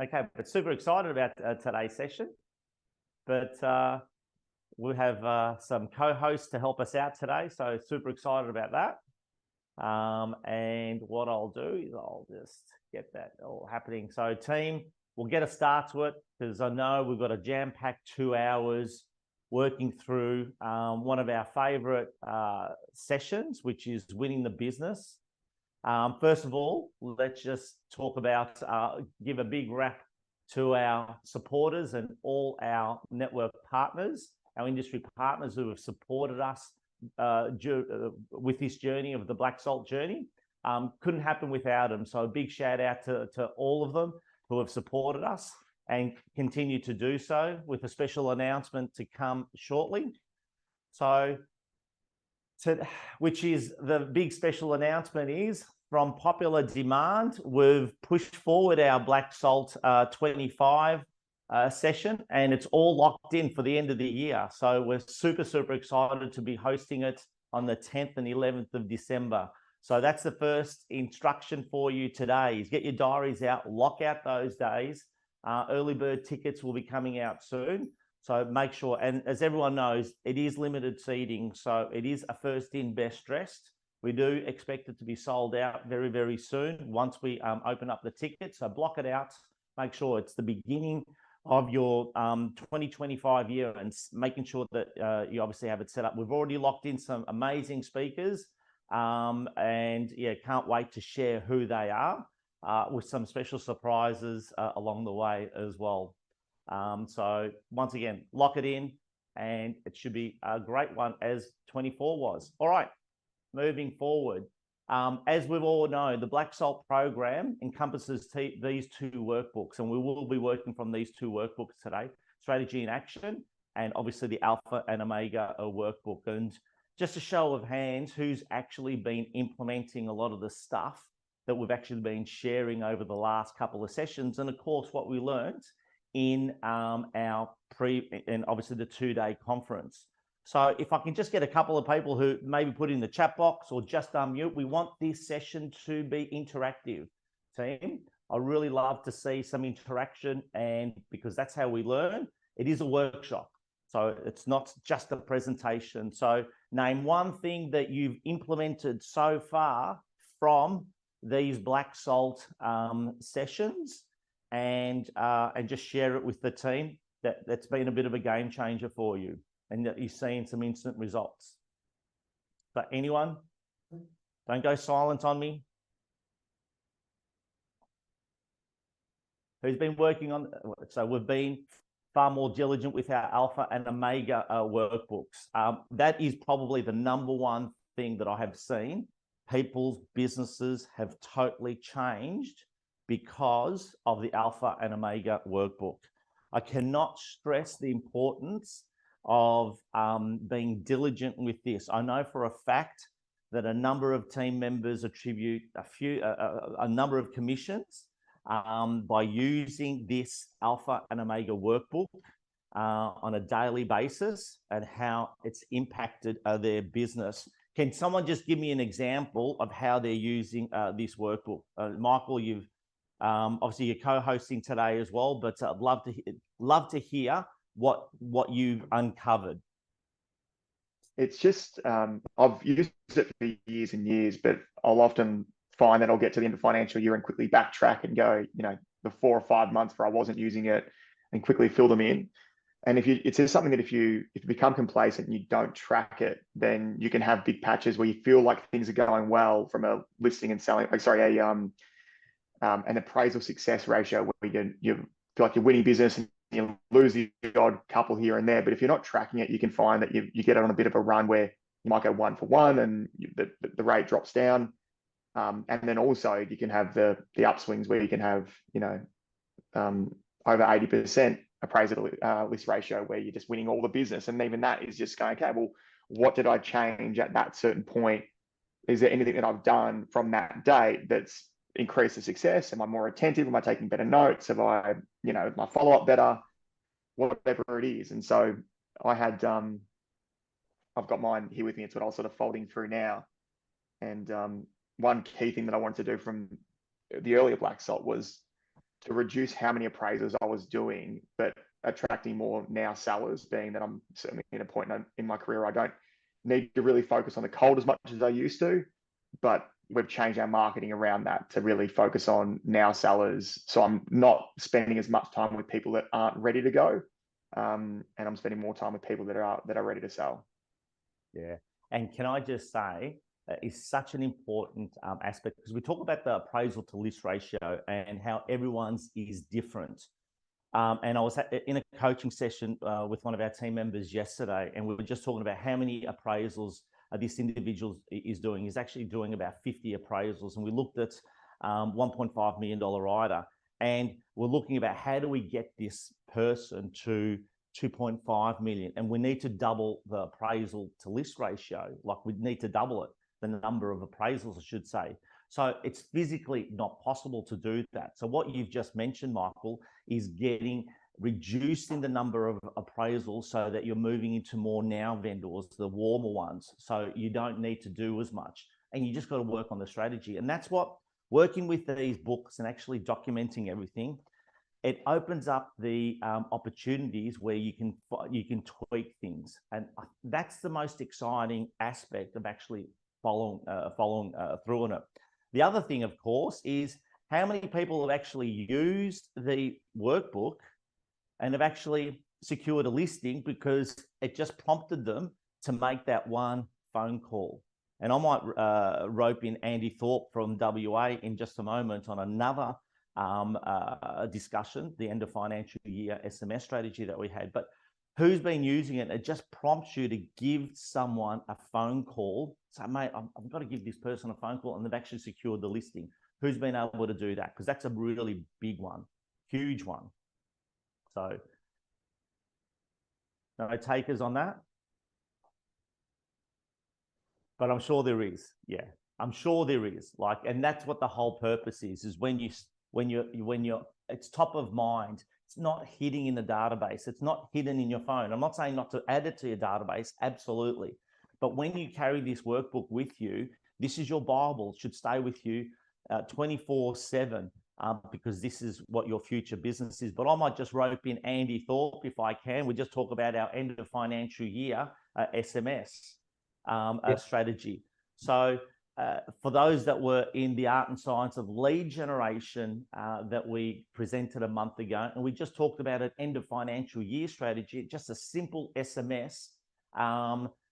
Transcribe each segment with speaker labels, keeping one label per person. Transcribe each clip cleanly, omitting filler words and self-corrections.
Speaker 1: Okay, but super excited about today's session. But we'll have some co-hosts to help us out today, so super excited about that. And what I'll do is I'll just get that all happening. So team, we'll get a start to it because I know we've got a jam-packed 2 hours working through one of our favorite sessions, which is winning the business. First of all, let's just talk about, give a big wrap to our supporters and all our network partners, our industry partners who have supported us with this journey of the black salt journey. Couldn't happen without them. So a big shout out to all of them who have supported us and continue to do so, with a special announcement to come shortly. So, which is the big special announcement is, from popular demand, we've pushed forward our Black Salt 25 session, and it's all locked in for the end of the year. So we're super, super excited to be hosting it on the 10th and 11th of December. So that's the first instruction for you today, is get your diaries out, lock out those days. Early bird tickets will be coming out soon. So make sure, and as everyone knows, it is limited seating. So it is a first in, best dressed. We do expect it to be sold out very, very soon once we open up the tickets. So block it out, make sure it's the beginning of your 2025 year, and making sure that you obviously have it set up. We've already locked in some amazing speakers, and yeah, can't wait to share who they are with some special surprises along the way as well. So once again, lock it in, and it should be a great one, as 24 was. All right, moving forward. As we all know, the Black Salt program encompasses these 2 workbooks, and we will be working from these 2 workbooks today: Strategy in Action, and obviously the Alpha and Omega workbook. And just a show of hands, who's actually been implementing a lot of the stuff that we've actually been sharing over the last couple of sessions, and of course what we learned in our and obviously the 2-day conference. So if I can just get a couple of people who maybe put in the chat box or just unmute, we want this session to be interactive, team. I really love to see some interaction, and because that's how we learn. It is a workshop, so it's not just a presentation. So name one thing that you've implemented so far from these Black Salt sessions, and just share it with the team that's been a bit of a game changer for you, and that you've seen some instant results. So anyone? Don't go silent on me. Who's been working on? So we've been far more diligent with our Alpha and Omega workbooks. That is probably the #1 thing that I have seen. People's businesses have totally changed because of the Alpha and Omega workbook. I cannot stress the importance of being diligent with this. I know for a fact that a number of team members attribute a number of commissions by using this Alpha and Omega workbook on a daily basis, and how it's impacted their business. Can someone just give me an example of how they're using this workbook? Michael, you've obviously you're co-hosting today as well, but I'd love to hear what you've uncovered.
Speaker 2: It's just, I've used it for years and years, but I'll often find that I'll get to the end of the financial year and quickly backtrack and go, the 4 or 5 months where I wasn't using it, and quickly fill them in. And it's just something that if you become complacent and you don't track it, then you can have big patches where you feel like things are going well from a listing and selling, an appraisal success ratio, where you feel like you're winning business and you lose the odd couple here and there. But if you're not tracking it, you can find that you get on a bit of a run where you might go 1 for 1 and the rate drops down. And then also you can have the upswings where you can have, over 80% appraisal list ratio, where you're just winning all the business. And even that is just going, okay, well, what did I change at that certain point? Is there anything that I've done from that date that's increased the success? Am I more attentive? Am I taking better notes? Have I, my follow-up better? Whatever it is. And so I had, I've got mine here with me. It's what I was sort of folding through now. And one key thing that I wanted to do from the earlier Black Salt was to reduce how many appraisals I was doing, but attracting more now sellers, being that I'm certainly in a point in my career I don't need to really focus on the cold as much as I used to, but we've changed our marketing around that to really focus on now sellers. So I'm not spending as much time with people that aren't ready to go, and I'm spending more time with people that are ready to sell.
Speaker 1: Yeah. And can I just say, is such an important aspect, because we talk about the appraisal to list ratio and how everyone's is different. And I was in a coaching session with one of our team members yesterday, and we were just talking about how many appraisals this individual is doing. He's actually doing about 50 appraisals, and we looked at $1.5 million rider, and we're looking about how do we get this person to 2.5 million, and we need to double the appraisal to list ratio. Like, we need to double it, the number of appraisals, I should say. So it's physically not possible to do that. So what you've just mentioned, Michael, is reducing the number of appraisals so that you're moving into more now vendors, the warmer ones. So you don't need to do as much, and you just got to work on the strategy. And that's what working with these books and actually documenting everything, it opens up the opportunities where you can tweak things. And that's the most exciting aspect of actually following through on it. The other thing, of course, is how many people have actually used the workbook and have actually secured a listing because it just prompted them to make that one phone call. And I might rope in Andy Thorpe from WA in just a moment on another discussion, the end of financial year SMS strategy that we had. But who's been using it? It just prompts you to give someone a phone call. So, mate, I've got to give this person a phone call, and they've actually secured the listing. Who's been able to do that? Because that's a really big one, huge one. So, no takers on that? But I'm sure there is. Yeah, I'm sure there is. Like, and that's what the whole purpose is when you're, it's top of mind. It's not hitting in the database. It's not hidden in your phone. I'm not saying not to add it to your database, absolutely. But when you carry this workbook with you, this is your Bible. It should stay with you 24/7 because this is what your future business is. But I might just rope in Andy Thorpe if I can. We just talk about our end of financial year SMS strategy. So for those that were in the art and science of lead generation that we presented a month ago, and we just talked about an end of financial year strategy, just a simple SMS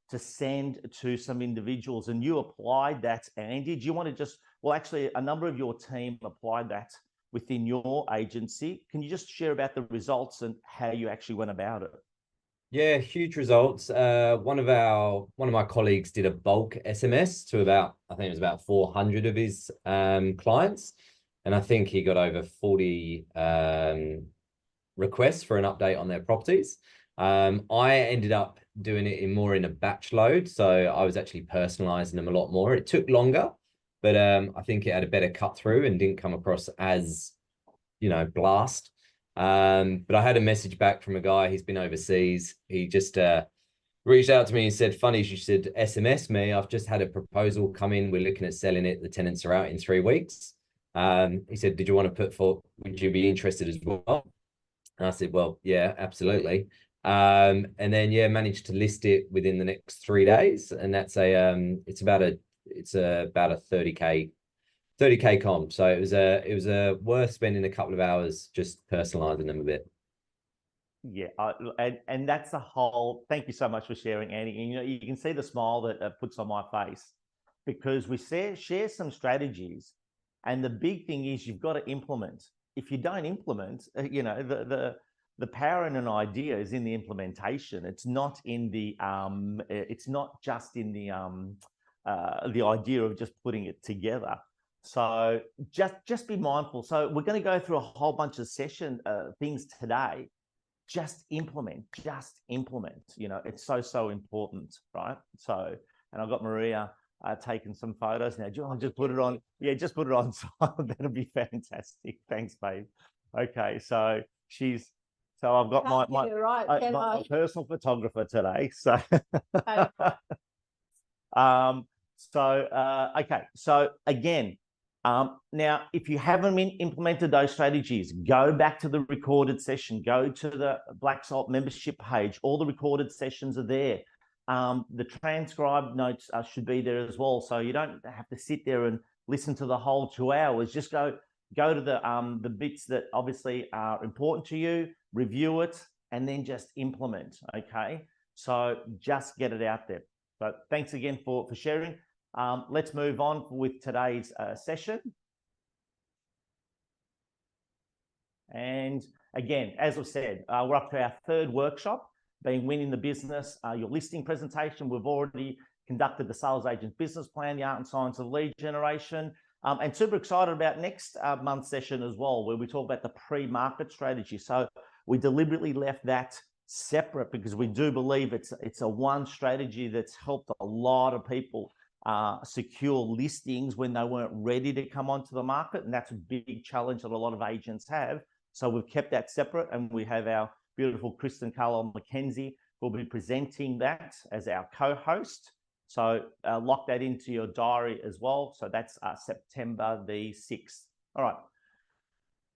Speaker 1: to send to some individuals. And you applied that, Andy. Do you want to just, well, actually, a number of your team applied that within your agency. Can you just share about the results and how you actually went about it?
Speaker 3: Yeah, huge results. One of my colleagues did a bulk SMS to I think it was about 400 of his clients, and I think he got over 40 requests for an update on their properties. I ended up doing it more in a batch load, so I was actually personalizing them a lot more. It took longer, but I think it had a better cut through and didn't come across as, blast. But I had a message back from a guy. He's been overseas. He just reached out to me and said, "Funny, you should SMS me. I've just had a proposal come in. We're looking at selling it. The tenants are out in 3 weeks." He said, "Did you want to would you be interested as well?" And I said, "Well, yeah, absolutely." And then, yeah, managed to list it within the next 3 days. And that's it's about a 30K comp. So it was worth spending a couple of hours just personalizing them a bit.
Speaker 1: Yeah, and that's the whole. Thank you so much for sharing, Andy. And, you can see the smile that puts on my face because we share some strategies, and the big thing is you've got to implement. If you don't implement, the power in an idea is in the implementation. It's not in the it's not just in the idea of just putting it together. So just be mindful. So we're going to go through a whole bunch of things today. Just implement. It's so important, right? So, and I've got Maria taking some photos now. Do you want to just put it on? Yeah, just put it on. That'll be fantastic. Thanks, babe. Okay, so I've got my personal photographer today. So, okay. So again, Now, if you haven't implemented those strategies, go back to the recorded session, go to the Black Salt membership page. All the recorded sessions are there. The transcribed notes should be there as well. So you don't have to sit there and listen to the whole 2 hours. Just go to the bits that obviously are important to you, review it, and then just implement, okay? So just get it out there. But thanks again for sharing. Let's move on with today's session. And again, as I've said, we're up to our third workshop, being Winning the Business, your listing presentation. We've already conducted the Sales Agent Business Plan, the Art and Science of Lead Generation, and super excited about next month's session as well, where we talk about the pre-market strategy. So we deliberately left that separate because we do believe it's a one strategy that's helped a lot of people secure listings when they weren't ready to come onto the market. And that's a big challenge that a lot of agents have. So we've kept that separate, and we have our beautiful Kristen Carlisle McKenzie who will be presenting that as our co-host. So lock that into your diary as well. So that's September the 6th. All right.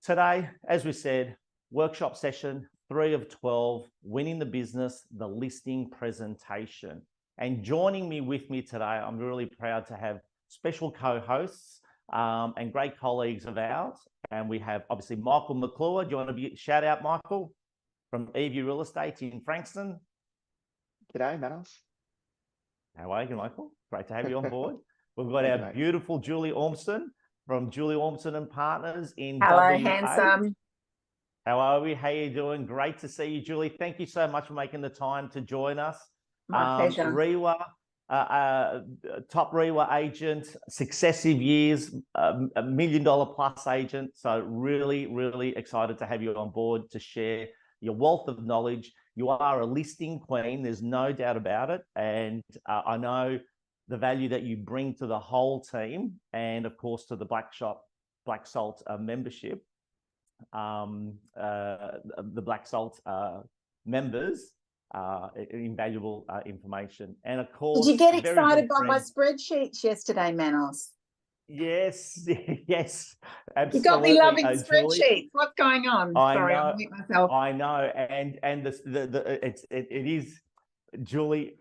Speaker 1: Today, as we said, workshop session 3 of 12, Winning the Business, the listing presentation. And joining me with me today, I'm really proud to have special co-hosts and great colleagues of ours. And we have obviously Michael McClure. Do you want to shout out Michael from EV Real Estate in Frankston?
Speaker 2: G'day, Manos.
Speaker 1: How are you, Michael? Great to have you on board. We've got our beautiful Julie Ormston from Julie Ormston and Partners in
Speaker 4: Hello,
Speaker 1: WA.
Speaker 4: handsome.
Speaker 1: How are we? How are you doing? Great to see you, Julie. Thank you so much for making the time to join us.
Speaker 4: My pleasure.
Speaker 1: Rewa, top Rewa agent, successive years, $1 million plus agent. So really, really excited to have you on board to share your wealth of knowledge. You are a listing queen. There's no doubt about it. And I know the value that you bring to the whole team and of course to the Black Salt membership, the Black Salt members. Invaluable information. And of course,
Speaker 4: did you get excited by my spreadsheets yesterday, Manos?
Speaker 1: Yes, yes, absolutely.
Speaker 4: You got me loving
Speaker 1: Julie.
Speaker 4: spreadsheets. What's going on? Sorry, I'll mute myself.
Speaker 1: I know, and it is, Julie.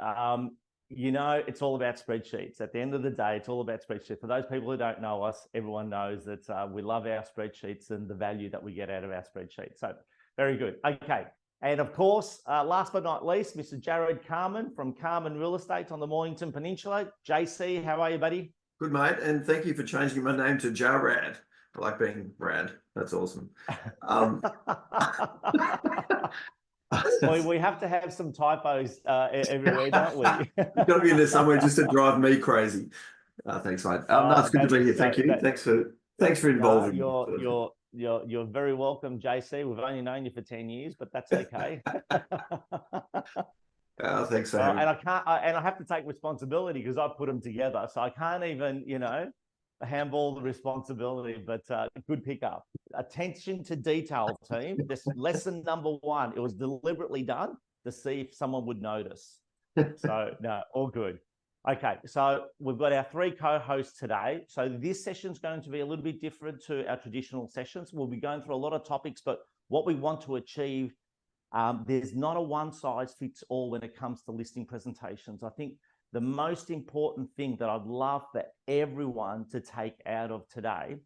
Speaker 1: You know, it's all about spreadsheets. At the end of the day, it's all about spreadsheets. For those people who don't know us, everyone knows that we love our spreadsheets and the value that we get out of our spreadsheets. So very good. Okay. And of course, last but not least, Mr. Jared Carmen from Carmen Real Estate on the Mornington Peninsula. JC, how are you, buddy?
Speaker 5: Good, mate. And thank you for changing my name to Jarrad. I like being rad. That's awesome.
Speaker 1: We have to have some typos everywhere, don't we?
Speaker 5: You've got to be in there somewhere just to drive me crazy. Thanks, mate. No, it's good to be here. Thank you. Thanks for involving me.
Speaker 1: You're very welcome, JC. We've only known you for 10 years, but that's okay.
Speaker 5: Thanks for having me.
Speaker 1: And I have to take responsibility because I put them together, so I can't even, handball the responsibility. But good pickup. Attention to detail, team. This lesson number 1. It was deliberately done to see if someone would notice. So no, all good. Okay, so we've got our 3 co-hosts today. So this session is going to be a little bit different to our traditional sessions. We'll be going through a lot of topics, but what we want to achieve, there's not a one-size-fits-all when it comes to listing presentations. I think the most important thing that I'd love for everyone to take out of today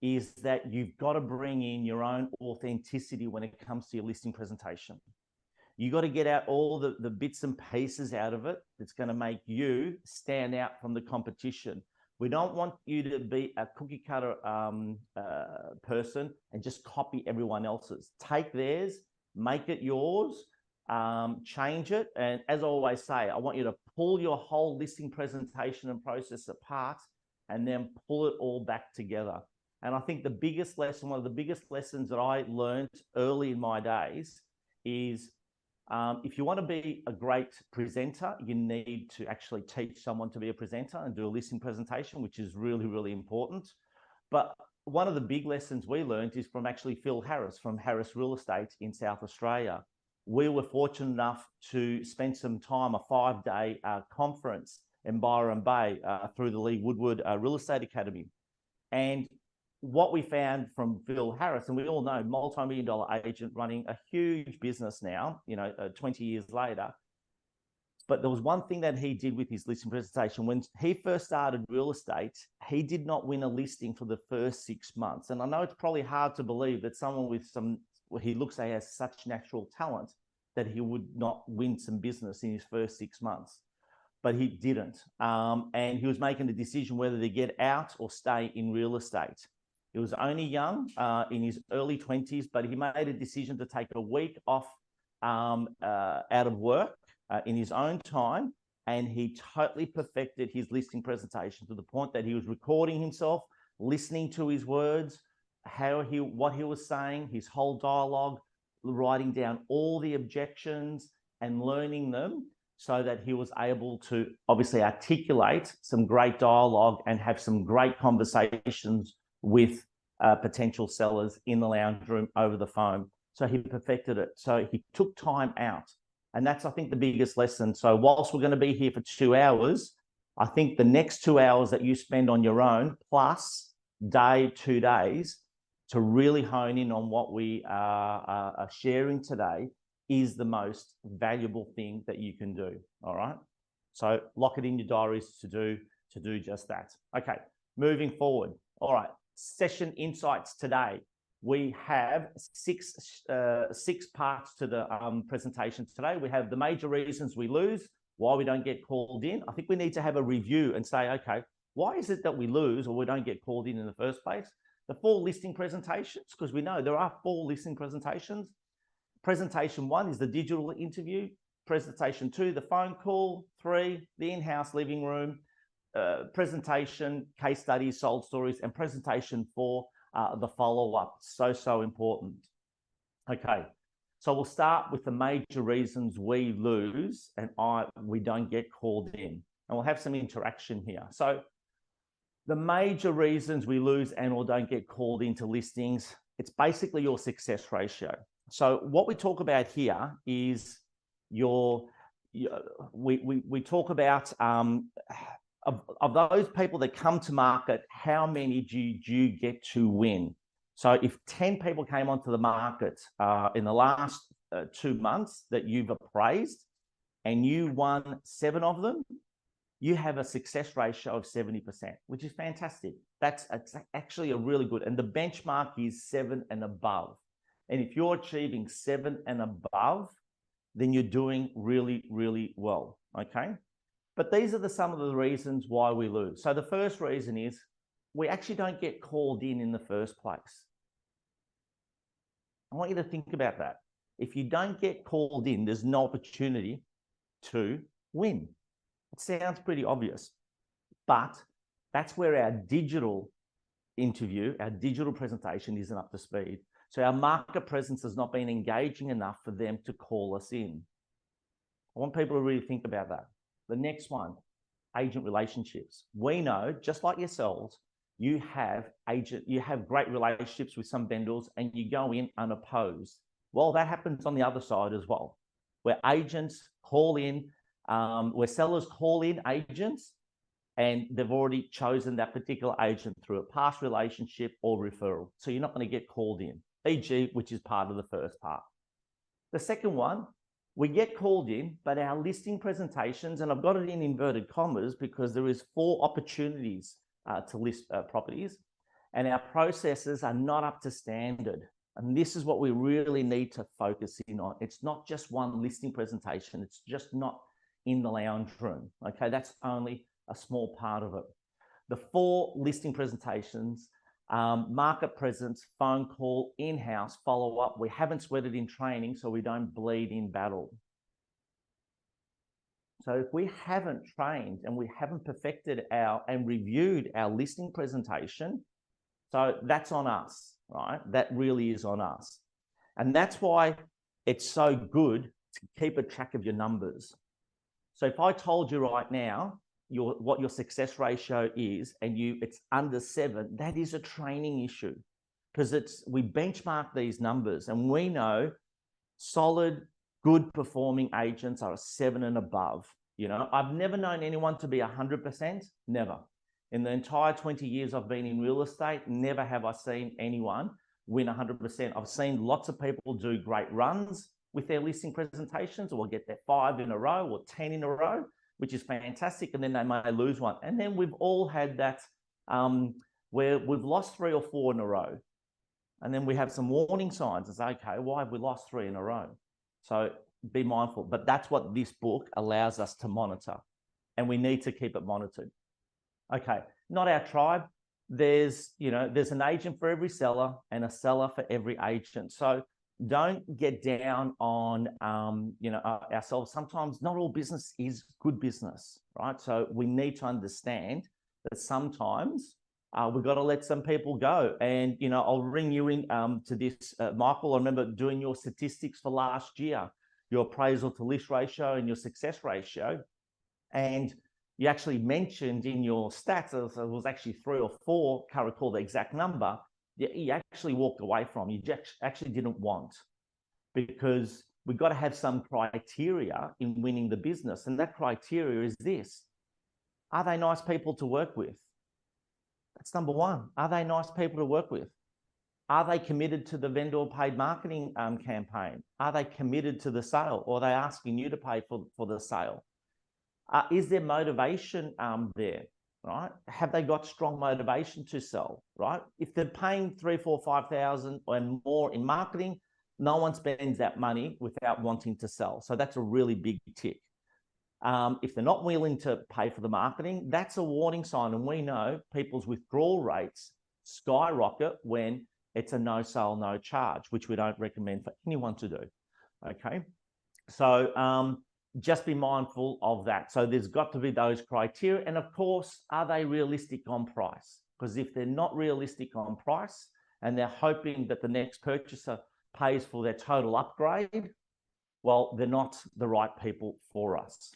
Speaker 1: is that you've got to bring in your own authenticity when it comes to your listing presentation. You got to get out all the bits and pieces out of it that's going to make you stand out from the competition. We don't want you to be a cookie cutter person and just copy everyone else's. Take theirs, make it yours, change it. And as I always say, I want you to pull your whole listing presentation and process apart and then pull it all back together. And I think the biggest lesson, one of the biggest lessons that I learned early in my days is if you want to be a great presenter, you need to actually teach someone to be a presenter and do a listing presentation, which is really, really important. But one of the big lessons we learned is from actually Phil Harris from Harris Real Estate in South Australia. We were fortunate enough to spend some time, a 5-day conference in Byron Bay through the Lee Woodward Real Estate Academy. And what we found from Phil Harris, and we all know, multi-million-dollar agent running a huge business now, 20 years later. But there was one thing that he did with his listing presentation. When he first started real estate, he did not win a listing for the first 6 months. And I know it's probably hard to believe that someone with he looks like he has such natural talent that he would not win some business in his first 6 months. But he didn't. And he was making a decision whether to get out or stay in real estate. He was only young, in his early 20s, but he made a decision to take a week off out of work in his own time, and he totally perfected his listing presentation to the point that he was recording himself, listening to his words, what he was saying, his whole dialogue, writing down all the objections and learning them so that he was able to obviously articulate some great dialogue and have some great conversations with potential sellers in the lounge room over the phone. So he perfected it. So he took time out. And that's, I think, the biggest lesson. So whilst we're going to be here for 2 hours, I think the next 2 hours that you spend on your own, plus 2 days, to really hone in on what we are sharing today is the most valuable thing that you can do. All right. So lock it in your diaries to do just that. Okay. Moving forward. All right. Session insights today. We have six parts to the presentations today. We have the major reasons we lose, why we don't get called in. I think we need to have a review and say, okay, why is it that we lose or we don't get called in the first place? The 4 listing presentations, because we know there are 4 listing presentations. Presentation 1 is the digital interview. Presentation 2, the phone call. 3, the in-house living room. Presentation, case studies, sold stories, and presentation 4, the follow-up. So important. Okay, so we'll start with the major reasons we lose and we don't get called in, and we'll have some interaction here. So the major reasons we lose and or don't get called into listings, it's basically your success ratio. So what we talk about here is we talk about of those people that come to market, how many do you get to win? So if 10 people came onto the market in the last 2 months that you've appraised and you won 7 of them, you have a success ratio of 70%, which is fantastic. That's actually a really good, and the benchmark is 7 and above. And if you're achieving 7 and above, then you're doing really, really well, okay? But these are some of the reasons why we lose. So the first reason is we actually don't get called in the first place. I want you to think about that. If you don't get called in, there's no opportunity to win. It sounds pretty obvious, but that's where our digital interview, our digital presentation isn't up to speed. So our market presence has not been engaging enough for them to call us in. I want people to really think about that. The next one, agent relationships. We know, just like yourselves, you have great relationships with some vendors and you go in unopposed. Well, that happens on the other side as well, where agents call in, where sellers call in agents and they've already chosen that particular agent through a past relationship or referral. So you're not going to get called in, e.g., which is part of the first part. The second one, we get called in, but our listing presentations, and I've got it in inverted commas because there is 4 opportunities to list properties, and our processes are not up to standard. And this is what we really need to focus in on. It's not just one listing presentation. It's just not in the lounge room. Okay, that's only a small part of it. The 4 listing presentations, market presence, phone call, in-house, follow-up. We haven't sweated in training, so we don't bleed in battle. So if we haven't trained and we haven't perfected and reviewed our listing presentation, so that's on us, right? That really is on us. And that's why it's so good to keep a track of your numbers. So if I told you right now what your success ratio is and it's under 7, that is a training issue, because we benchmark these numbers and we know solid, good performing agents are a 7 and above. You know, I've never known anyone to be 100%, never. In the entire 20 years I've been in real estate, never have I seen anyone win 100%. I've seen lots of people do great runs with their listing presentations, or get their 5 in a row or 10 in a row, which is fantastic. And then they may lose one. And then we've all had that where we've lost 3 or 4 in a row. And then we have some warning signs and say, okay, why have we lost 3 in a row? So be mindful. But that's what this book allows us to monitor. And we need to keep it monitored. Okay, not our tribe. There's an agent for every seller and a seller for every agent. So don't get down on ourselves. Sometimes not all business is good business, right? So we need to understand that sometimes we've got to let some people go. And I'll ring you in to this, Michael. I remember doing your statistics for last year, your appraisal to list ratio and your success ratio, and you actually mentioned in your stats, it was actually 3 or 4, can't recall the exact number, you actually walked away from, you actually didn't want, because we've got to have some criteria in winning the business. And that criteria is this: are they nice people to work with? That's number one. Are they nice people to work with? Are they committed to the vendor paid marketing campaign? Are they committed to the sale, or are they asking you to pay for the sale? Is there motivation there, right? Have they got strong motivation to sell, right? If they're paying 3,000, 4,000, 5,000 and more in marketing, no one spends that money without wanting to sell. So that's a really big tick. If they're not willing to pay for the marketing, that's a warning sign. And we know people's withdrawal rates skyrocket when it's a no sale, no charge, which we don't recommend for anyone to do. Okay. So, just be mindful of that. So there's got to be those criteria. And of course, are they realistic on price? Because if they're not realistic on price and they're hoping that the next purchaser pays for their total upgrade, well, they're not the right people for us.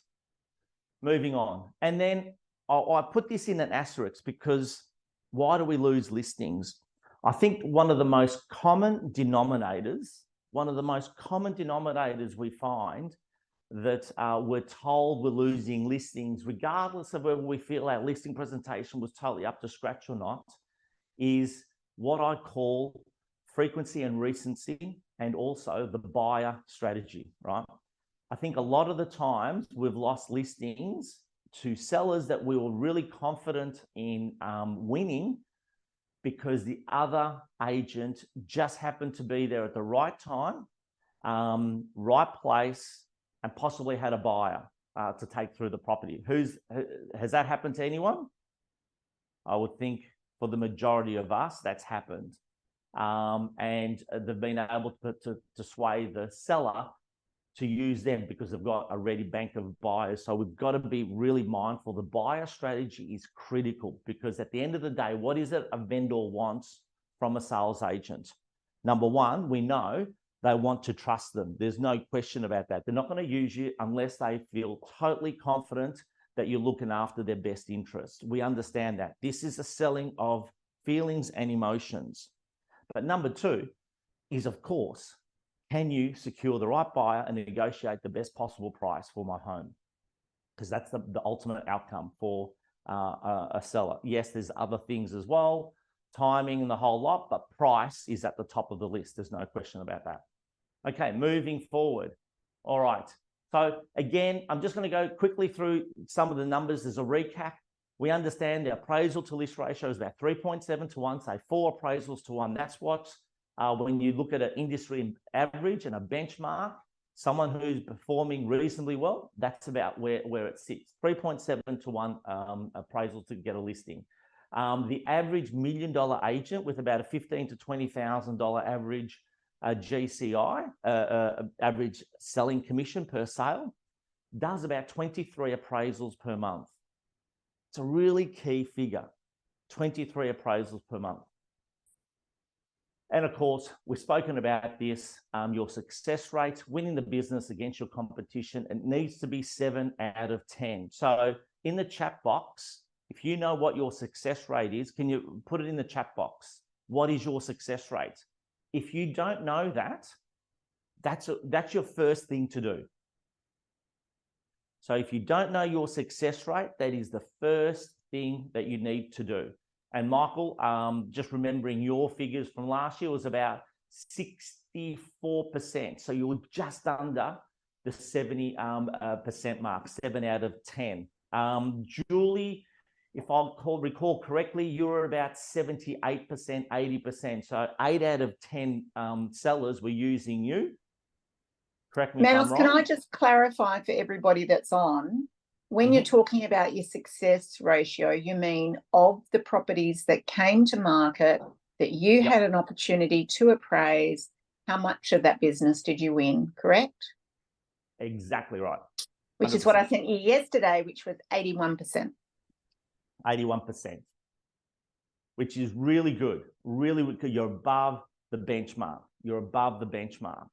Speaker 1: Moving on. And then I put this in an asterisk, because why do we lose listings? I think one of the most common denominators we find that we're told we're losing listings, regardless of whether we feel our listing presentation was totally up to scratch or not, is what I call frequency and recency, and also the buyer strategy, right? I think a lot of the times we've lost listings to sellers that we were really confident in winning, because the other agent just happened to be there at the right time, right place, and possibly had a buyer to take through the property. Has that happened to anyone? I would think for the majority of us, that's happened. And they've been able to sway the seller to use them because they've got a ready bank of buyers. So we've got to be really mindful. The buyer strategy is critical, because at the end of the day, what is it a vendor wants from a sales agent? Number one, we know they want to trust them. There's no question about that. They're not going to use you unless they feel totally confident that you're looking after their best interest. We understand that. This is a selling of feelings and emotions. But number two is, of course, can you secure the right buyer and negotiate the best possible price for my home? Because that's the ultimate outcome for a seller. Yes, there's other things as well, timing and the whole lot, but price is at the top of the list. There's no question about that. Okay, moving forward. All right. So again, I'm just going to go quickly through some of the numbers as a recap. We understand the appraisal to list ratio is about 3.7 to 1, say 4 appraisals to 1. That's what, when you look at an industry average and a benchmark, someone who's performing reasonably well, that's about where it sits. 3.7 to 1 appraisal to get a listing. The average $1 million agent with about a $15,000 to $20,000 average GCI, average selling commission per sale, does about 23 appraisals per month. It's a really key figure, 23 appraisals per month. And of course, we've spoken about this, your success rate, winning the business against your competition, it needs to be 7 out of 10. So in the chat box, if you know what your success rate is, can you put it in the chat box? What is your success rate? If you don't know that, that's your first thing to do. So if you don't know your success rate, that is the first thing that you need to do. And Michael, just remembering your figures from last year was about 64%. So you were just under the 70% mark, 7 out of 10. Julie, if I recall correctly, you were about 78%, 80%. So 8 out of 10 sellers were using you. Correct me
Speaker 4: Manos,
Speaker 1: if I'm
Speaker 4: can
Speaker 1: wrong.
Speaker 4: I just clarify for everybody that's on, when you're talking about your success ratio, you mean of the properties that came to market that you had an opportunity to appraise, how much of that business did you win, correct?
Speaker 1: Exactly right.
Speaker 4: Which
Speaker 1: 100%.
Speaker 4: is what I sent you yesterday, which was 81%.
Speaker 1: 81%, which is really good. Really good. You're above the benchmark. You're above the benchmark.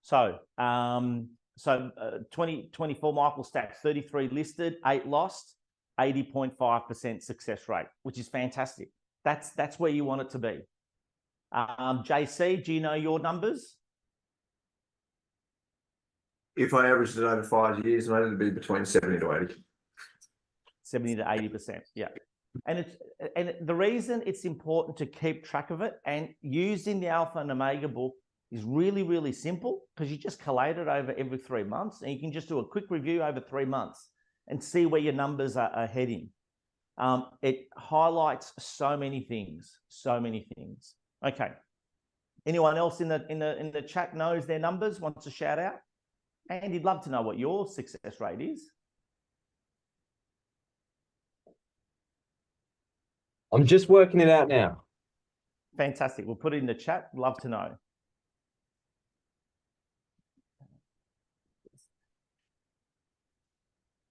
Speaker 1: So, 2024 Michael Stacks, 33 listed, 8 lost, 80.5% success rate, which is fantastic. That's where you want it to be. JC, do you know your numbers?
Speaker 5: If I averaged it over 5 years, maybe it'd be between 70 to 80.
Speaker 1: 70 to 80%, yeah. And the reason it's important to keep track of it and using the Alpha and Omega book is really, really simple, because you just collate it over every 3 months and you can just do a quick review over 3 months and see where your numbers are heading. It highlights so many things, so many things. Okay. Anyone else in the chat knows their numbers, wants to shout out? And you'd love to know what your success rate is.
Speaker 3: I'm just working it out now.
Speaker 1: Fantastic. We'll put it in the chat. Love to know.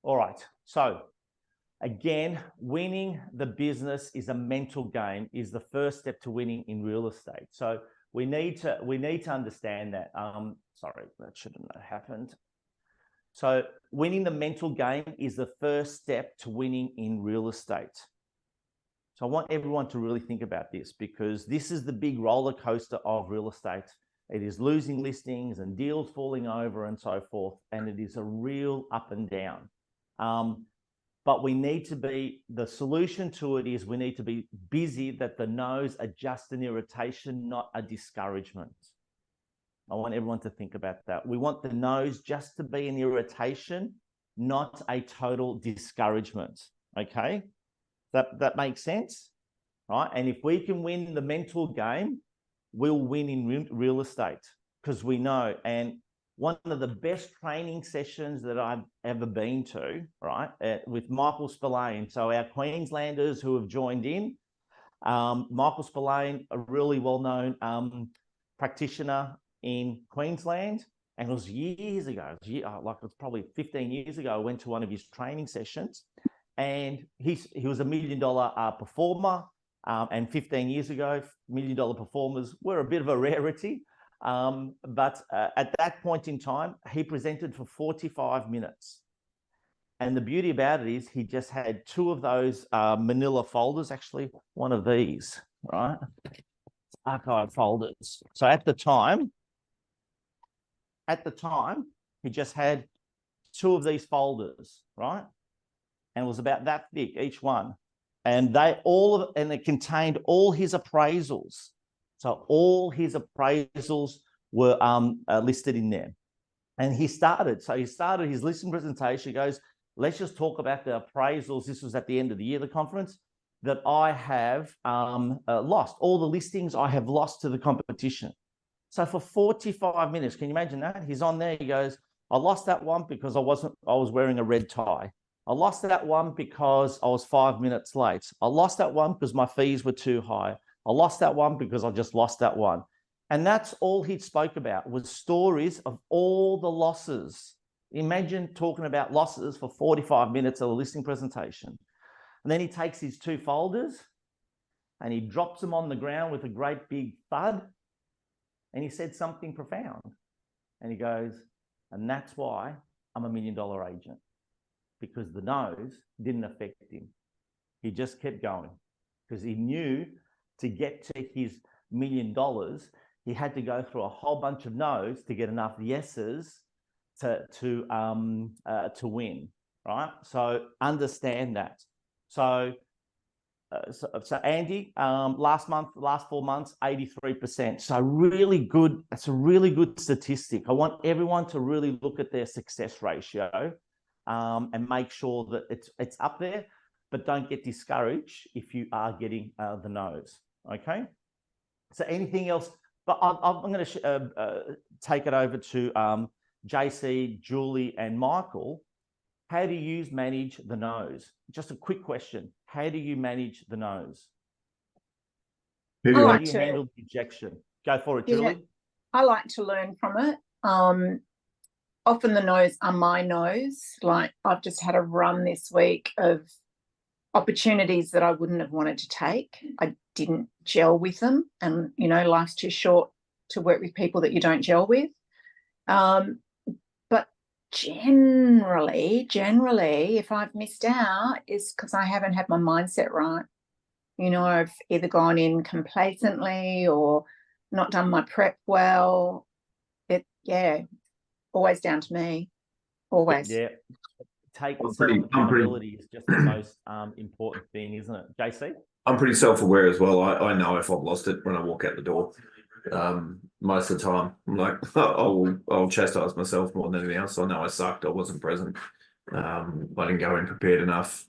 Speaker 1: All right. So again, winning the business is a mental game, is the first step to winning in real estate. So we need to understand that. Sorry, that shouldn't have happened. So winning the mental game is the first step to winning in real estate. So I want everyone to really think about this, because this is the big roller coaster of real estate. It is losing listings and deals falling over and so forth. And it is a real up and down. But we need to be, the solution to it is we need to be busy that the no's are just an irritation, not a discouragement. I want everyone to think about that. We want the no's just to be an irritation, not a total discouragement. Okay? That makes sense, right? And if we can win the mental game, we'll win in real estate, because we know. And one of the best training sessions that I've ever been to, right, with Michael Spillane. So our Queenslanders who have joined in, Michael Spillane, a really well-known practitioner in Queensland, and it was years ago, it was probably 15 years ago, I went to one of his training sessions, and he was $1 million performer, and 15 years ago, $1 million performers were a bit of a rarity. But at that point in time, he presented for 45 minutes. And the beauty about it is he just had 2 of those manila folders, actually one of these, right? Archive folders. So at the time, he just had 2 of these folders, right? And it was about that thick, each one. And it contained all his appraisals. So all his appraisals were listed in there. And he started his listing presentation. He goes, let's just talk about the appraisals. This was at the end of the year, the conference, that I have lost. All the listings I have lost to the competition. So for 45 minutes, can you imagine that? He's on there, he goes, I lost that one because I was wearing a red tie. I lost that one because I was 5 minutes late. I lost that one because my fees were too high. I lost that one because I just lost that one. And that's all he spoke about, was stories of all the losses. Imagine talking about losses for 45 minutes of a listing presentation. And then he takes his 2 folders and he drops them on the ground with a great big thud. And he said something profound. And he goes, and that's why I'm $1 million agent, because the no's didn't affect him. He just kept going, because he knew to get to his $1 million, he had to go through a whole bunch of no's to get enough yeses to win, right? So understand that. So Andy, last 4 months, 83%. So really good. That's a really good statistic. I want everyone to really look at their success ratio and make sure that it's up there, but don't get discouraged if you are getting the no's. Okay. So anything else? But I'm going to take it over to JC, Julie, and Michael. How do you manage the no's? Just a quick question. How do you manage the no's?
Speaker 5: Who do
Speaker 1: How
Speaker 5: you want?
Speaker 1: do you handle the objection? Go for it, Julie.
Speaker 4: I like to learn from it. Often the no's are my no's. Like I've just had a run this week of opportunities that I wouldn't have wanted to take. I didn't gel with them, and you know, life's too short to work with people that you don't gel with. But generally, if I've missed out, is because I haven't had my mindset right. You know, I've either gone in complacently or not done my prep well. Always down to me. Always.
Speaker 1: Yeah. Take self-accountability is just the most important thing, isn't it? JC?
Speaker 5: I'm pretty self-aware as well. I know if I've lost it when I walk out the door. Most of the time, I'm like, I'll chastise myself more than anything else. I know I sucked. I wasn't present. I didn't go in prepared enough.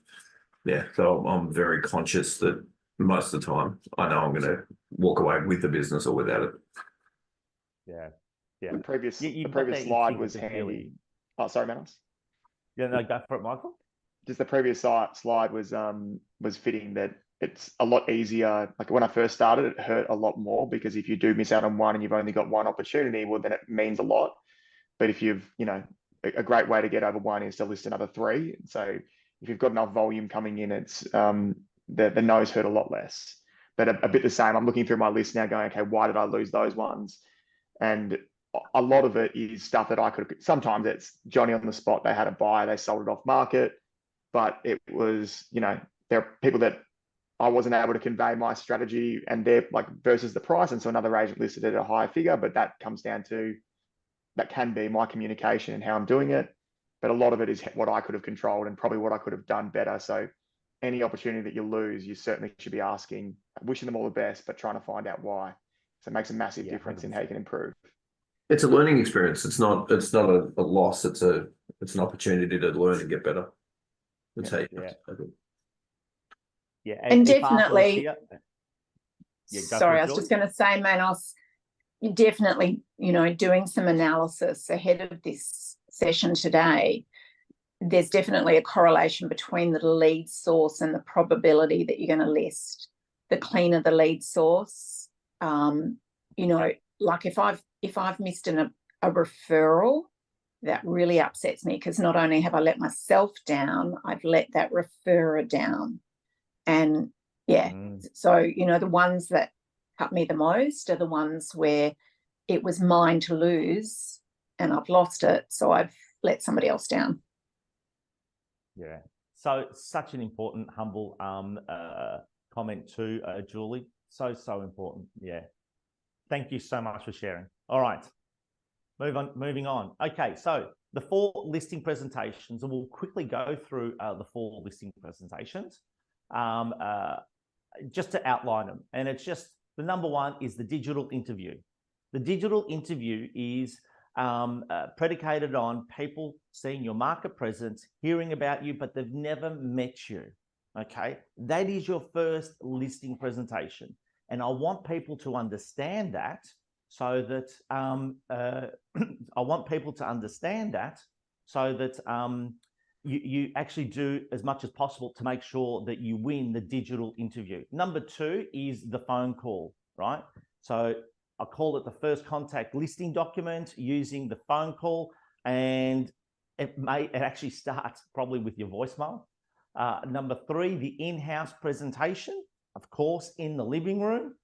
Speaker 5: Yeah, so I'm very conscious that most of the time I know I'm going to walk away with the business or without it.
Speaker 1: Yeah.
Speaker 2: The previous slide was handy. Oh, sorry, Manos.
Speaker 1: Yeah, no, go for it, Michael.
Speaker 2: Just the previous slide was fitting that it's a lot easier. Like when I first started, it hurt a lot more because if you do miss out on one and you've only got one opportunity, well, then it means a lot. But if you've, you know, a great way to get over one is to list another 3. So if you've got enough volume coming in, it's the no's hurt a lot less. But a bit the same. I'm looking through my list now, going, okay, why did I lose those ones? And a lot of it is stuff that I could. Sometimes it's Johnny on the spot. They had a buy, they sold it off market, but it was, you know, there are people that I wasn't able to convey my strategy and they're like versus the price, and so another agent listed it at a higher figure. But that comes down to that can be my communication and how I'm doing it. But a lot of it is what I could have controlled and probably what I could have done better. So any opportunity that you lose, you certainly should be asking, wishing them all the best, but trying to find out why. So it makes a massive difference 100%. In how you can improve. It's
Speaker 5: a learning experience. It's not a loss. It's an opportunity to learn and get better.
Speaker 4: And definitely. Sorry, I was just going to say, Manos, you definitely, you know, doing some analysis ahead of this session today. There's definitely a correlation between the lead source and the probability that you're going to list. The cleaner the lead source, you know, like if I've missed a referral, that really upsets me because not only have I let myself down, I've let that referrer down. And so, you know, the ones that cut me the most are the ones where it was mine to lose and I've lost it. So I've let somebody else down.
Speaker 1: Yeah. So such an important, humble comment too, Julie. So important. Yeah. Thank you so much for sharing. All right. Moving on. Okay. So the 4 listing presentations, and we'll quickly go through the 4 listing presentations just to outline them. And it's just the number 1 is the digital interview. The digital interview is predicated on people seeing your market presence, hearing about you, but they've never met you. Okay, that is your first listing presentation, and I want people to understand that so that you actually do as much as possible to make sure that you win the digital interview. Number 2 is the phone call, right? So I call it the first contact listing document using the phone call, and it actually starts probably with your voicemail. Number 3, the in-house presentation, of course, in the living room.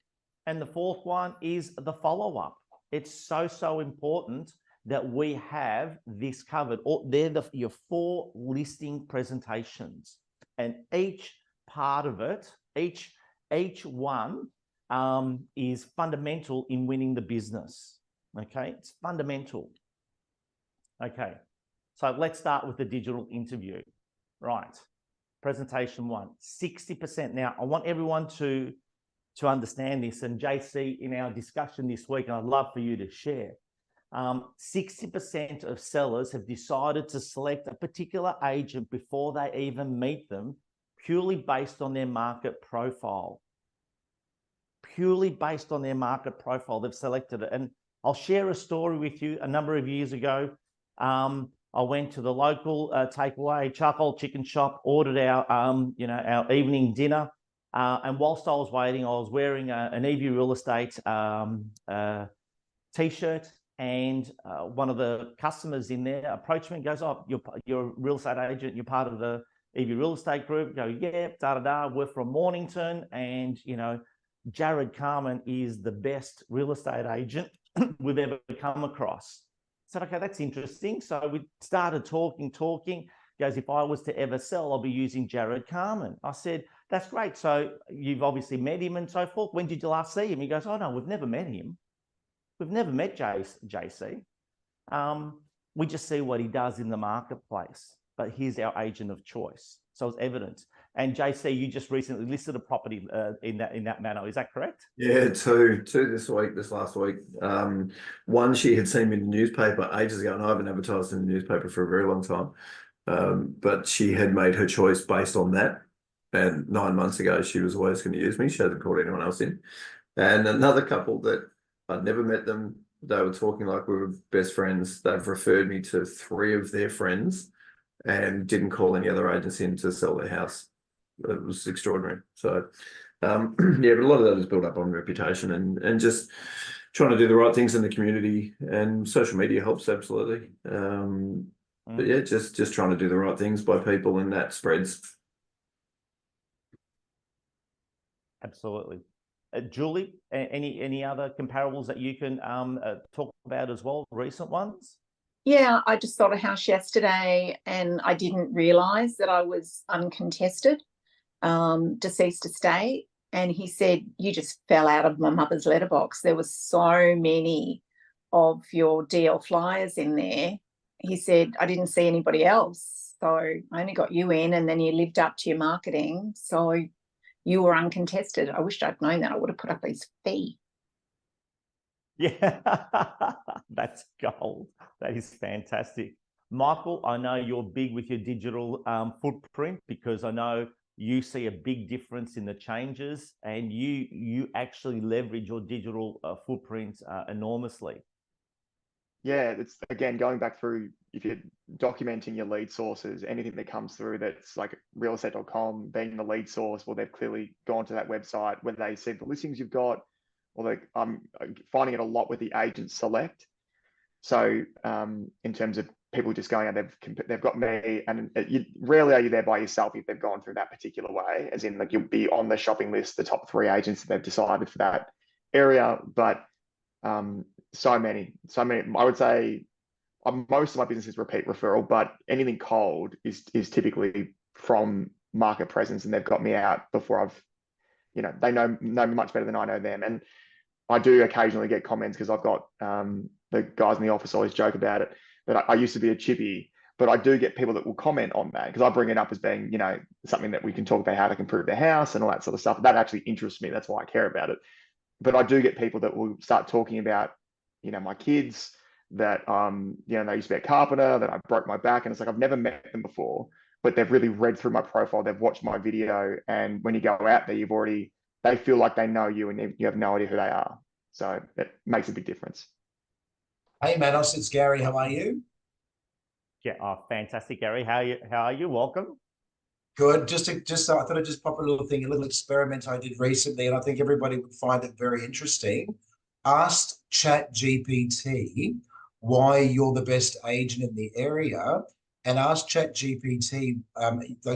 Speaker 1: And the 4th one is the follow-up. It's so important that we have this covered. They're your 4 listing presentations, and each part of it, each one is fundamental in winning the business. Okay, it's fundamental. Okay, so let's start with the digital interview. Right. presentation one, 60%. Now, I want everyone to understand this, and JC, in our discussion this week, and I'd love for you to share, 60% of sellers have decided to select a particular agent before they even meet them, purely based on their market profile. Purely based on their market profile, they've selected it. And I'll share a story with you. A number of years ago, I went to the local takeaway charcoal chicken shop, ordered our our evening dinner, and whilst I was waiting, I was wearing an EV Real Estate t-shirt, and one of the customers in there approached me and goes, "Oh, you're a real estate agent. You're part of the EV Real Estate Group." I go, "Yeah, We're from Mornington, and Jared Carmen is the best real estate agent we've ever come across." I said, "Okay, that's interesting." So we started talking. He goes, "If I was to ever sell, I'll be using Jared Carmen." I said, "That's great. So you've obviously met him and so forth. When did you last see him?" He goes, "Oh, no, we've never met him. We've never met JC. We just see what he does in the marketplace, but he's our agent of choice." So it's evidence. And JC, you just recently listed a property in that manner. Is that correct?
Speaker 5: Yeah, two this last week. One, she had seen me in the newspaper ages ago, and I haven't advertised in the newspaper for a very long time. But she had made her choice based on that. And 9 months ago, she was always going to use me. She hadn't called anyone else in. And another couple that I'd never met them. They were talking like we were best friends. They've referred me to 3 of their friends and didn't call any other agents in to sell their house. It was extraordinary. So, yeah, but a lot of that is built up on reputation and just trying to do the right things in the community, and social media helps absolutely. But yeah, just trying to do the right things by people, and that spreads.
Speaker 1: Absolutely. Julie, any other comparables that you can talk about as well, recent ones?
Speaker 4: Yeah, I just sold a house yesterday and I didn't realise that I was uncontested, deceased estate. And he said, "You just fell out of my mother's letterbox. There were so many of your DL flyers in there." He said, "I didn't see anybody else. So I only got you in, and then you lived up to your marketing. So you were uncontested. I wished I'd known that. I would have put up his fee."
Speaker 1: Yeah, that's gold. That is fantastic. Michael, I know you're big with your digital footprint, because I know you see a big difference in the changes, and you actually leverage your digital footprint enormously.
Speaker 2: Yeah, it's again going back through, if you're documenting your lead sources, anything that comes through that's like realestate.com being the lead source, well, they've clearly gone to that website, whether they see the listings you've got, or I'm finding it a lot with the agent select. So in terms of people just going out, they've got me, and rarely are you there by yourself if they've gone through that particular way, as in like you'll be on the shopping list, the top 3 agents that they've decided for that area. But so many, I would say most of my business is repeat referral, but anything cold is typically from market presence, and they've got me out before I've, they know me much better than I know them. And I do occasionally get comments, because I've got the guys in the office always joke about it, that I used to be a chippy, but I do get people that will comment on that, because I bring it up as being, something that we can talk about, how they can improve their house and all that sort of stuff. That actually interests me. That's why I care about it. But I do get people that will start talking about, my kids, that, they used to be a carpenter, that I broke my back. And it's like, I've never met them before, but they've really read through my profile. They've watched my video. And when you go out there, they feel like they know you, and you have no idea who they are. So it makes a big difference.
Speaker 6: Hey, Manos, it's Gary. How are you?
Speaker 1: Yeah, fantastic, Gary. How are you? Welcome.
Speaker 6: Good. So I thought I'd just pop a little experiment I did recently, and I think everybody would find it very interesting. Asked ChatGPT why you're the best agent in the area, and asked ChatGPT,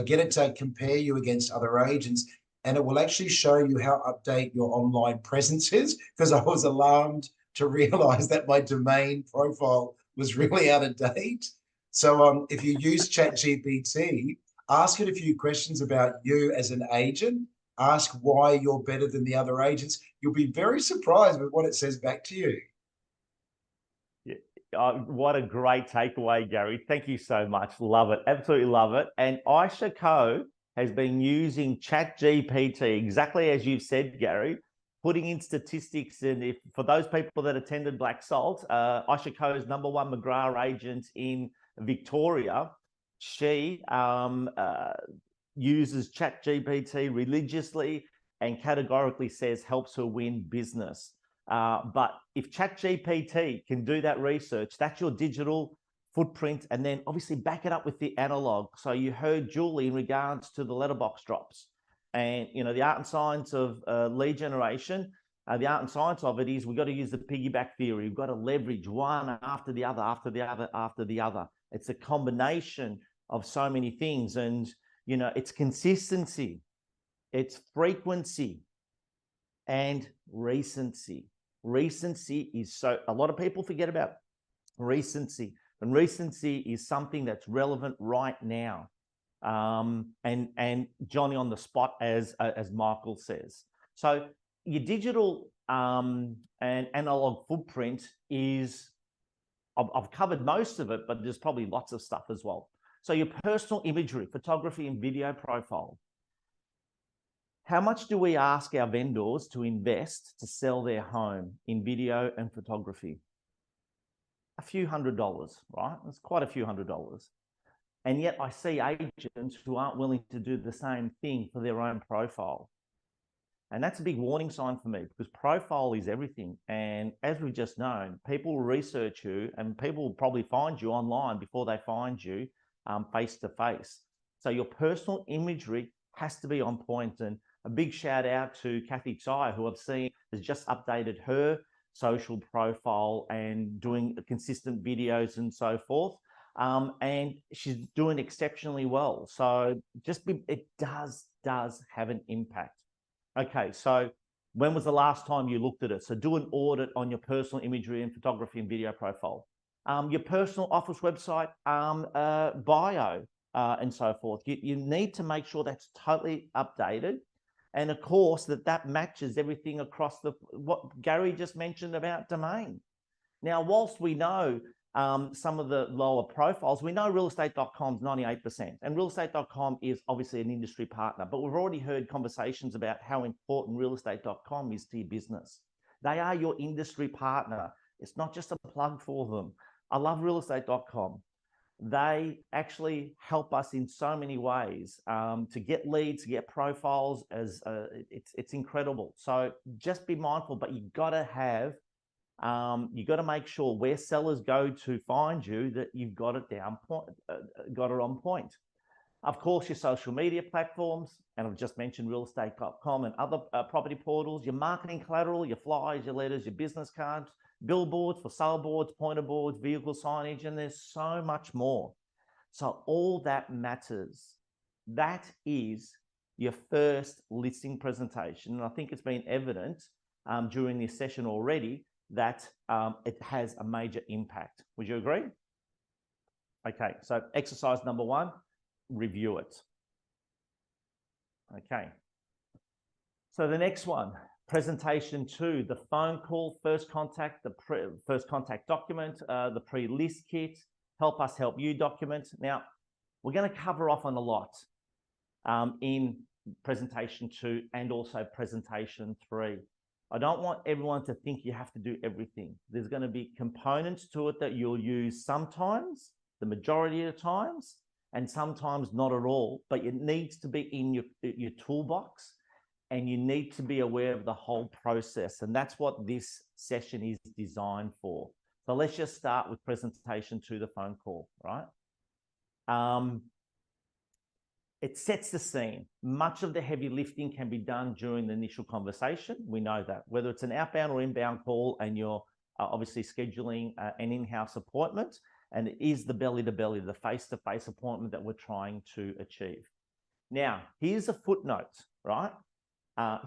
Speaker 6: get it to compare you against other agents, and it will actually show you how update your online presence is, because I was alarmed to realize that my domain profile was really out of date. So if you use ChatGPT, ask it a few questions about you as an agent, ask why you're better than the other agents. You'll be very surprised with what it says back to you.
Speaker 1: Yeah, what a great takeaway, Gary. Thank you so much. Love it. Absolutely love it. And Aisha Ko has been using ChatGPT, exactly as you've said, Gary, putting in statistics. And if for those people that attended Black Salt, Aisha Coe's #1 McGrath agent in Victoria, she uses ChatGPT religiously and categorically says helps her win business. But if ChatGPT can do that research, that's your digital footprint, and then obviously back it up with the analog. So you heard Julie in regards to the letterbox drops, and the art and science of lead generation. The art and science of it is we've got to use the piggyback theory. We've got to leverage one after the other, after the other, after the other. It's a combination of so many things, and it's consistency, it's frequency, and recency. Recency is a lot of people forget about recency. And recency is something that's relevant right now, and Johnny on the spot, as Michael says. So your digital and analog footprint is, I've covered most of it, but there's probably lots of stuff as well. So your personal imagery, photography, and video profile. How much do we ask our vendors to invest to sell their home in video and photography? A few $100s, right? It's quite a few $100s. And yet I see agents who aren't willing to do the same thing for their own profile. And that's a big warning sign for me, because profile is everything. And as we've just known, people will research you, and people will probably find you online before they find you face to face. So your personal imagery has to be on point. And a big shout out to Kathy Tsai, who I've seen has just updated her social profile and doing consistent videos and so forth. And she's doing exceptionally well. So it does have an impact. Okay, so when was the last time you looked at it? So do an audit on your personal imagery and photography and video profile. Your personal office website bio and so forth. You need to make sure that's totally updated. And of course, that matches everything across what Gary just mentioned about domain. Now, whilst we know some of the lower profiles, we know realestate.com's 98%, and realestate.com is obviously an industry partner, but we've already heard conversations about how important realestate.com is to your business. They are your industry partner. It's not just a plug for them. I love realestate.com. They actually help us in so many ways to get leads, to get profiles. It's incredible. So just be mindful, but you got to make sure where sellers go to find you that you've got it on point. Of course, your social media platforms, and I've just mentioned realestate.com and other property portals, your marketing collateral, your flyers, your letters, your business cards, billboards, for sale boards, pointer boards, vehicle signage, and there's so much more. So all that matters. That is your first listing presentation. And I think it's been evident during this session already that it has a major impact. Would you agree? Okay, so exercise number 1, review it. Okay. So the next one, presentation 2, the phone call, first contact, the first contact document, the pre-list kit, help us help you document. Now, we're going to cover off on a lot in presentation 2 and also presentation 3. I don't want everyone to think you have to do everything. There's going to be components to it that you'll use sometimes, the majority of the times, and sometimes not at all, but it needs to be in your toolbox, and you need to be aware of the whole process. And that's what this session is designed for. So let's just start with presentation 2, the phone call, right? It sets the scene. Much of the heavy lifting can be done during the initial conversation. We know that, whether it's an outbound or inbound call, and you're obviously scheduling an in-house appointment, and it is the belly-to-belly, the face-to-face appointment that we're trying to achieve. Now, here's a footnote, right?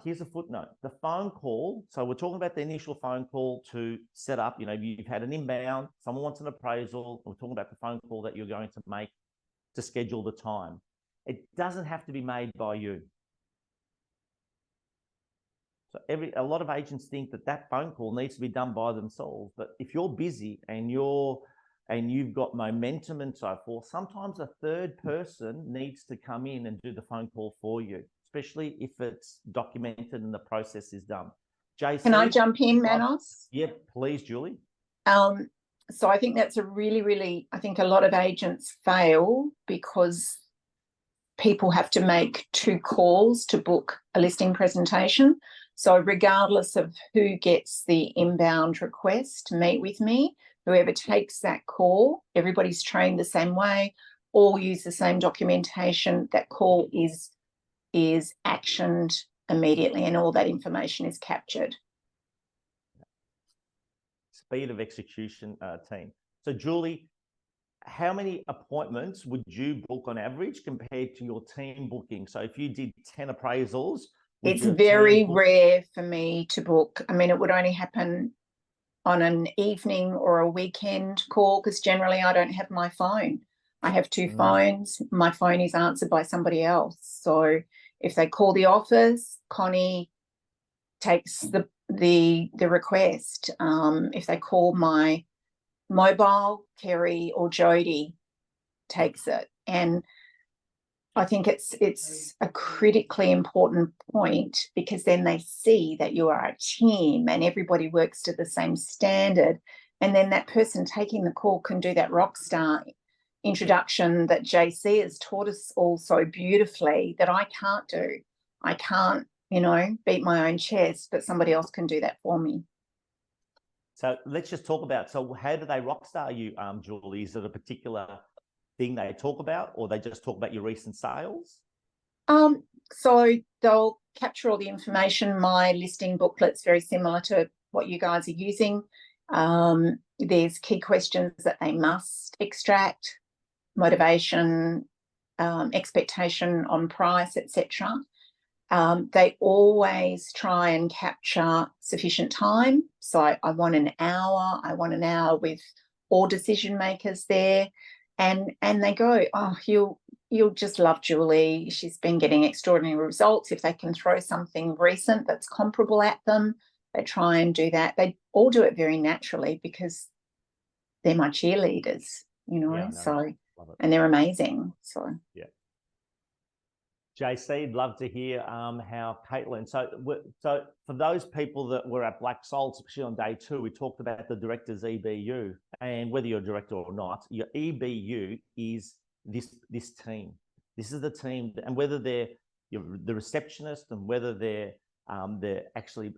Speaker 1: Here's a footnote. The phone call, so we're talking about the initial phone call to set up, you've had an inbound, someone wants an appraisal, we're talking about the phone call that you're going to make to schedule the time. It doesn't have to be made by you. So a lot of agents think that phone call needs to be done by themselves, but if you're busy and you're and you've got momentum and so forth, sometimes a third person needs to come in and do the phone call for you, especially if it's documented and the process is done. JC,
Speaker 4: Can I jump in, Manos?
Speaker 1: Yep, please, Julie.
Speaker 4: So I think that's a really, I think a lot of agents fail because people have to make 2 calls to book a listing presentation. So regardless of who gets the inbound request to meet with me, whoever takes that call, everybody's trained the same way, all use the same documentation. That call is actioned immediately and all that information is captured.
Speaker 1: Speed of execution, team. So Julie, how many appointments would you book on average compared to your team booking? So if you did 10 appraisals,
Speaker 4: it's very rare for me to book. I mean, it would only happen on an evening or a weekend call because generally I don't have my phone. I have 2 phones. My phone is answered by somebody else. So if they call the office, Connie takes the request. If they call my mobile, Kerry or Jody takes it. And I think it's a critically important point because then they see that you are a team and everybody works to the same standard. And then that person taking the call can do that rock star introduction that JC has taught us all so beautifully that I can't do. I can't, beat my own chest, but somebody else can do that for me.
Speaker 1: So let's just talk about, so how do they rock star you, Julie? Is it a particular thing they talk about, or they just talk about your recent sales?
Speaker 4: So they'll capture all the information. My listing booklet's very similar to what you guys are using. There's key questions that they must extract, motivation, expectation on price, etc. They always try and capture sufficient time. So I want an hour. I want an hour with all decision makers there. And they go, oh, you'll just love Julie. She's been getting extraordinary results. If they can throw something recent that's comparable at them, they try and do that. They all do it very naturally because they're my cheerleaders, and they're amazing. So
Speaker 1: yeah. JC, I'd love to hear how Caitlin. So for those people that were at Black Salt, especially on day 2, we talked about the director's EBU, and whether you're a director or not, your EBU is this team. This is the team, and whether they're the receptionist and whether they're actually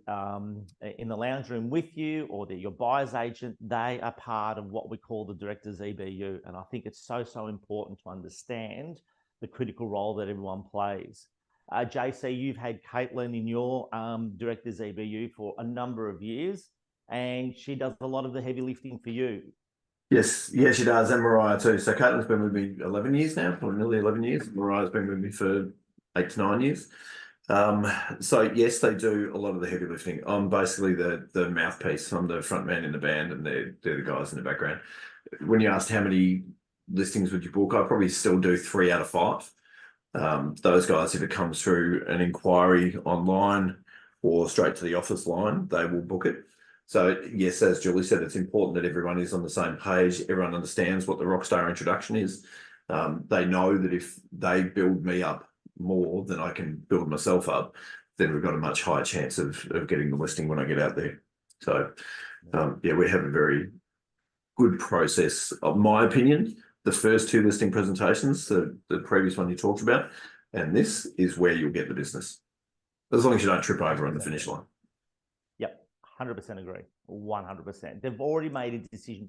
Speaker 1: in the lounge room with you or they're your buyer's agent, they are part of what we call the director's EBU. And I think it's so important to understand the critical role that everyone plays. JC, you've had Caitlin in your director's EBU for a number of years, and she does a lot of the heavy lifting for you.
Speaker 5: Yes, yeah, she does, and Mariah too. So Caitlin's been with me 11 years now, or nearly 11 years. Mariah's been with me for 8 to 9 years. So yes, they do a lot of the heavy lifting. I'm basically the mouthpiece. I'm the front man in the band, and they're the guys in the background. When you asked how many listings would you book, I probably still do 3 out of 5. Those guys, if it comes through an inquiry online or straight to the office line, they will book it. So yes, as Julie said, it's important that everyone is on the same page. Everyone understands what the Rockstar introduction is. They know that if they build me up more than I can build myself up, then we've got a much higher chance of getting the listing when I get out there. So yeah, we have a very good process, of my opinion. The first 2 listing presentations, the previous one you talked about, and this is where you'll get the business. As long as you don't trip over on the finish line.
Speaker 1: Yep, 100% agree, 100%. They've already made a decision.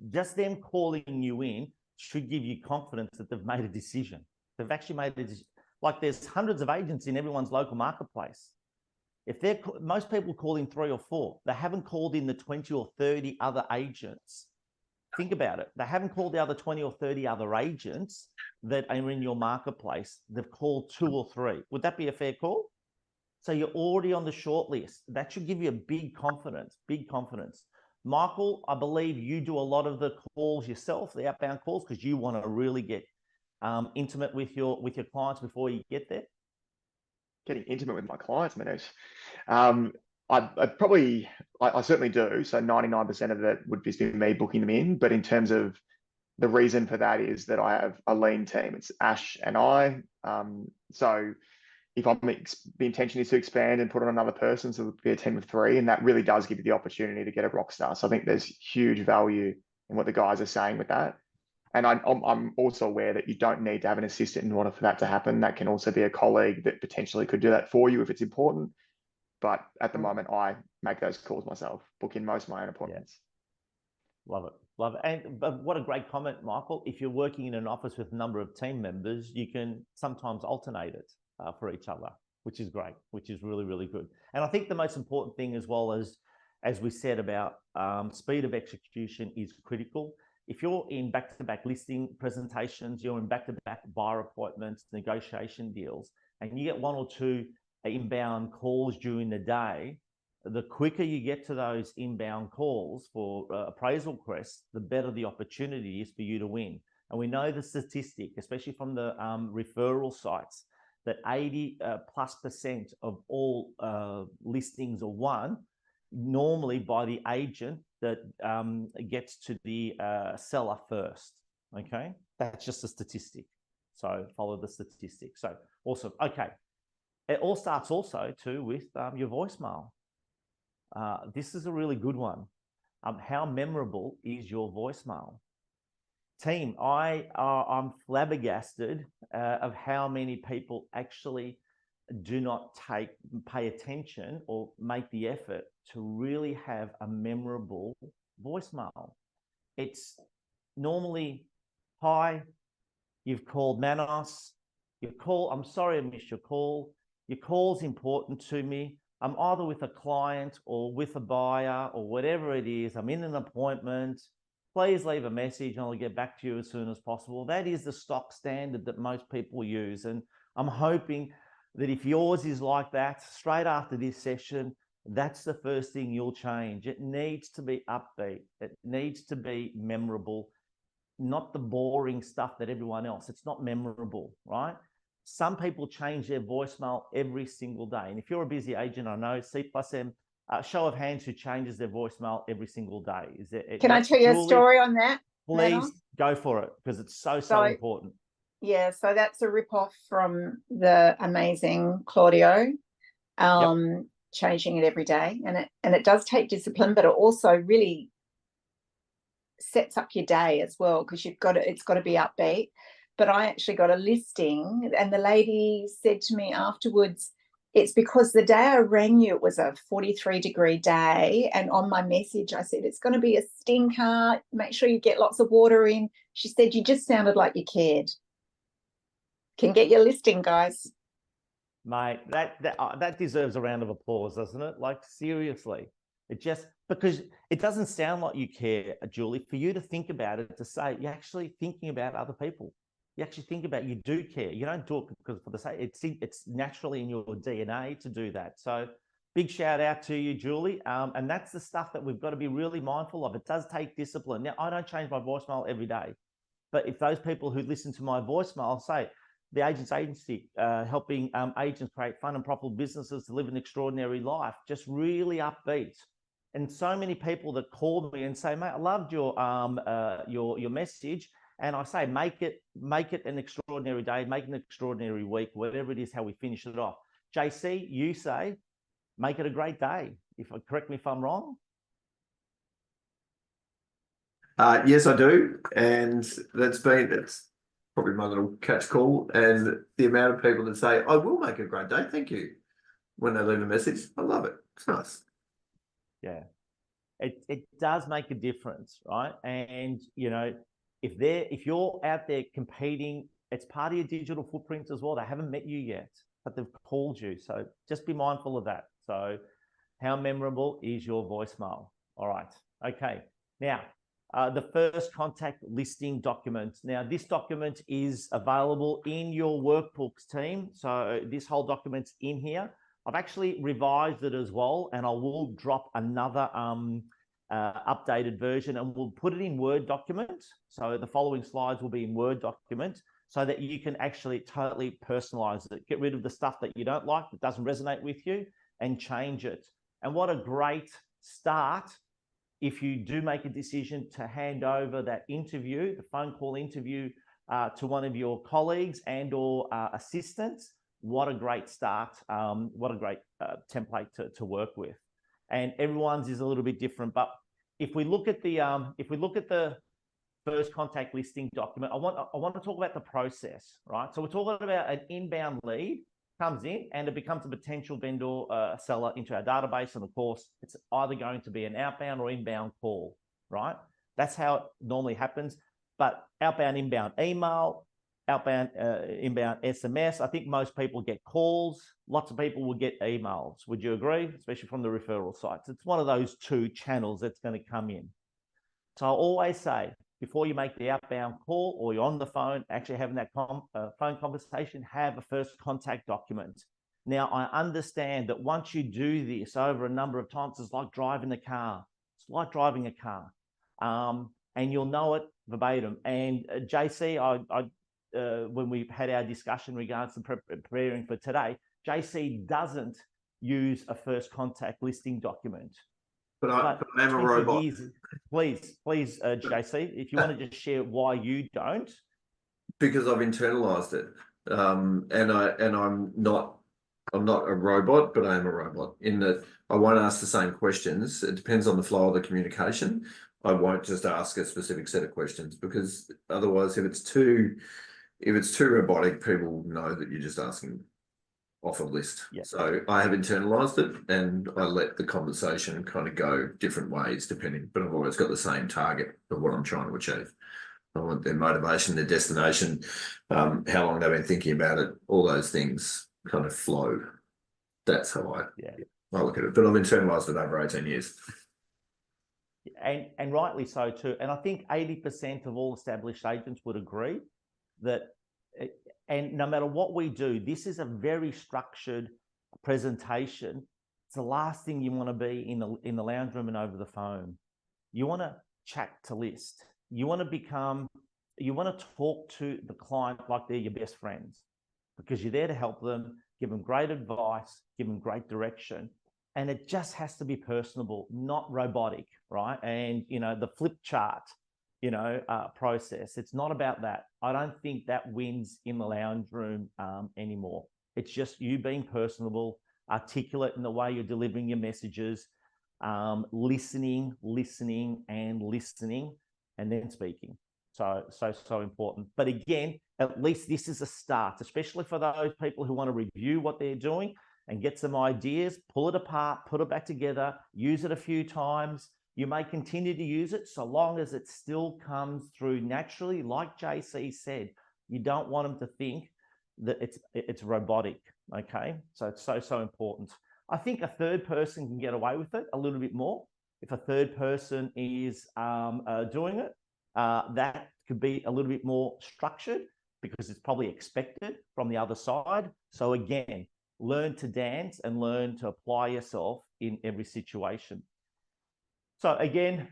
Speaker 1: Just them calling you in should give you confidence that they've made a decision. They've actually made a decision. Like there's hundreds of agents in everyone's local marketplace. If most people call in 3 or 4, they haven't called in the 20 or 30 other agents. Think about it. They haven't called the other 20 or 30 other agents that are in your marketplace. They've called 2 or 3. Would that be a fair call? So you're already on the short list. That should give you a big confidence, Michael, I believe you do a lot of the calls yourself, the outbound calls, because you want to really get intimate with your clients before you get there.
Speaker 2: Getting intimate with my clients, Manos. I probably, I certainly do. So 99% of it would just be me booking them in. But in terms of the reason for that is that I have a lean team. It's Ash and I. So if the intention is to expand and put on another person, so it'll be a team of 3, and that really does give you the opportunity to get a rock star. So I think there's huge value in what the guys are saying with that. And I'm also aware that you don't need to have an assistant in order for that to happen. That can also be a colleague that potentially could do that for you if it's important. But at the moment, I make those calls myself, book in most of my own appointments.
Speaker 1: Yeah. Love it. Love it. And but what a great comment, Michael. If you're working in an office with a number of team members, you can sometimes alternate it for each other, which is great, which is really, really good. And I think the most important thing, as well as we said about speed of execution, is critical. If you're in back-to-back listing presentations, you're in back-to-back buyer appointments, negotiation deals, and you get 1 or 2 inbound calls during the day, the quicker you get to those inbound calls for appraisal requests, the better the opportunity is for you to win. And we know the statistic, especially from the referral sites, that 80+% of all listings are won normally by the agent that gets to the seller first. Okay, that's just a statistic. So follow the statistic. So awesome. Okay. It all starts also too with your voicemail. This is a really good one. How memorable is your voicemail? Team, I'm flabbergasted of how many people actually do not pay attention or make the effort to really have a memorable voicemail. It's normally, hi, you've called Manos, I'm sorry I missed your call. Your call's important to me. I'm either with a client or with a buyer or whatever it is. I'm in an appointment. Please leave a message and I'll get back to you as soon as possible. That is the stock standard that most people use. And I'm hoping that if yours is like that, straight after this session, that's the first thing you'll change. It needs to be upbeat. It needs to be memorable, not the boring stuff that everyone else. It's not memorable, right? Some people change their voicemail every single day. And if you're a busy agent, I know, C+M, show of hands who changes their voicemail every single day. Is there?
Speaker 4: Can I tell you a story on that?
Speaker 1: Please
Speaker 4: Manos?
Speaker 1: go for it, because it's so important.
Speaker 4: Yeah, so that's a ripoff from the amazing Claudio, changing it every day. And it does take discipline, but it also really sets up your day as well, because it's got to be upbeat. But I actually got a listing, and the lady said to me afterwards, it's because the day I rang you, it was a 43-degree day. And on my message, I said, it's going to be a stinker. Make sure you get lots of water in. She said, you just sounded like you cared. Can get your listing, guys.
Speaker 1: Mate, that deserves a round of applause, doesn't it? Like, seriously. It just, because it doesn't sound like you care, Julie, for you to think about it, to say you're actually thinking about other people. You actually think about, you do care. You don't do it because for the sake, it's naturally in your DNA to do that. So big shout out to you, Julie. And that's the stuff that we've got to be really mindful of. It does take discipline. Now, I don't change my voicemail every day, but if those people who listen to my voicemail say, the Agents Agency, helping agents create fun and profitable businesses to live an extraordinary life, just really upbeat. And so many people that call me and say, mate, I loved your message. And I say, make it an extraordinary day, make it an extraordinary week, whatever it is, how we finish it off. JC, you say, make it a great day. Correct me if I'm wrong.
Speaker 5: Yes, I do. And that's probably my little catch call. And the amount of people that say, I will make it a great day, thank you, when they leave a message. I love it. It's nice.
Speaker 1: Yeah. It does make a difference, right? And, you know, if you're out there competing, it's part of your digital footprint as well. They haven't met you yet, but they've called you. So just be mindful of that. So how memorable is your voicemail? All right. Okay. Now, the first contact listing document. Now, this document is available in your workbooks, team. So this whole document's in here. I've actually revised it as well, and I will drop another updated version, and we'll put it in Word document. So the following slides will be in Word document, so that you can actually totally personalize it. Get rid of the stuff that you don't like, that doesn't resonate with you, and change it. And what a great start if you do make a decision to hand over that interview, the phone call interview, to one of your colleagues and or assistants. What a great start. What a great template to work with. And everyone's is a little bit different. But if we look at the first contact listing document, I want to talk about the process, right? So we're talking about an inbound lead comes in and it becomes a potential vendor seller into our database. And of course, it's either going to be an outbound or inbound call, right? That's how it normally happens. But outbound, inbound email, outbound, inbound SMS. I think most people get calls. Lots of people will get emails. Would you agree? Especially from the referral sites. It's one of those two channels that's going to come in. So I always say, before you make the outbound call or you're on the phone, actually having that phone conversation, have a first contact document. Now, I understand that once you do this over a number of times, it's like driving a car. It's like driving a car. And you'll know it verbatim. And JC, when we had our discussion regards to preparing for today, JC doesn't use a first contact listing document.
Speaker 5: But I'm a robot.
Speaker 1: Please, JC, if you want to just share why you don't.
Speaker 5: Because I've internalized it, and I'm not a robot, but I am a robot in that I won't ask the same questions. It depends on the flow of the communication. I won't just ask a specific set of questions because otherwise, if it's too robotic, people know that you're just asking off a list.
Speaker 1: Yeah.
Speaker 5: So I have internalized it and I let the conversation kind of go different ways depending, but I've always got the same target of what I'm trying to achieve. I want their motivation, their destination, how long they've been thinking about it, all those things kind of flow. That's how I look at it. But I've internalized it over 18 years.
Speaker 1: And rightly so too. And I think 80% of all established agents would agree that, and no matter what we do, this is a very structured presentation. It's the last thing you want to be in the lounge room and over the phone. You want to chat to list. You want to talk to the client like they're your best friends because you're there to help them, give them great advice, give them great direction. And it just has to be personable, not robotic, right? And, the flip chart, process. It's not about that. I don't think that wins in the lounge room anymore. It's just you being personable, articulate in the way you're delivering your messages, listening, and then speaking. So important. But again, at least this is a start, especially for those people who want to review what they're doing and get some ideas, pull it apart, put it back together, use it a few times. You may continue to use it so long as it still comes through naturally. Like JC said, you don't want them to think that it's robotic, okay? So it's so important. I think a third person can get away with it a little bit more. If a third person is doing it, that could be a little bit more structured because it's probably expected from the other side. So again, learn to dance and learn to apply yourself in every situation. So again,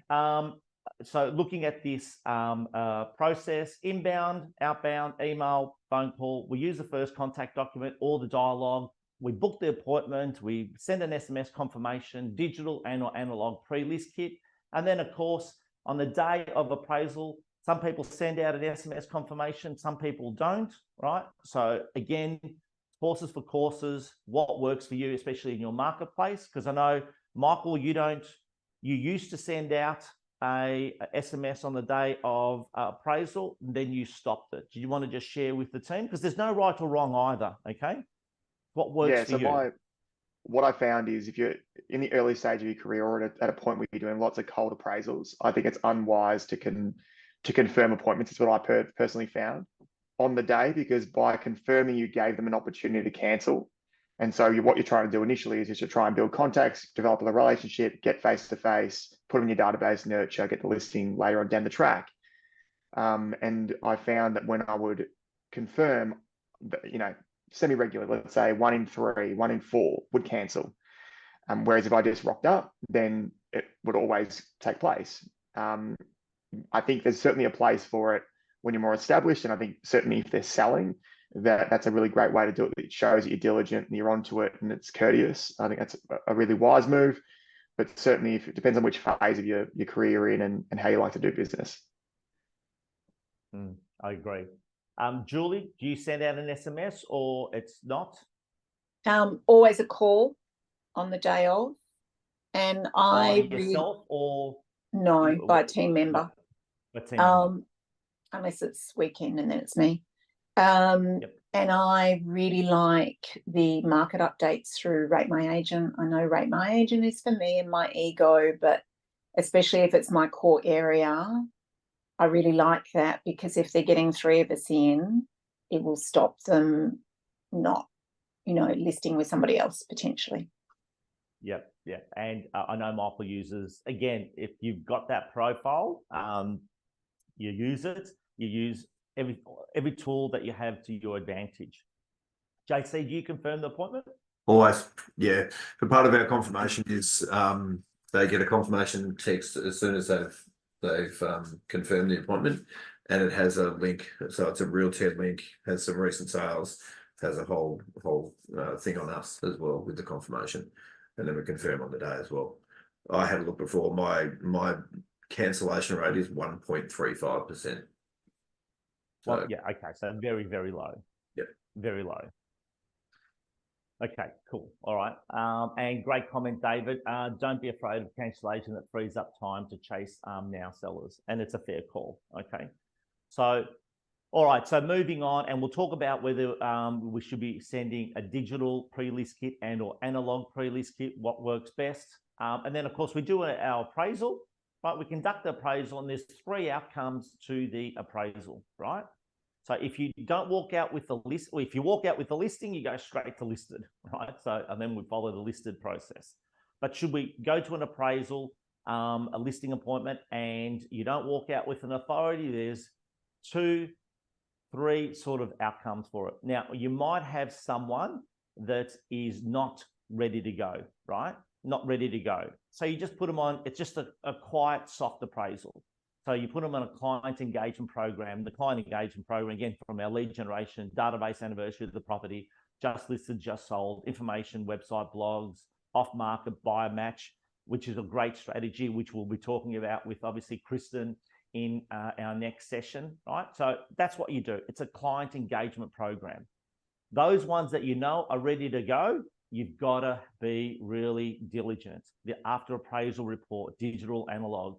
Speaker 1: so looking at this process, inbound, outbound, email, phone call, we use the first contact document or the dialogue. We book the appointment, we send an SMS confirmation, digital and or analog pre-list kit. And then of course, on the day of appraisal, some people send out an SMS confirmation, some people don't, right? So again, horses for courses, what works for you, especially in your marketplace. Because I know, Michael, you used to send out a SMS on the day of appraisal, and then you stopped it. Do you want to just share with the team? Because there's no right or wrong either, okay? What works for you?
Speaker 2: What I found is if you're in the early stage of your career or at a point where you're doing lots of cold appraisals, I think it's unwise to confirm appointments. It's what I personally found on the day, because by confirming, you gave them an opportunity to cancel. And so what you're trying to do initially is just to try and build contacts, develop a relationship, get face-to-face, put them in your database, nurture, get the listing later on down the track. And I found that when I would confirm, semi-regularly, let's say 1 in 3, 1 in 4 would cancel. Whereas if I just rocked up, then it would always take place. I think there's certainly a place for it when you're more established. And I think certainly if they're selling, that's a really great way to do it. It shows that you're diligent and you're onto it and it's courteous. I think that's a really wise move. But certainly, if it depends on which phase of your career you're in and how you like to do business.
Speaker 1: I agree. Julie, do you send out an SMS or it's not?
Speaker 4: Always a call on the day of, and I
Speaker 1: yourself or
Speaker 4: no, by a team member.
Speaker 1: A team member.
Speaker 4: Unless it's weekend and then it's me. And I really like the market updates through Rate My Agent. I know Rate My Agent is for me and my ego, but especially if it's my core area, I really like that, because if they're getting 3 of us in, it will stop them not, listing with somebody else potentially.
Speaker 1: Yeah. And I know Michael uses, again, if you've got that profile, you use it. You use every tool that you have to your advantage. JC, do you confirm the appointment?
Speaker 5: Always, yeah. But part of our confirmation is they get a confirmation text as soon as they've confirmed the appointment, and it has a link. So it's a Realtor link, has some recent sales, has a whole thing on us as well with the confirmation, and then we confirm on the day as well. I had a look before. My cancellation rate is 1.35%.
Speaker 1: Well, yeah, okay, so very, very low.
Speaker 5: Yep.
Speaker 1: Very low. Okay, cool. All right. And great comment, David. Don't be afraid of cancellation. That frees up time to chase now sellers, and it's a fair call. Okay. So, all right. So moving on, and we'll talk about whether we should be sending a digital pre-list kit and or analog pre-list kit, what works best. And then, of course, we do our appraisal, right? We conduct the appraisal, and there's 3 outcomes to the appraisal, right? So if you don't walk out with the list, or if you walk out with the listing, you go straight to listed, right? So, and then we follow the listed process. But should we go to an appraisal, a listing appointment, and you don't walk out with an authority, there's 2, 3 sort of outcomes for it. Now, you might have someone that is not ready to go, right? Not ready to go. So you just put them on, it's just a quiet, soft appraisal. So you put them on a client engagement program. The client engagement program, again, from our lead generation, database anniversary of the property, just listed, just sold, information, website, blogs, off-market, buyer match, which is a great strategy, which we'll be talking about with obviously Kristen in our next session, right? So that's what you do. It's a client engagement program. Those ones that you know are ready to go, you've got to be really diligent. The after appraisal report, digital, analog.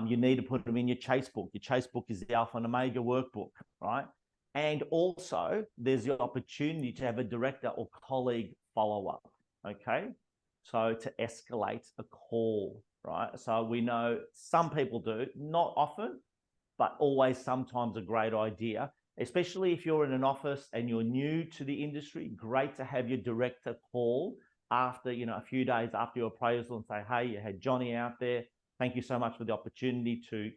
Speaker 1: You need to put them in your chase book. Your chase book is the Alpha and Omega workbook, right? And also, there's the opportunity to have a director or colleague follow-up, okay? So to escalate a call, right? So we know some people do, not often, but always sometimes a great idea, especially if you're in an office and you're new to the industry. Great to have your director call after, a few days after your appraisal and say, hey, you had Johnny out there. Thank you so much for the opportunity to,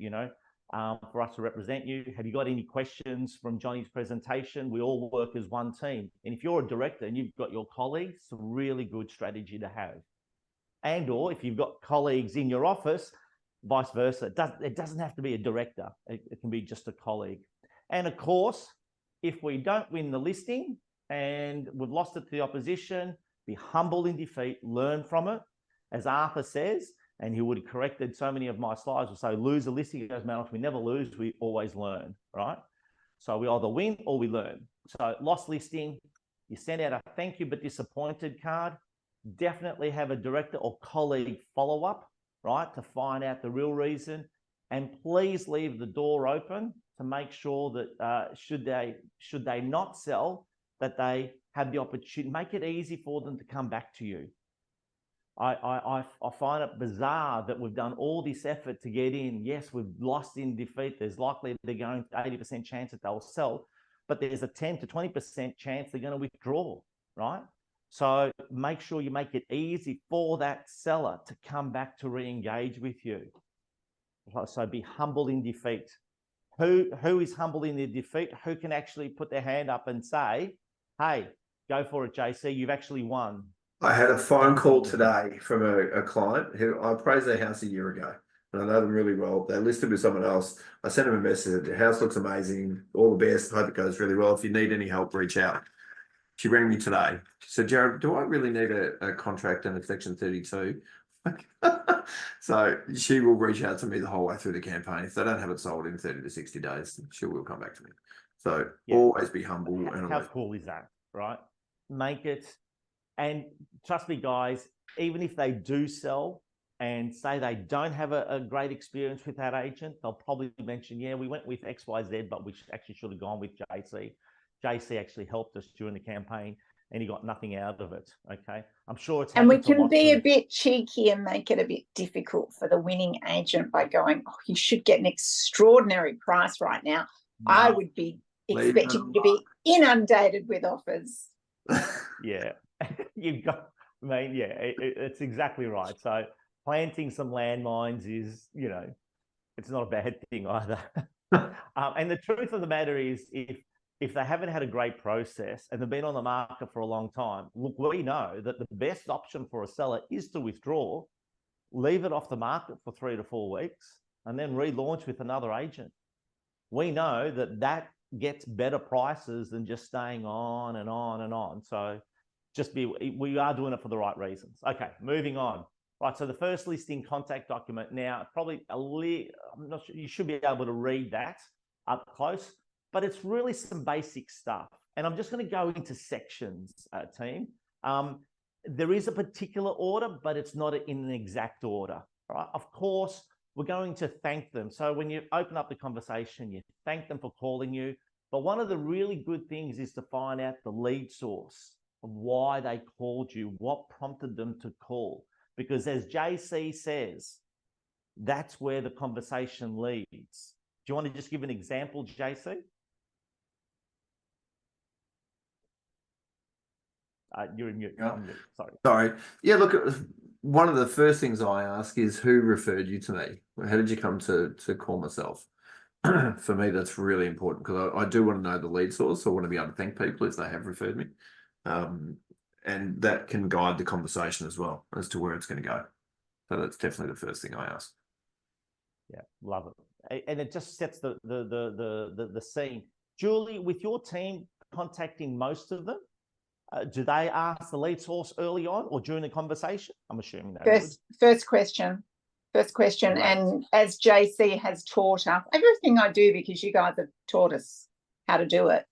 Speaker 1: for us to represent you. Have you got any questions from Johnny's presentation? We all work as one team. And if you're a director and you've got your colleagues, it's a really good strategy to have. And or if you've got colleagues in your office, vice versa. It doesn't have to be a director. It can be just a colleague. And of course, if we don't win the listing and we've lost it to the opposition, be humble in defeat, learn from it. As Arthur says, and he would have corrected so many of my slides, will say, lose a listing. He goes, Manos, we never lose, we always learn, right? So we either win or we learn. So lost listing, you send out a thank you but disappointed card. Definitely have a director or colleague follow-up, right, to find out the real reason. And please leave the door open to make sure that should they not sell, that they have the opportunity, make it easy for them to come back to you. I find it bizarre that we've done all this effort to get in. Yes, we've lost in defeat. There's likely they're going 80% chance that they'll sell, but there's a 10 to 20% chance they're going to withdraw, right? So make sure you make it easy for that seller to come back to re-engage with you. So be humble in defeat. Who is humble in their defeat? Who can actually put their hand up and say, hey, go for it, JC, you've actually won.
Speaker 5: I had a phone call today from a client who I appraised their house a year ago. and I know them really well. They listed with someone else. I sent them a message. The house looks amazing. All the best. Hope it goes really well. If you need any help, reach out. She rang me today. She said, Jared, do I really need a contract and a Section 32? So she will reach out to me the whole way through the campaign. If they don't have it sold in 30 to 60 days, she will come back to me. So always be humble. And
Speaker 1: how cool is that, right? Make it. And trust me, guys, even if they do sell and say they don't have a great experience with that agent, they'll probably mention, yeah, we went with XYZ, but we actually should have gone with JC. JC actually helped us during the campaign and he got nothing out of it. Okay. I'm sure it's.
Speaker 4: And we can be a bit cheeky and make it a bit difficult for the winning agent by going, oh, you should get an extraordinary price right now. No. I would be expecting you to be inundated with offers.
Speaker 1: Yeah. You've got, I mean, yeah, it's exactly right. So planting some landmines is, you know, it's not a bad thing either. And the truth of the matter is, if they haven't had a great process and they've been on the market for a long time, look, we know that the best option for a seller is to withdraw, leave it off the market for 3 to 4 weeks, and then relaunch with another agent. We know that that gets better prices than just staying on and on and on. So we are doing it for the right reasons. Okay, moving on. Right, so the first listing contact document. Now, probably I'm not sure, you should be able to read that up close, but it's really some basic stuff. And I'm just going to go into sections, team. There is a particular order, but it's not in an exact order. Right? Of course, we're going to thank them. So when you open up the conversation, you thank them for calling you. But one of the really good things is to find out the lead source of why they called you, what prompted them to call. Because as JC says, that's where the conversation leads. Do you want to just give an example, JC? You're in mute.
Speaker 5: Yeah.
Speaker 1: Sorry.
Speaker 5: Yeah, look, one of the first things I ask is who referred you to me? How did you come to call myself? For me, that's really important because I do want to know the lead source. I want to be able to thank people if they have referred me. And that can guide the conversation as well as to where it's going to go. So that's definitely the first thing I ask.
Speaker 1: Yeah, love it. And it just sets the scene. Julie, with your team contacting most of them, do they ask the lead source early on or during the conversation? I'm assuming that
Speaker 4: first question. Right. And as JC has taught us, everything I do, because you guys have taught us how to do it,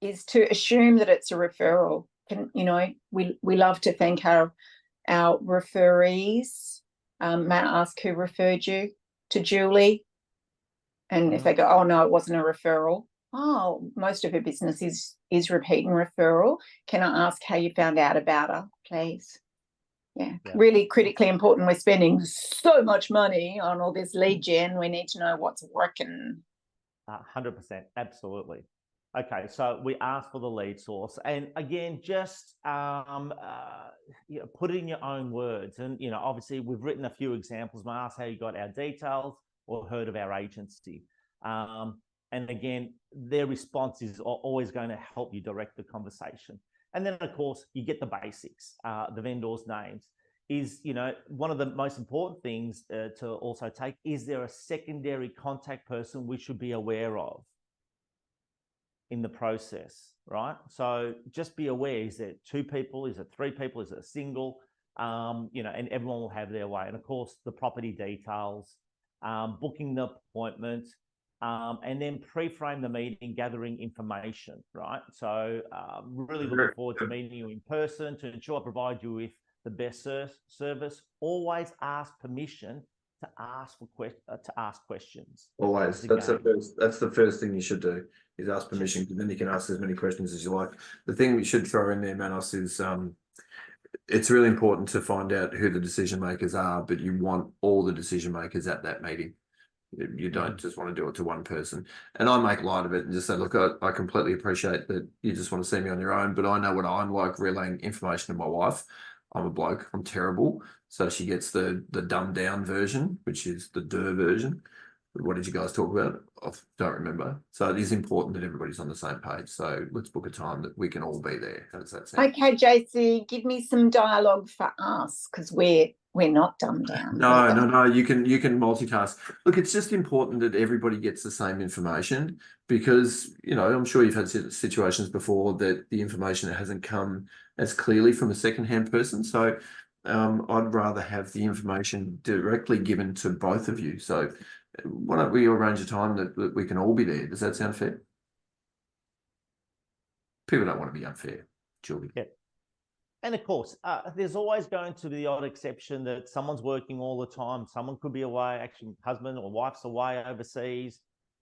Speaker 4: is to assume that it's a referral. You know, we love to thank our referees. May I ask who referred you to Julie? And if they go, oh no, it wasn't a referral. Oh, most of her business is repeat and referral. Can I ask how you found out about her, please? Yeah, really critically important. We're spending so much money on all this lead gen. We need to know what's working.
Speaker 1: 100%, absolutely. Okay, so we ask for the lead source, and again, just put it in your own words. And obviously, we've written a few examples. I ask how you got our details or heard of our agency. And again, their response is always going to help you direct the conversation. And then, of course, you get the basics, the vendors' names. Is, one of the most important things to also take, is there a secondary contact person we should be aware of in the process, right? So just be aware, is there 2 people? Is it 3 people? Is it a single? And everyone will have their way. And of course, the property details, booking the appointment, and then pre-frame the meeting, gathering information, right? So really looking forward to meeting you in person to ensure I provide you with the best service. Always ask permission to ask questions.
Speaker 5: Always. That's the first thing you should do, is ask permission, because then you can ask as many questions as you like. The thing we should throw in there, Manos, is it's really important to find out who the decision makers are, but you want all the decision makers at that meeting. You don't just want to do it to one person. And I make light of it and just say, look, I completely appreciate that you just want to see me on your own, but I know what I'm like relaying information to my wife. I'm a bloke, I'm terrible. So she gets the dumbed down version, which is the version. What did you guys talk about? I don't remember. So it is important that everybody's on the same page. So let's book a time that we can all be there. How does that sound?
Speaker 4: Okay, JC, give me some dialogue for us, because we're We're not dumbed down.
Speaker 5: No. You can multitask. Look, it's just important that everybody gets the same information because, I'm sure you've had situations before that the information hasn't come as clearly from a secondhand person. So I'd rather have the information directly given to both of you. So why don't we arrange a time that we can all be there? Does that sound fair? People don't want to be unfair, Julie.
Speaker 1: Yeah. And of course, there's always going to be the odd exception that someone's working all the time. Someone could be away, actually husband or wife's away overseas.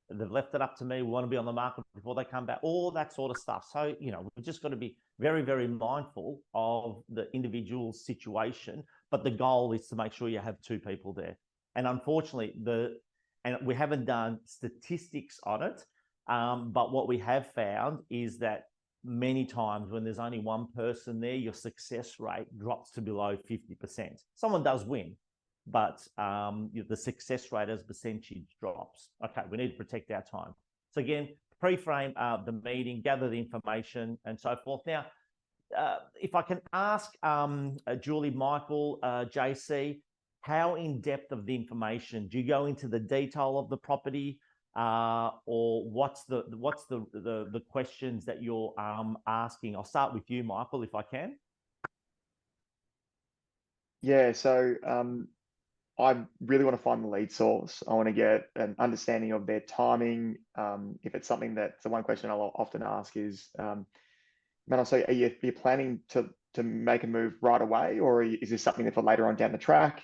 Speaker 1: They've left it up to me. We want to be on the market before they come back, all that sort of stuff. So, we've just got to be very, very mindful of the individual situation. But the goal is to make sure you have two people there. And unfortunately, and we haven't done statistics on it, but what we have found is that many times when there's only one person there, your success rate drops to below 50%. Someone does win, but the success rate as a percentage drops. Okay, we need to protect our time. So again, pre-frame the meeting, gather the information and so forth. Now, if I can ask Julie, Michael, JC, how in depth of the information? Do you go into the detail of the property? Or what's the questions that you're asking? I'll start with you, Michael, if I can.
Speaker 2: Yeah, so I really want to find the lead source. I want to get an understanding of their timing. If it's something so one question I'll often ask is, Manos, so are you planning to make a move right away, or is this something for later on down the track?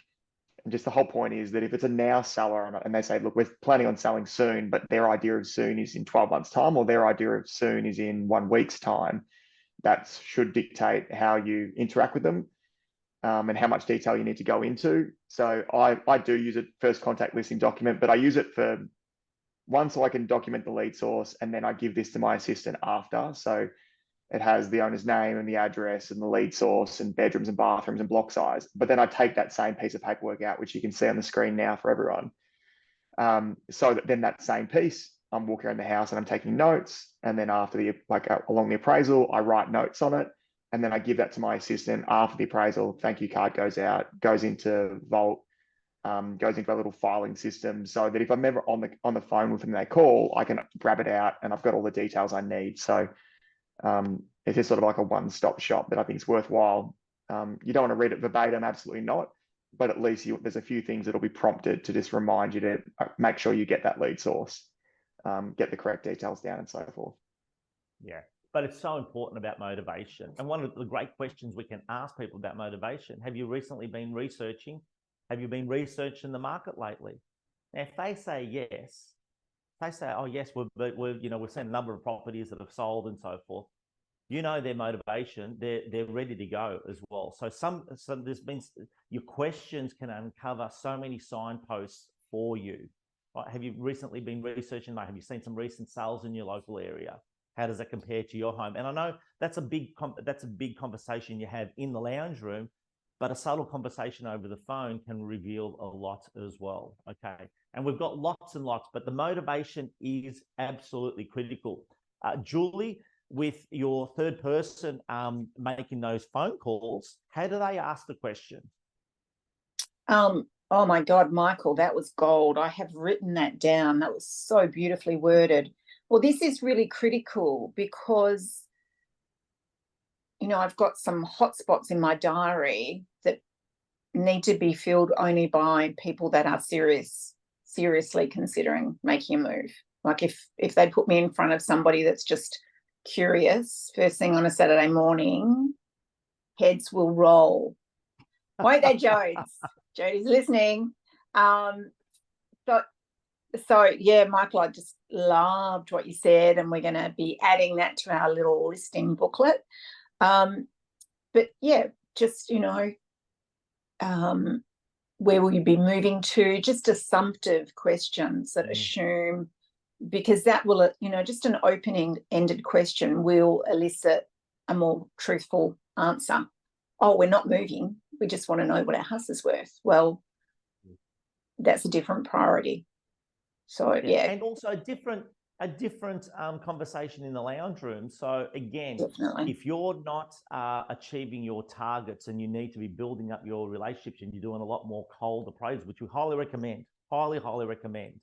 Speaker 2: And just the whole point is that if it's a now seller and they say, look, we're planning on selling soon, but their idea of soon is in 12 months time, or their idea of soon is in 1 week's time, that should dictate how you interact with them and how much detail you need to go into. So I do use a first contact listing document, but I use it for one, so I can document the lead source, and then I give this to my assistant after. So it has the owner's name and the address and the lead source and bedrooms and bathrooms and block size. But then I take that same piece of paperwork out, which you can see on the screen now for everyone. So that then that same piece, I'm walking around the house and I'm taking notes. And then after along the appraisal, I write notes on it. And then I give that to my assistant after the appraisal. Thank you card goes out, goes into Vault, goes into a little filing system, so that if I'm ever on the phone with them, they call, I can grab it out and I've got all the details I need. So it's just sort of like a one-stop shop that I think is worthwhile. You don't want to read it verbatim, absolutely not, but at least there's a few things that'll be prompted to just remind you to make sure you get that lead source, get the correct details down and so forth.
Speaker 1: Yeah, but it's so important about motivation. And one of the great questions we can ask people about motivation, have you recently been researching? Have you been researching the market lately? Now, if they say yes, they say, oh yes, we've seen a number of properties that have sold and so forth. Their motivation, they're ready to go as well. So there's been, your questions can uncover so many signposts for you. Right? Have you recently been researching? Have you seen some recent sales in your local area? How does that compare to your home? And I know that's a big conversation you have in the lounge room, but a subtle conversation over the phone can reveal a lot as well. Okay. And we've got lots and lots, but the motivation is absolutely critical. Julie, with your third person making those phone calls, how do they ask the question?
Speaker 4: Oh my God, Michael, that was gold. I have written that down. That was so beautifully worded. Well, this is really critical because, I've got some hotspots in my diary that need to be filled only by people that are seriously considering making a move. Like if they put me in front of somebody that's just curious first thing on a Saturday morning, heads will roll. Won't they, Jodes? Jody's listening. So yeah, Michael, I just loved what you said, and we're going to be adding that to our little listing booklet. But yeah, just, where will you be moving to? Just assumptive questions that assume, because that will, just an opening-ended question will elicit a more truthful answer. Oh, we're not moving. We just want to know what our house is worth. Well, that's a different priority. So, yeah.
Speaker 1: And also a different conversation in the lounge room. So again,
Speaker 4: Definitely.
Speaker 1: if you're not achieving your targets and you need to be building up your relationships and you're doing a lot more cold appraisals, which we highly recommend, highly recommend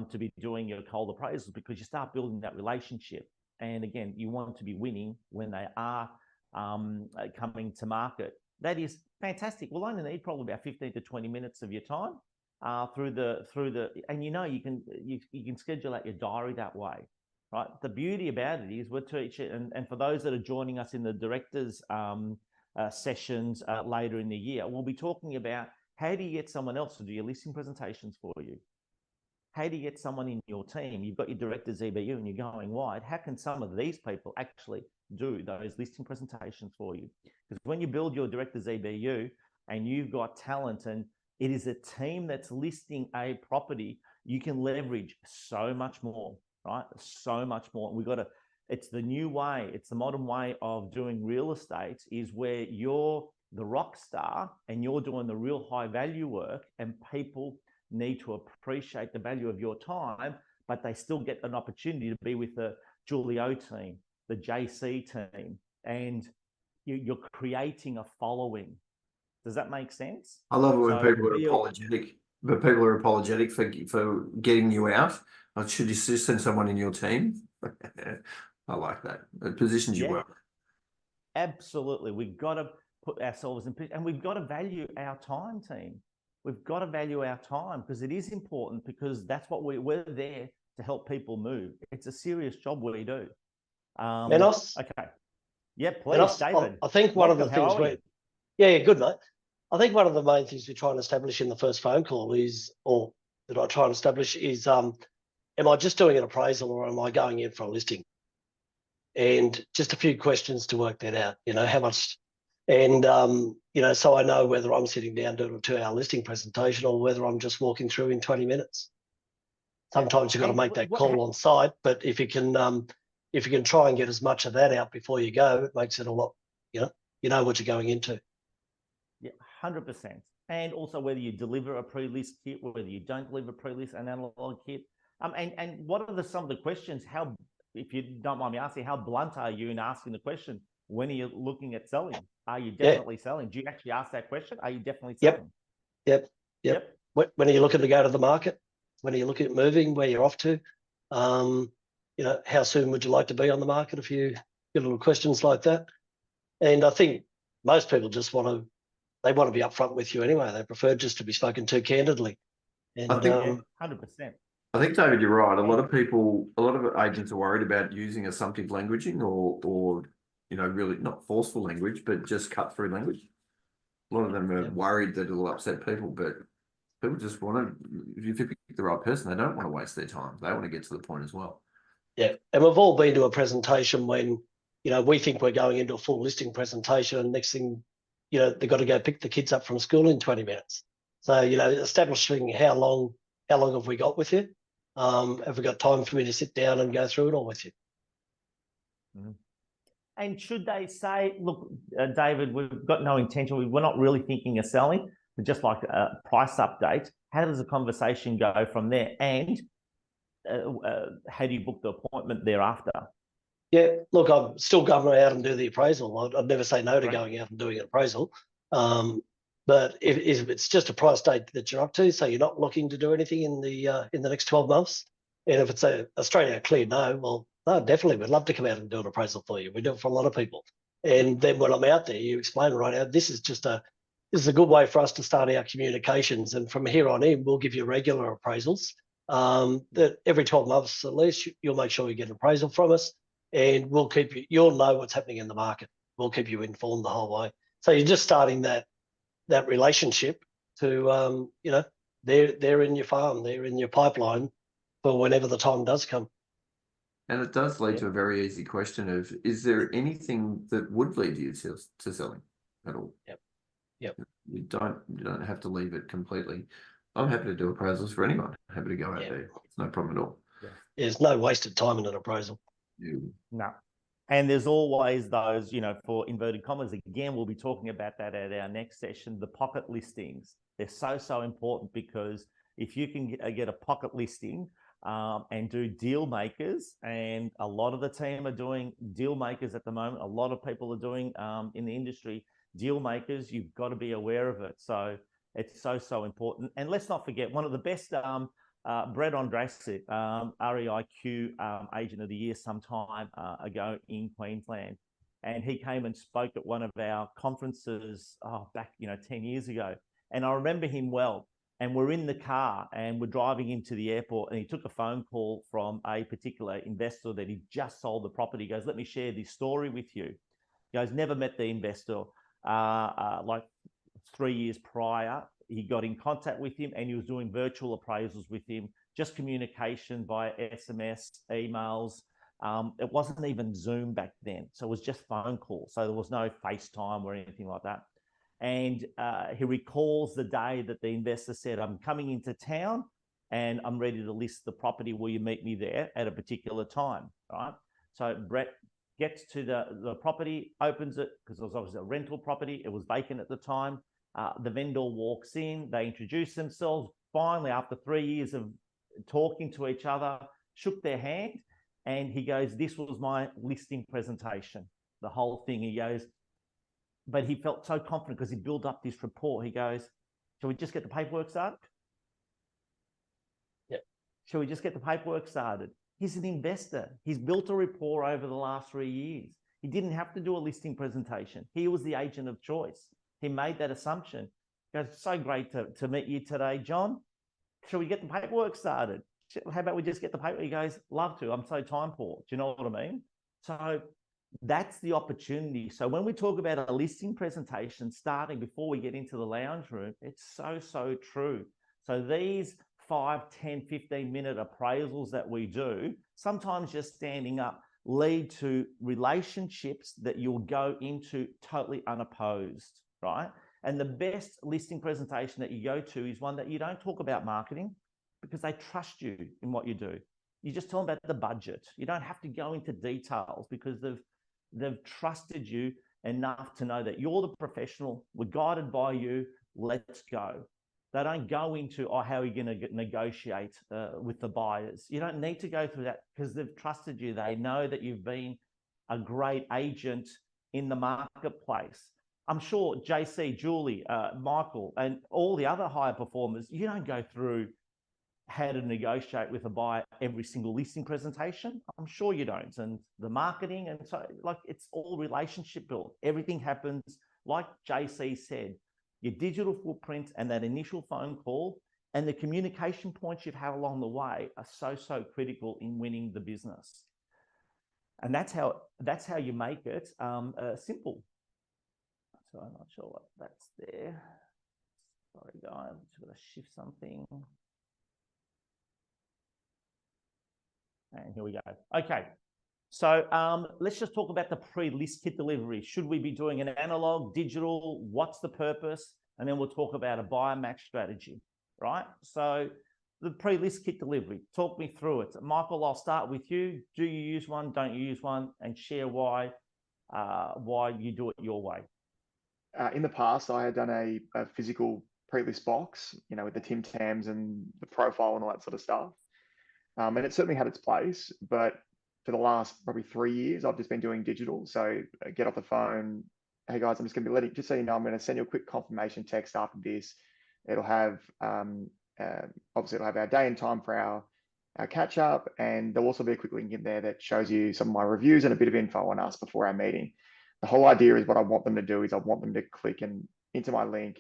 Speaker 1: to be doing your cold appraisals, because you start building that relationship. And again, you want to be winning when they are coming to market. That is fantastic. We'll only need probably about 15 to 20 minutes of your time through the, and you can schedule out your diary that way, right? The beauty about it is we're teaching, and for those that are joining us in the directors sessions later in the year, we'll be talking about how do you get someone else to do your listing presentations for you? How do you get someone in your team? You've got your directors EBU and you're going wide. How can some of these people actually do those listing presentations for you? Because when you build your directors EBU and you've got talent and it is a team that's listing a property, you can leverage so much more, right? So much more. It's the new way, it's the modern way of doing real estate, is where you're the rock star and you're doing the real high value work, and people need to appreciate the value of your time, but they still get an opportunity to be with the Julio team, the JC team, and you're creating a following. Does that make sense?
Speaker 5: I love it when people are apologetic, but people are apologetic for getting you out. Should you just send someone in your team? I like that. It positions you well.
Speaker 1: Absolutely. We've got to put ourselves in, and we've got to value our time, team. We've got to value our time, because it is important, because that's what we're there to help people move. It's a serious job we do.
Speaker 7: Manos?
Speaker 1: Okay. Yeah, please,
Speaker 7: Manos,
Speaker 1: David.
Speaker 7: I think one of the things yeah, good, mate. I think one of the main things we try and establish in the first phone call is, or that I try and establish is, am I just doing an appraisal or am I going in for a listing? And just a few questions to work that out, how much, and, so I know whether I'm sitting down doing a 2-hour listing presentation or whether I'm just walking through in 20 minutes. Sometimes you've got to make that call on site, but if you can try and get as much of that out before you go, it makes it a lot, you know what you're going into.
Speaker 1: Yeah, 100%. And also whether you deliver a pre-list kit, whether you don't deliver a pre-list, an analog kit. And what are some of the questions? How, if you don't mind me asking, how blunt are you in asking the question? When are you looking at selling? Are you definitely selling? Do you actually ask that question? Are you definitely selling?
Speaker 7: Yep. When are you looking to go to the market? When are you looking at moving? Where you're off to? How soon would you like to be on the market? If you get little questions like that. And I think most people just want to be upfront with you anyway. They prefer just to be spoken to candidly. And
Speaker 5: I think
Speaker 1: 100%.
Speaker 5: I think, David, you're right. A lot of agents are worried about using assumptive languaging or really not forceful language, but just cut through language. A lot of them are worried that it'll upset people, but people just want to, if you pick the right person, they don't want to waste their time. They want to get to the point as well.
Speaker 7: Yeah. And we've all been to a presentation when, we think we're going into a full listing presentation, and next thing, they've got to go pick the kids up from school in 20 minutes. So, establishing how long have we got with you? Have we got time for me to sit down and go through it all with you?
Speaker 1: Mm-hmm. And should they say, look, David, we've got no intention, we're not really thinking of selling, but just like a price update, how does the conversation go from there? And how do you book the appointment thereafter?
Speaker 7: Yeah, look, I'm still going out and do the appraisal. I'd never say no to going out and doing an appraisal. But if it's just a price date that you're up to, so you're not looking to do anything in the next 12 months, and if it's a straight out clear no, well, no, definitely, we'd love to come out and do an appraisal for you. We do it for a lot of people. And then when I'm out there, you explain right out, this is a good way for us to start our communications. And from here on in, we'll give you regular appraisals. That every 12 months at least, you'll make sure you get an appraisal from us, and you'll know what's happening in the market. We'll keep you informed the whole way. So you're just starting that relationship to, they're in your farm, they're in your pipeline for whenever the time does come.
Speaker 5: And it does lead to a very easy question of, is there anything that would lead you to selling at all?
Speaker 7: Yep.
Speaker 5: You don't have to leave it completely. I'm happy to do appraisals for anyone. Happy to go out there. It's no problem at all.
Speaker 7: Yeah. There's no wasted time in an appraisal.
Speaker 1: No. And there's always those, for inverted commas, again, we'll be talking about that at our next session, the pocket listings. They're so important, because if you can get a pocket listing, and do deal makers. And a lot of the team are doing deal makers at the moment. A lot of people are doing in the industry deal makers. You've got to be aware of it. So it's so important. And let's not forget, one of the best, Brett Ondrasik, REIQ Agent of the Year some time ago in Queensland. And he came and spoke at one of our conferences back, 10 years ago. And I remember him well. And we're in the car and we're driving him to the airport, and he took a phone call from a particular investor that he just sold the property. He goes, let me share this story with you. He goes, never met the investor. Like 3 years prior, he got in contact with him and he was doing virtual appraisals with him, just communication via SMS, emails. It wasn't even Zoom back then. So it was just phone calls. So there was no FaceTime or anything like that. And he recalls the day that the investor said, I'm coming into town and I'm ready to list the property. Will you meet me there at a particular time? Right. So Brett gets to the property, opens it, because it was obviously a rental property. It was vacant at the time. The vendor walks in, they introduce themselves. Finally, after 3 years of talking to each other, shook their hand, and he goes, this was my listing presentation, the whole thing. He goes, but he felt so confident because he built up this rapport. He goes, shall we just get the paperwork started?
Speaker 7: Yeah.
Speaker 1: Shall we just get the paperwork started? He's an investor. He's built a rapport over the last 3 years. He didn't have to do a listing presentation. He was the agent of choice. He made that assumption. He goes, so great to meet you today, John. Shall we get the paperwork started? How about we just get the paper? He goes, love to. I'm so time poor. Do you know what I mean? So that's the opportunity. So when we talk about a listing presentation starting before we get into the lounge room, it's so true. So these 5, 10, 15-minute appraisals that we do, sometimes just standing up, lead to relationships that you'll go into totally unopposed, right? And the best listing presentation that you go to is one that you don't talk about marketing, because they trust you in what you do. You just tell them about the budget. You don't have to go into details because they've trusted you enough to know that you're the professional. We're guided by you. Let's go. They don't go into, how are you going to negotiate with the buyers? You don't need to go through that because they've trusted you. They know that you've been a great agent in the marketplace. I'm sure JC, Julie, Michael, and all the other higher performers, you don't go through how to negotiate with a buyer every single listing presentation. I'm sure you don't. And the marketing, and so like it's all relationship built. Everything happens, like JC said, your digital footprint and that initial phone call and the communication points you've had along the way are so critical in winning the business. And that's how you make it simple. So I'm not sure what that's there. Sorry guys, I'm just going to shift something. And here we go. Okay, so let's just talk about the pre-list kit delivery. Should we be doing an analog, digital? What's the purpose? And then we'll talk about a buyer match strategy, right? So the pre-list kit delivery, talk me through it. Michael, I'll start with you. Do you use one? Don't you use one? And share why you do it your way.
Speaker 2: In the past, I had done a physical pre-list box, with the Tim Tams and the profile and all that sort of stuff. And it certainly had its place, but for the last probably 3 years, I've just been doing digital. So I get off the phone. Hey guys, I'm just going to be just so you know, I'm going to send you a quick confirmation text after this. It'll have, obviously it'll have our day and time for our catch up. And there'll also be a quick link in there that shows you some of my reviews and a bit of info on us before our meeting. The whole idea is what I want them to do is I want them to click into my link,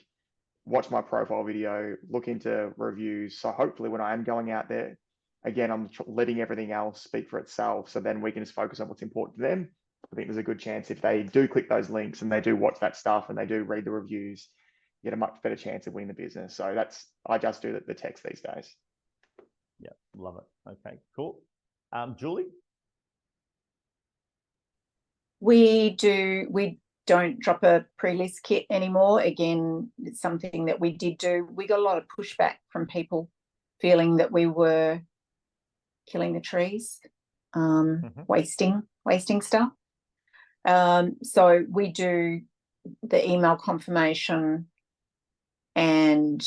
Speaker 2: watch my profile video, look into reviews. So hopefully when I am going out there, again, I'm letting everything else speak for itself. So then we can just focus on what's important to them. I think there's a good chance if they do click those links and they do watch that stuff and they do read the reviews, you get a much better chance of winning the business. So I just do the text these days.
Speaker 1: Yeah, love it. Okay, cool. Julie?
Speaker 4: We don't drop a pre-list kit anymore. Again, it's something that we did do. We got a lot of pushback from people feeling that we were killing the trees, wasting stuff. So we do the email confirmation and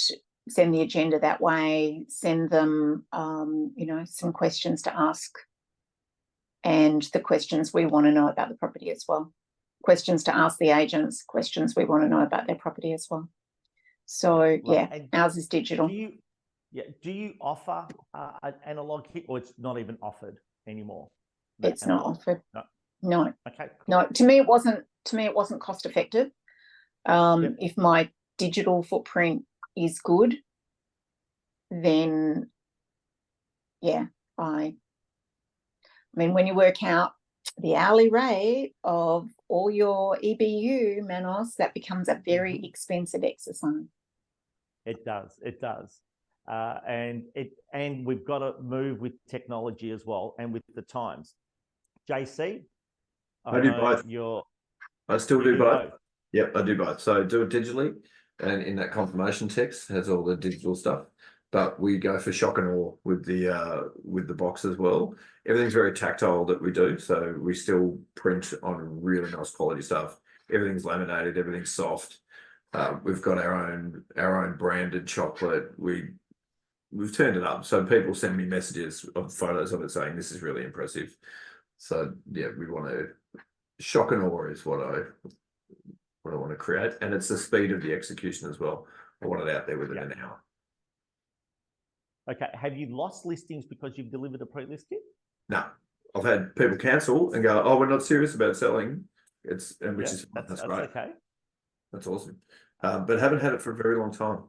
Speaker 4: send the agenda that way, send them, you know, some questions to ask, and the questions we want to know about the property as well. Questions to ask the agents, questions we want to know about their property as well. So yeah, ours is digital.
Speaker 1: Do you offer an analog kit, or it's not even offered anymore?
Speaker 4: It's not offered. No.
Speaker 1: Okay. Cool.
Speaker 4: No. To me, it wasn't cost effective. If my digital footprint is good, then yeah, I mean, when you work out the hourly rate of all your EBU, Manos, that becomes a very expensive exercise.
Speaker 1: It does. It does. And we've got to move with technology as well, and with the times. JC,
Speaker 5: I do both. I still do both. Yep, I do both. So do it digitally, and in that confirmation text has all the digital stuff. But we go for shock and awe with the box as well. Everything's very tactile that we do, so we still print on really nice quality stuff. Everything's laminated, everything's soft. We've got our own branded chocolate. We've turned it up, so people send me messages of photos of it saying this is really impressive. So yeah, we want to shock and awe is what I want to create, and it's the speed of the execution as well. I want it out there within an hour.
Speaker 1: Okay, have you lost listings because you've delivered a pre-list kit? No,
Speaker 5: I've had people cancel and go, "Oh, we're not serious about selling." That's great.
Speaker 1: Okay,
Speaker 5: that's awesome. But haven't had it for a very long time.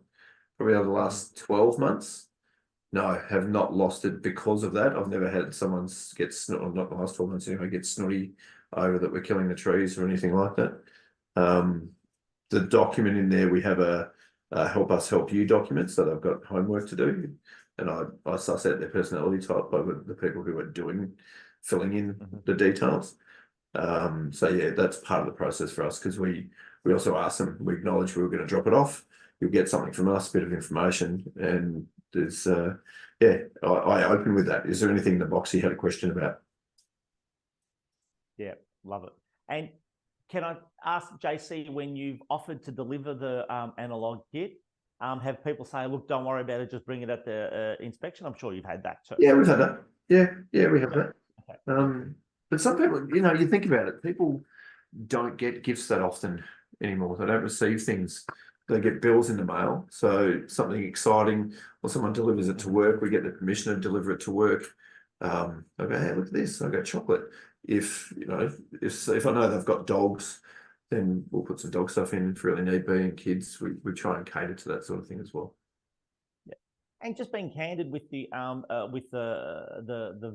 Speaker 5: Probably over the last 12 months. No, have not lost it because of that. I've never had someone get snotty, not the last 12 months anyway, get snotty over that we're killing the trees or anything like that. The document in there, we have a help us help you document, so they've got homework to do, and I suss out their personality type by the people who are filling in the details. So yeah, that's part of the process for us, because we also ask them, we acknowledge we were going to drop it off. You'll get something from us, a bit of information, and there's I open with that. Is there anything in the box you had a question about?
Speaker 1: Yeah, love it. And can I ask, JC, when you've offered to deliver the analog kit, have people say, "Look, don't worry about it, just bring it at the inspection"? I'm sure you've had that too.
Speaker 5: Yeah, we've had that. Yeah, we have that. Okay. But some people, you think about it, people don't get gifts that often anymore. They don't receive things. They get bills in the mail. So something exciting, or someone delivers it to work, we get the permission to deliver it to work. I go, "Hey, look at this. I got chocolate." If I know they've got dogs, then we'll put some dog stuff in if really need be, and kids. We try and cater to that sort of thing as well.
Speaker 1: Yeah, and just being candid with the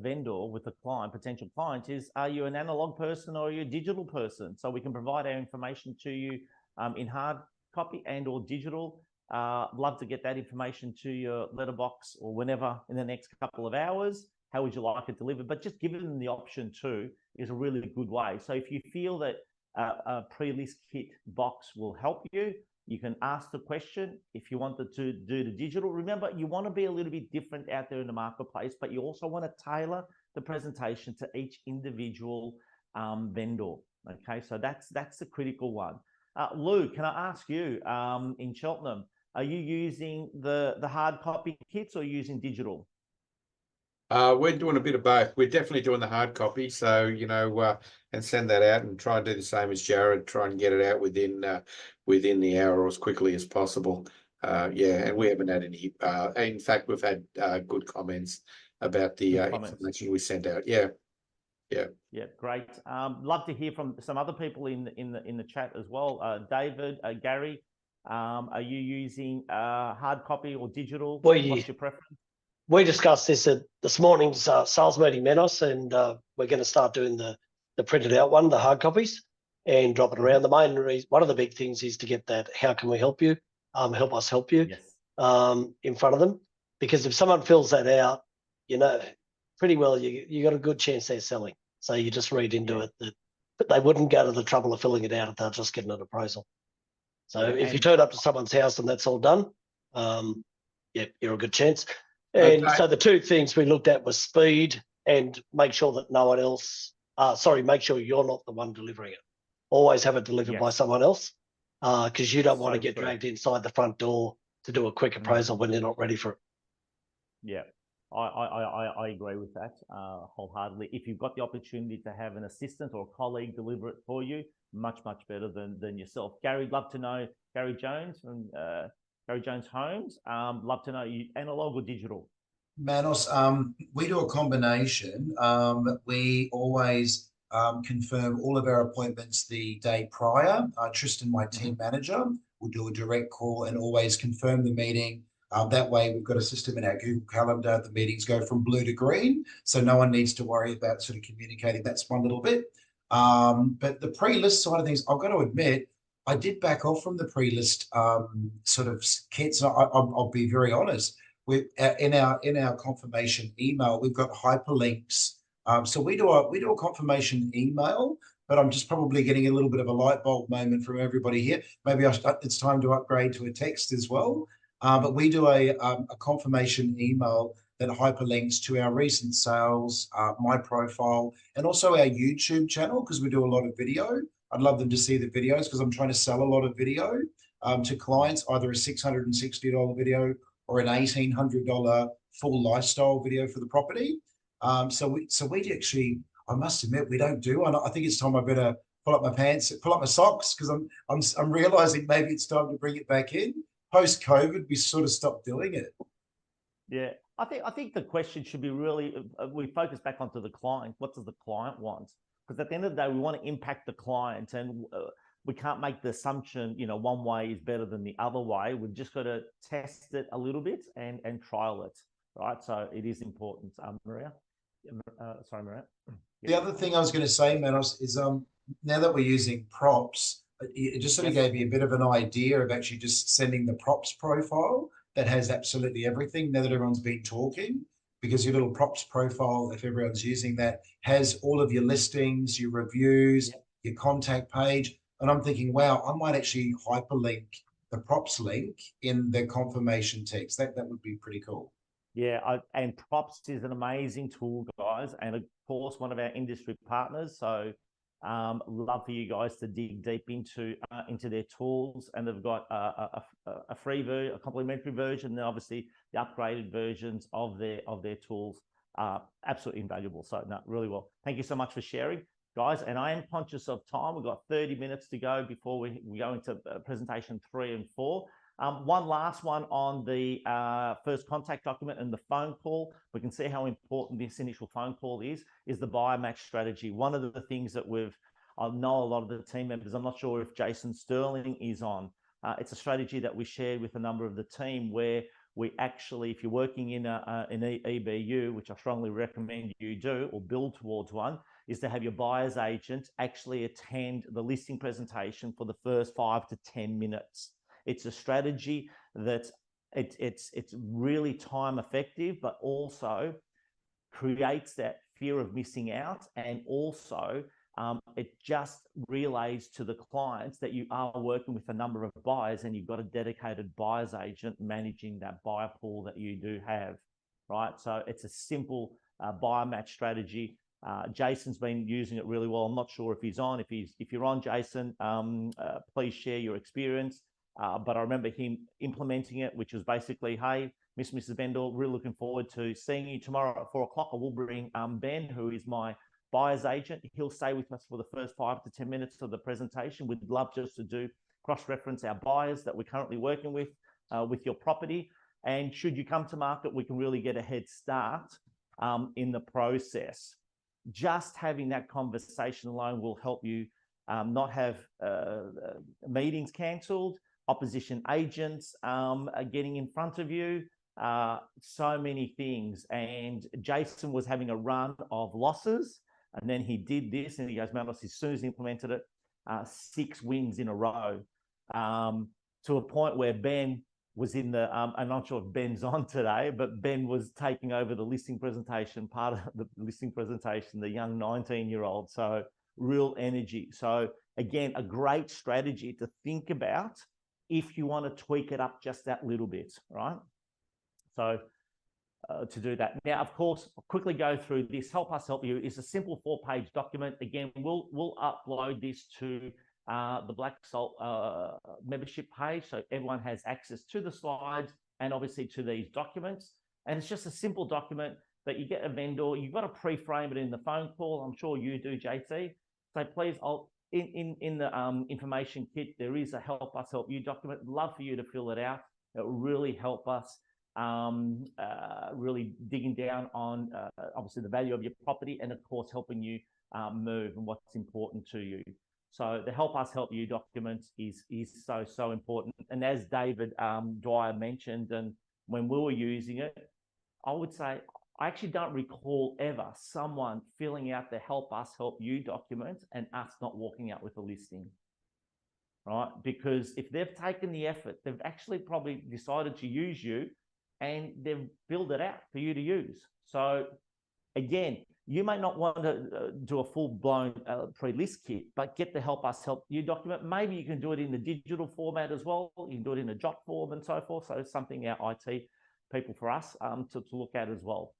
Speaker 1: vendor, with the client, potential client, is: are you an analog person or are you a digital person? So we can provide our information to you in hard copy and or digital. Love to get that information to your letterbox or whenever in the next couple of hours. How would you like it delivered? But just giving them the option too is a really good way. So if you feel that a pre-list kit box will help you, you can ask the question. If you wanted to do the digital, remember, you want to be a little bit different out there in the marketplace, but you also want to tailor the presentation to each individual vendor. Okay, so that's the critical one. Lou, can I ask you, in Cheltenham, are you using the hard copy kits or using digital?
Speaker 8: We're doing a bit of both. We're definitely doing the hard copy, so and send that out and try and do the same as Jared. Try and get it out within the hour or as quickly as possible. And we haven't had any. In fact, we've had good comments about the information we sent out. Yeah,
Speaker 1: great. Love to hear from some other people in the chat as well. David, Gary, are you using hard copy or digital? What's your preference?
Speaker 7: We discussed this at this morning's sales meeting, Manos, and we're going to start doing the printed out one, the hard copies, and drop it around. The main reason, one of the big things, is to get that "how can we help you?" Help us help you, in front of them, because if someone fills that out, pretty well you got a good chance they're selling. So you just read into it that they wouldn't go to the trouble of filling it out if they're just getting an appraisal. So if you turn up to someone's house and that's all done, you're a good chance. And so the two things we looked at was speed and make sure that no one else, make sure you're not the one delivering it. Always have it delivered by someone else, because you don't want to get dragged inside the front door to do a quick appraisal when they're not ready for it.
Speaker 1: Yeah, I agree with that wholeheartedly. If you've got the opportunity to have an assistant or a colleague deliver it for you, much better than yourself. Gary, love to know, Gary Jones from Gary Jones Homes. Love to know, you analog or digital?
Speaker 6: Manos, we do a combination. We always confirm all of our appointments the day prior. Tristan, my team manager, will do a direct call and always confirm the meeting. That way, we've got a system in our Google Calendar. The meetings go from blue to green, so no one needs to worry about sort of communicating. That's one little bit. But the pre-list side of things, I've got to admit, I did back off from the pre-list sort of kits. I'll be very honest. We in our confirmation email, we've got hyperlinks. So we do a confirmation email, but I'm just probably getting a little bit of a light bulb moment from everybody here. Maybe it's time to upgrade to a text as well. But we do a confirmation email that hyperlinks to our recent sales, my profile, and also our YouTube channel, because we do a lot of video. I'd love them to see the videos because I'm trying to sell a lot of video to clients, either a $660 video or an $1,800 full lifestyle video for the property. So we actually, I must admit, we don't do one. I think it's time I better pull up my pants, pull up my socks, because I'm realizing maybe it's time to bring it back in. Post-COVID, we sort of stopped doing it.
Speaker 1: Yeah, I think the question should be really, we focus back onto the client. What does the client want? Because at the end of the day, we want to impact the client, and we can't make the assumption, one way is better than the other way. We've just got to test it a little bit and trial it, right? So it is important. Maria? Sorry, Maria.
Speaker 6: The other thing I was going to say, Manos, is now that we're using props, it just sort of gave me a bit of an idea of actually just sending the props profile that has absolutely everything now that everyone's been talking, because your little props profile, if everyone's using that, has all of your listings, your reviews, your contact page. And I'm thinking, wow, I might actually hyperlink the props link in the confirmation text. That would be pretty cool.
Speaker 1: Yeah, and props is an amazing tool, guys, and of course one of our industry partners. So love for you guys to dig deep into their tools, and they've got a free version, a complimentary version, and obviously the upgraded versions of their tools are absolutely invaluable. So no, really well. Thank you so much for sharing, guys. And I am conscious of time. We've got 30 minutes to go before we go into presentation 3 and 4. One last one on the first contact document and the phone call. We can see how important this initial phone call is the buyer match strategy. One of the things that I know a lot of the team members, I'm not sure if Jason Sterling is on. It's a strategy that we shared with a number of the team where we actually, if you're working in an EBU, which I strongly recommend you do or build towards one, is to have your buyer's agent actually attend the listing presentation for the first 5 to 10 minutes. It's a strategy that it's really time effective, but also creates that fear of missing out, and also it just relays to the clients that you are working with a number of buyers and you've got a dedicated buyer's agent managing that buyer pool that you do have, right? So it's a simple buyer match strategy. Jason's been using it really well. I'm not sure if he's on. If you're on, Jason, please share your experience. But I remember him implementing it, which was basically, hey, Mrs. Bendel, really looking forward to seeing you tomorrow at 4 o'clock. I will bring Ben, who is my buyer's agent. He'll stay with us for the first 5 to 10 minutes of the presentation. We'd love just to do cross-reference our buyers that we're currently working with your property. And should you come to market, we can really get a head start in the process. Just having that conversation alone will help you not have meetings cancelled, opposition agents getting in front of you, so many things. And Jason was having a run of losses, and then he did this, and he goes, Manos, as soon as he implemented it, 6 wins in a row, to a point where Ben was in the, I'm not sure if Ben's on today, but Ben was taking over the listing presentation, part of the listing presentation, the young 19-year-old. So real energy. So again, a great strategy to think about if you want to tweak it up just that little bit, right? So to do that. Now, of course, I'll quickly go through this. Help Us Help You is a simple 4-page document. Again, we'll upload this to the Black Salt membership page, so everyone has access to the slides and obviously to these documents. And it's just a simple document that you get a vendor. You've got to pre-frame it in the phone call. I'm sure you do, JC. So please, in the information kit, there is a help us help you document. Love for you to fill it out. It will really help us really digging down on obviously the value of your property, and of course helping you move and what's important to you. So the help us help you document is so important. And as David Dwyer mentioned, and when we were using it, I would say I actually don't recall ever someone filling out the help us help you document and us not walking out with a listing, right? Because if they've taken the effort, they've actually probably decided to use you and they've built it out for you to use. So again, you may not want to do a full-blown pre-list kit, but get the help us help you document. Maybe you can do it in the digital format as well. You can do it in a jot form and so forth. So it's something our IT people for us to look at as well.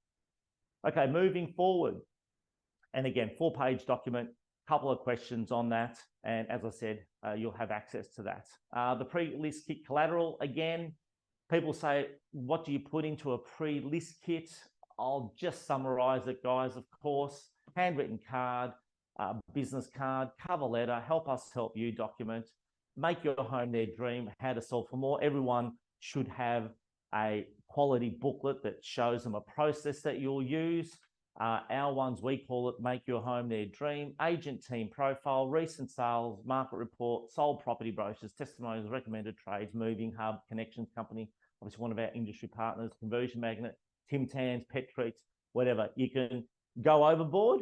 Speaker 1: Okay, moving forward. And again, 4-page document, couple of questions on that. And as I said, you'll have access to that. The pre-list kit collateral, again, people say, what do you put into a pre-list kit? I'll just summarize it, guys. Of course, handwritten card, business card, cover letter, help us help you document, make your home their dream, how to sell for more. Everyone should have a quality booklet that shows them a process that you'll use. Our ones, we call it Make Your Home Their Dream, agent team profile, recent sales, market report, sold property brochures, testimonials, recommended trades, moving hub, connections company, obviously one of our industry partners, conversion magnet, Tim Tans, pet treats, whatever. You can go overboard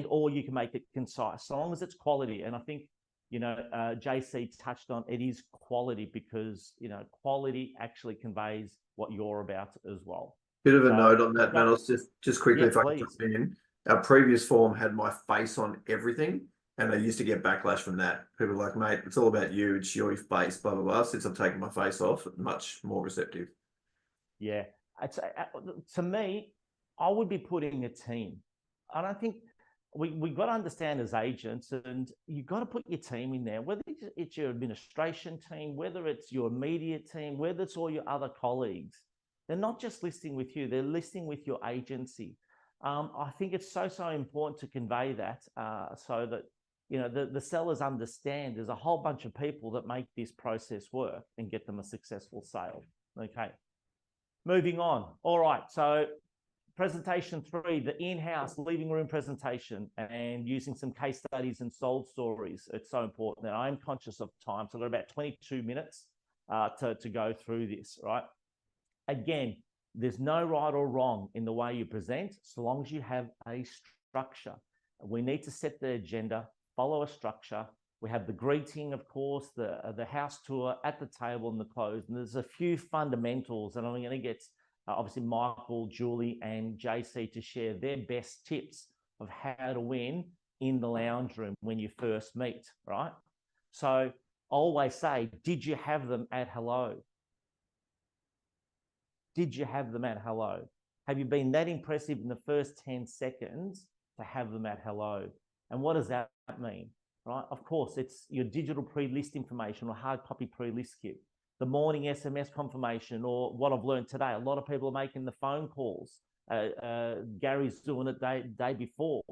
Speaker 1: or you can make it concise, so long as it's quality. And I think, you know, JC touched on it is quality, because, you know, quality actually conveys what you're about as well.
Speaker 5: Bit of a note on that, Manos, just quickly,
Speaker 1: yeah,
Speaker 5: if I can jump in. Our previous form had my face on everything, and I used to get backlash from that. People were like, mate, it's all about you, it's your face, blah, blah, blah. Since I've taken my face off, much more receptive.
Speaker 1: Yeah. To me, I would be putting a team. And I think we got to understand as agents, and you've got to put your team in there, whether it's your administration team, whether it's your immediate team, whether it's all your other colleagues. They're not just listing with you, they're listing with your agency. I think it's so important to convey that so that, you know, the sellers understand there's a whole bunch of people that make this process work and get them a successful sale. Okay. Moving on. All right. So presentation 3, the in-house living room presentation, and using some case studies and sold stories. It's so important. Now, I'm conscious of time, so I've got about 22 minutes to go through this, right? Again, there's no right or wrong in the way you present, so long as you have a structure. We need to set the agenda, follow a structure. We have the greeting, of course, the house tour, at the table, and the close. And there's a few fundamentals, and I'm going to get obviously Michael, Julie, and JC to share their best tips of how to win in the lounge room when you first meet, right? So I always say, did you have them at hello? Did you have them at hello? Have you been that impressive in the first 10 seconds to have them at hello? And what does that mean, right? Of course, it's your digital pre-list information or hard copy pre-list kit, the morning SMS confirmation, or what I've learned today. A lot of people are making the phone calls. Gary's doing it day before,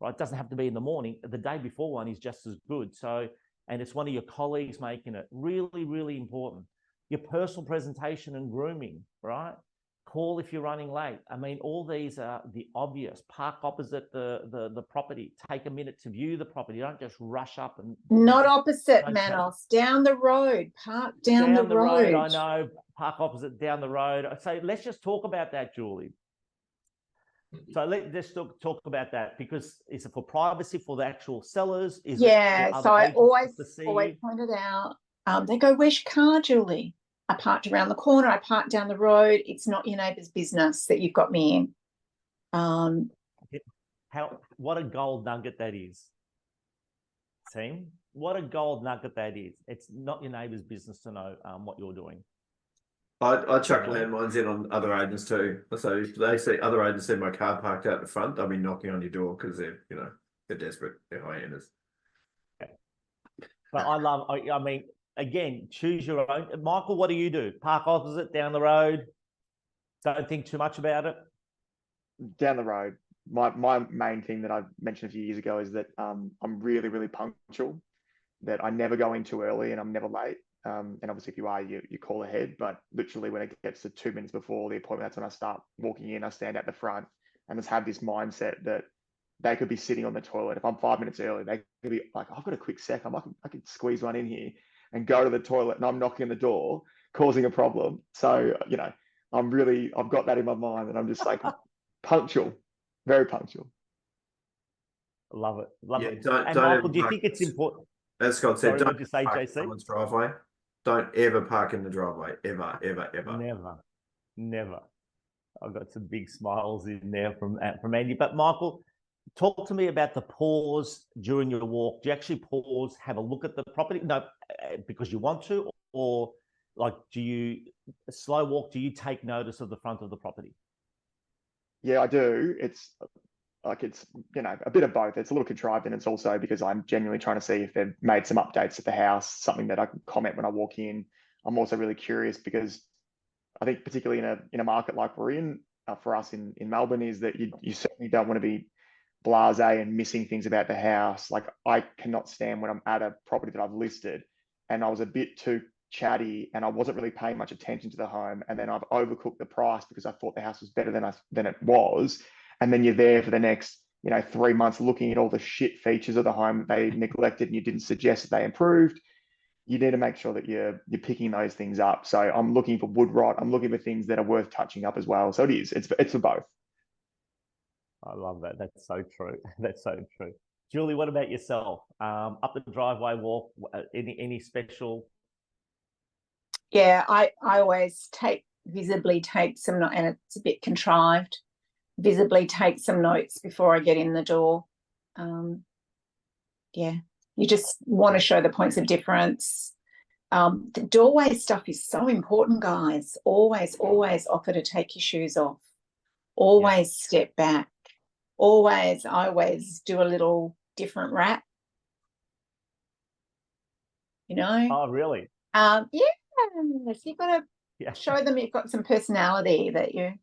Speaker 1: right? It doesn't have to be in the morning. The day before one is just as good. So, and it's one of your colleagues making it. Really, really important. Your personal presentation and grooming, right? Call if you're running late. I mean, all these are the obvious. Park opposite the property. Take a minute to view the property. Don't just rush up and...
Speaker 4: Not opposite, Manos. Down the road. Park down the road.
Speaker 1: I know. Park opposite, down the road. So let's just talk about that, Julie. So let's talk about that, because is it for privacy for the actual sellers? Is
Speaker 4: yeah,
Speaker 1: it for
Speaker 4: so I always
Speaker 1: you?
Speaker 4: pointed out, they go, where's your car, Julie? I parked around the corner, I parked down the road. It's not your neighbour's business that you've got me in.
Speaker 1: What a gold nugget that is. Team, what a gold nugget that is. It's not your neighbour's business to know what you're doing.
Speaker 5: I chuck landmines in on other agents too. So if they see other agents see my car parked out the front, they'll be knocking on your door because they're desperate. They're high-enders.
Speaker 1: But I mean, again, choose your own. Michael, what do you do? Park opposite, down the road? Don't think too much about it?
Speaker 2: Down the road. My main thing that I mentioned a few years ago is that I'm really, really punctual, that I never go in too early and I'm never late. And obviously if you are, you call ahead, but literally when it gets to 2 minutes before the appointment, that's when I start walking in. I stand at the front and just have this mindset that they could be sitting on the toilet. If I'm 5 minutes early, they could be like, I've got a quick sec. I could squeeze one in here and go to the toilet, and I'm knocking on the door, causing a problem. So, you know, I've got that in my mind, and I'm just like punctual, very punctual.
Speaker 1: Love it. Love
Speaker 5: Yeah,
Speaker 1: it.
Speaker 5: don't
Speaker 1: And Michael,
Speaker 5: ever
Speaker 1: do you
Speaker 5: park-
Speaker 1: think it's important?
Speaker 5: As Scott said,
Speaker 1: Sorry,
Speaker 5: don't
Speaker 1: what'd you say,
Speaker 5: park in
Speaker 1: JC?
Speaker 5: someone's driveway. Don't ever park in the driveway, ever, ever, ever.
Speaker 1: Never. I've got some big smiles in there from Andy. But Michael, talk to me about the pause during your walk. Do you actually pause, have a look at the property? No, because you want to, or like, do you slow walk? Do you take notice of the front of the property?
Speaker 2: Yeah, I do. It's you know, a bit of both. It's a little contrived, and it's also because I'm genuinely trying to see if they've made some updates at the house, something that I can comment when I walk in. I'm also really curious because I think particularly in a market like we're in, for us in Melbourne, is that you certainly don't want to be blasé and missing things about the house. Like, I cannot stand when I'm at a property that I've listed and I was a bit too chatty and I wasn't really paying much attention to the home, and then I've overcooked the price because I thought the house was better than it was. And then you're there for the next, you know, 3 months looking at all the shit features of the home that they neglected and you didn't suggest that they improved. You need to make sure that you're picking those things up. So I'm looking for wood rot. I'm looking for things that are worth touching up as well. So it's for both.
Speaker 1: I love that. That's so true. That's so true. Julie, what about yourself? Up the driveway walk, any special?
Speaker 4: Yeah, I always visibly take some, and it's a bit contrived, visibly take some notes before I get in the door. Yeah, you just want to show the points of difference. The doorway stuff is so important, guys. Always offer to take your shoes off. Always step back. I always do a little different wrap. You know?
Speaker 1: Oh, really?
Speaker 4: Yeah. You've got to show them you've got some personality, that you're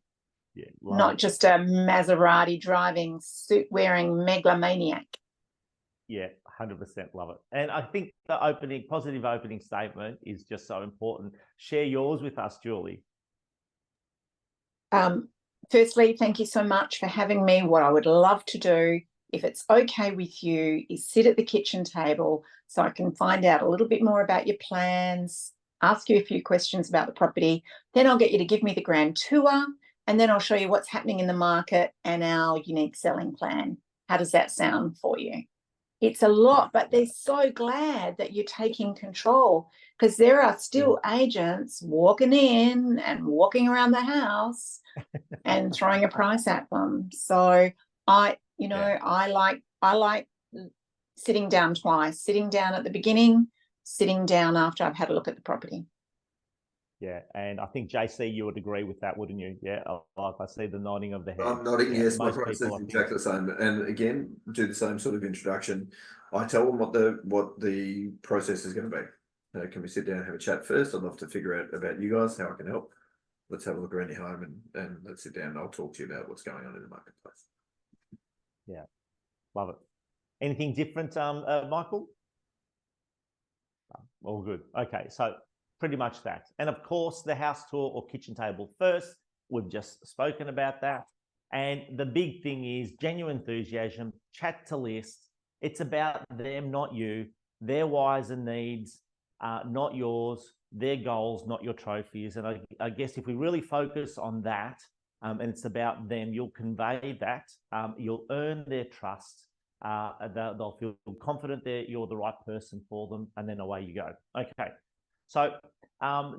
Speaker 4: not just a Maserati driving, suit wearing megalomaniac.
Speaker 1: Yeah, 100% love it. And I think the positive opening statement is just so important. Share yours with us, Julie.
Speaker 4: Firstly, thank you so much for having me. What I would love to do, if it's okay with you, is sit at the kitchen table so I can find out a little bit more about your plans, ask you a few questions about the property. Then I'll get you to give me the grand tour, and then I'll show you what's happening in the market and our unique selling plan. How does that sound for you? It's a lot, but they're so glad that you're taking control, because there are still agents walking in and walking around the house and throwing a price at them. So I like sitting down twice, sitting down at the beginning, sitting down after I've had a look at the property.
Speaker 1: Yeah, and I think JC, you would agree with that, wouldn't you? Yeah, like I see the nodding of the head.
Speaker 5: I'm nodding, yes. My
Speaker 1: Most
Speaker 5: process
Speaker 1: people,
Speaker 5: is exactly the same. And again, do the same sort of introduction. I tell them what the process is going to be. Can we sit down and have a chat first? I'd love to figure out about you guys, how I can help. Let's have a look around your home and let's sit down and I'll talk to you about what's going on in the marketplace.
Speaker 1: Yeah, love it. Anything different, Michael? All good. Okay, so pretty much that. And of course, the house tour or kitchen table first. We've just spoken about that. And the big thing is genuine enthusiasm, chat to list. It's about them, not you, their whys and needs, not yours, their goals, not your trophies. And I guess if we really focus on that, and it's about them, you'll convey that, you'll earn their trust, they'll feel confident that you're the right person for them, and then away you go. Okay. So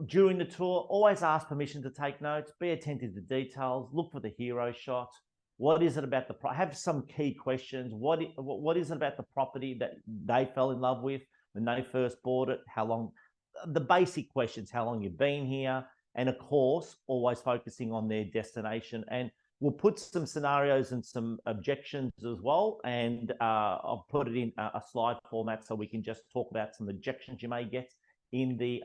Speaker 1: during the tour, always ask permission to take notes, be attentive to details, look for the hero shot. What is it about the property? Have some key questions. What is it about the property that they fell in love with when they first bought it? How long? The basic questions, how long you've been here. And of course, always focusing on their destination. And We'll put some scenarios and some objections as well, and I'll put it in a slide format so we can just talk about some objections you may get in the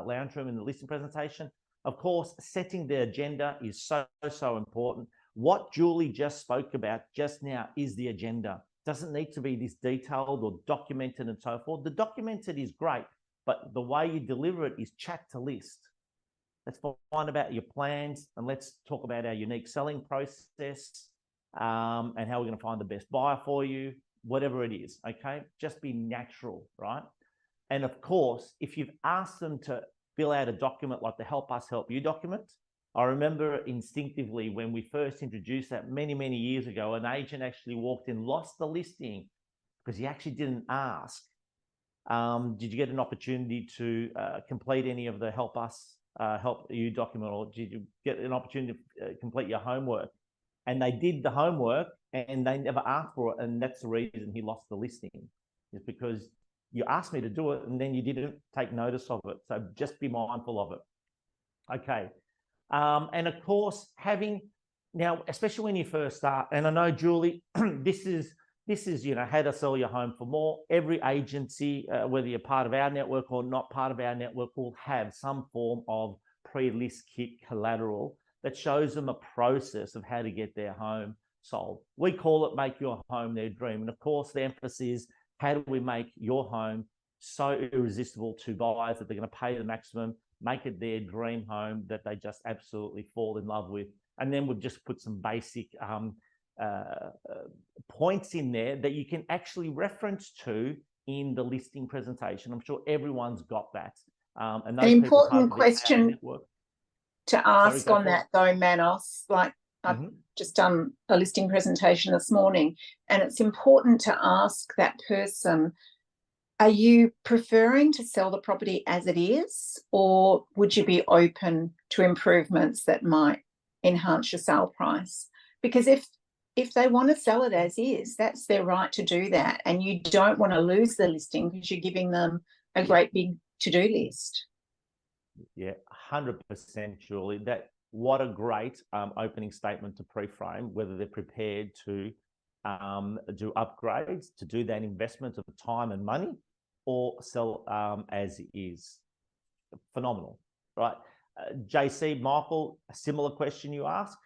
Speaker 1: lounge room in the listing presentation. Of course, setting the agenda is so important. What Julie just spoke about just now is the agenda. Doesn't need to be this detailed or documented and so forth. The documented is great, but the way you deliver it is chat to list. Let's find about your plans, and let's talk about our unique selling process and how we're going to find the best buyer for you, whatever it is, okay? Just be natural, right? And of course, if you've asked them to fill out a document like the Help Us Help You document, I remember instinctively when we first introduced that many years ago, an agent actually walked in, lost the listing because he actually didn't ask. Did you get an opportunity to complete any of the Help Us Help You document, or did you get an opportunity to complete your homework? And they did the homework and they never asked for it, and that's the reason he lost the listing, is because you asked me to do it and then you didn't take notice of it. So just be mindful of it. Okay. And of course, now, especially when you first start, and I know, Julie, this is, how to sell your home for more. Every agency, whether you're part of our network or not part of our network, will have some form of pre-list kit collateral that shows them a process of how to get their home sold. We call it Make Your Home Their Dream. And of course, the emphasis is, how do we make your home so irresistible to buyers that they're going to pay the maximum, make it their dream home that they just absolutely fall in love with? And then we've just put some basic points in there that you can actually reference to in the listing presentation. I'm sure everyone's got that. And
Speaker 4: an important question to ask on that though, Manos, like I've just done a listing presentation this morning, and it's important to ask that person, are you preferring to sell the property as it is, or would you be open to improvements that might enhance your sale price? Because if they want to sell it as is, that's their right to do that, and you don't want to lose the listing because you're giving them a great big to-do list.
Speaker 1: Yeah, 100%, Julie. What a great opening statement to pre-frame, whether they're prepared to do upgrades, to do that investment of time and money, or sell as is. Phenomenal, right? JC, Michael, a similar question you ask?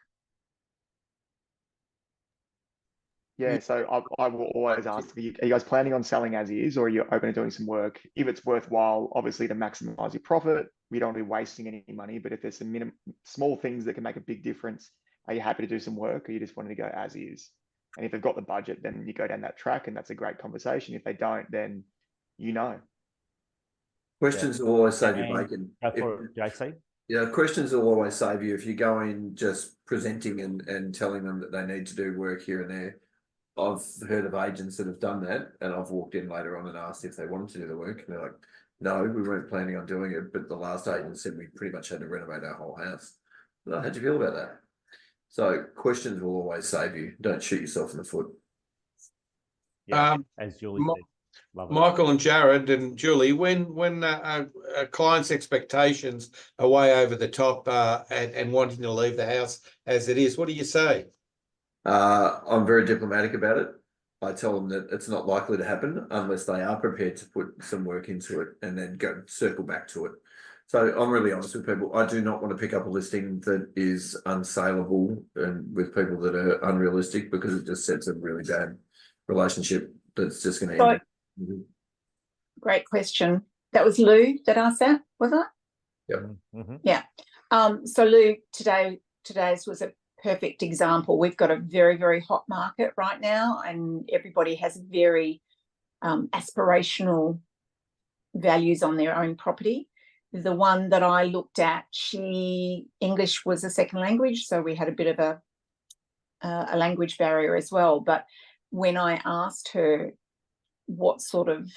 Speaker 2: Yeah, so I will always ask, are you guys planning on selling as is, or are you open to doing some work? If it's worthwhile, obviously, to maximize your profit, we don't want to be wasting any money, but if there's some small things that can make a big difference, are you happy to do some work, or you just wanting to go as is? And if they've got the budget, then you go down that track, and that's a great conversation. If they don't, then
Speaker 5: Questions will always save you bacon.
Speaker 1: JC?
Speaker 5: Yeah, questions will always save you if you go in just presenting and telling them that they need to do work here and there. I've heard of agents that have done that, and I've walked in later on and asked if they wanted to do the work, and they're like, no, we weren't planning on doing it, but the last agent said we pretty much had to renovate our whole house. How'd you feel about that? So questions will always save you. Don't shoot yourself in the foot.
Speaker 1: Yeah, as Julie said.
Speaker 8: Michael and Jared and Julie, when a client's expectations are way over the top and wanting to leave the house as it is, what do you say?
Speaker 5: I'm very diplomatic about it. I tell them that it's not likely to happen unless they are prepared to put some work into it and then circle back to it. So I'm really honest with people. I do not want to pick up a listing that is unsaleable and with people that are unrealistic, because it just sets a really bad relationship that's just going to end.
Speaker 4: Great question. That was Lou that asked that, was it?
Speaker 5: Yep.
Speaker 4: Yeah. So Lou, today's was a perfect example. We've got a very hot market right now, and everybody has very aspirational values on their own property. The one that I looked at, English was a second language, so we had a bit of a language barrier as well. But when I asked her what sort of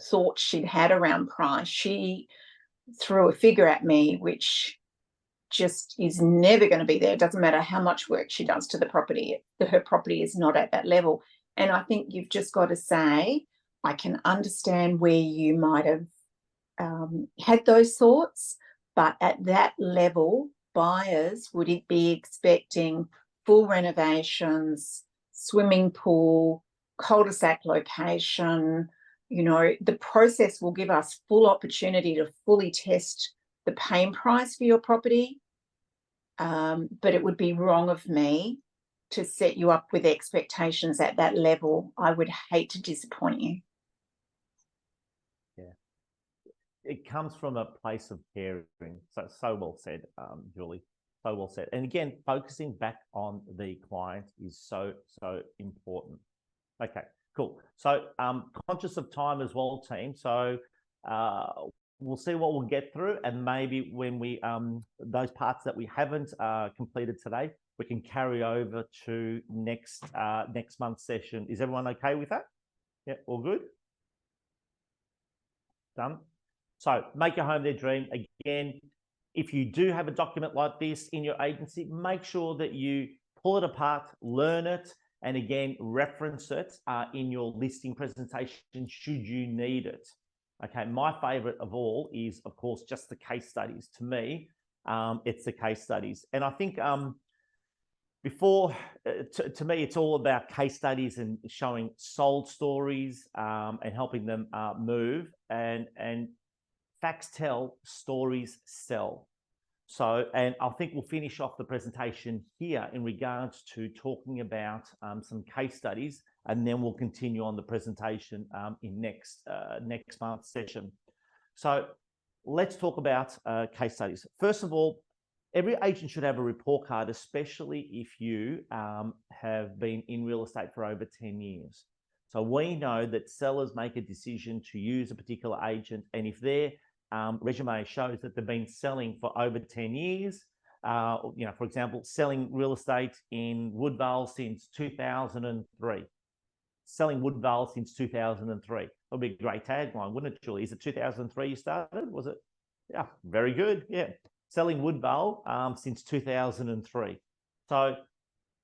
Speaker 4: thoughts she'd had around price, she threw a figure at me which just is never going to be there. It doesn't matter how much work she does to the property. Her property is not at that level. And I think you've just got to say, I can understand where you might have had those thoughts, but at that level, buyers would it be expecting full renovations, swimming pool, cul-de-sac location? You know, the process will give us full opportunity to fully test the pain price for your property. But it would be wrong of me to set you up with expectations at that level. I would hate to disappoint you.
Speaker 1: Yeah. It comes from a place of caring. So well said, Julie. So well said. And again, focusing back on the client is so important. Okay, cool. So conscious of time as well, team. So we'll see what we'll get through, and maybe when we those parts that we haven't completed today, we can carry over to next month's session. Is everyone okay with that? Yeah, all good? Done. So make your home their dream. Again, if you do have a document like this in your agency, make sure that you pull it apart, learn it, and again, reference it in your listing presentation should you need it. Okay, my favorite of all is, of course, just the case studies. To me, it's the case studies. And I think to me, it's all about case studies and showing sold stories and helping them move. And facts tell, stories sell. So, and I think we'll finish off the presentation here in regards to talking about some case studies, and then we'll continue on the presentation in next month's session. So let's talk about case studies. First of all, every agent should have a report card, especially if you have been in real estate for over 10 years. So we know that sellers make a decision to use a particular agent, and if their resume shows that they've been selling for over 10 years, you know, for example, selling real estate in Woodvale since 2003. Selling Woodvale since 2003. That would be a great tagline, wouldn't it, Julie? Is it 2003 you started? Was it? Yeah, very good. Yeah. Selling Woodvale since 2003. So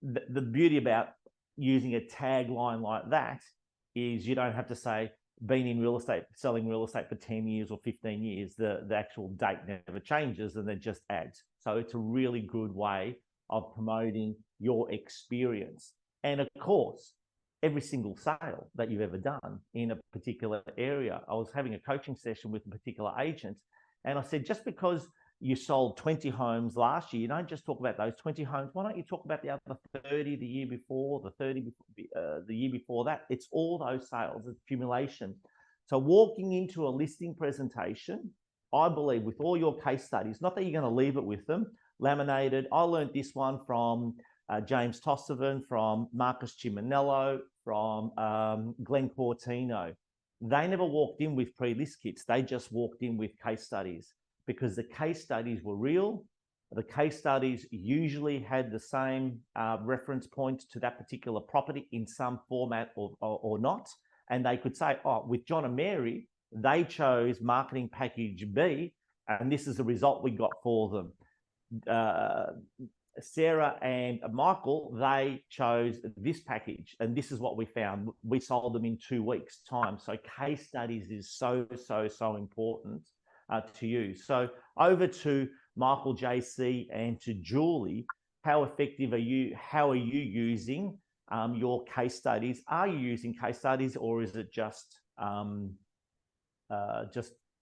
Speaker 1: the beauty about using a tagline like that is you don't have to say, been in real estate, selling real estate for 10 years or 15 years. The actual date never changes, and then just adds. So it's a really good way of promoting your experience. And of course, every single sale that you've ever done in a particular area. I was having a coaching session with a particular agent, and I said, just because you sold 20 homes last year, you don't just talk about those 20 homes. Why don't you talk about the other 30 the year before, the 30 the year before that? It's all those sales, it's accumulation. So walking into a listing presentation, I believe with all your case studies, not that you're going to leave it with them, laminated. I learned this one from James Tostovan, from Marcus Ciminello, from Glenn Cortino. They never walked in with pre-list kits. They just walked in with case studies, because the case studies were real. The case studies usually had the same reference point to that particular property in some format or not. And they could say, oh, with John and Mary, they chose marketing package B, and this is the result we got for them. Sarah and Michael, they chose this package, and this is what we found. We sold them in 2 weeks' time. So case studies is so important to use. So over to Michael, JC, and to Julie. How effective are you? How are you using your case studies? Are you using case studies, or is it just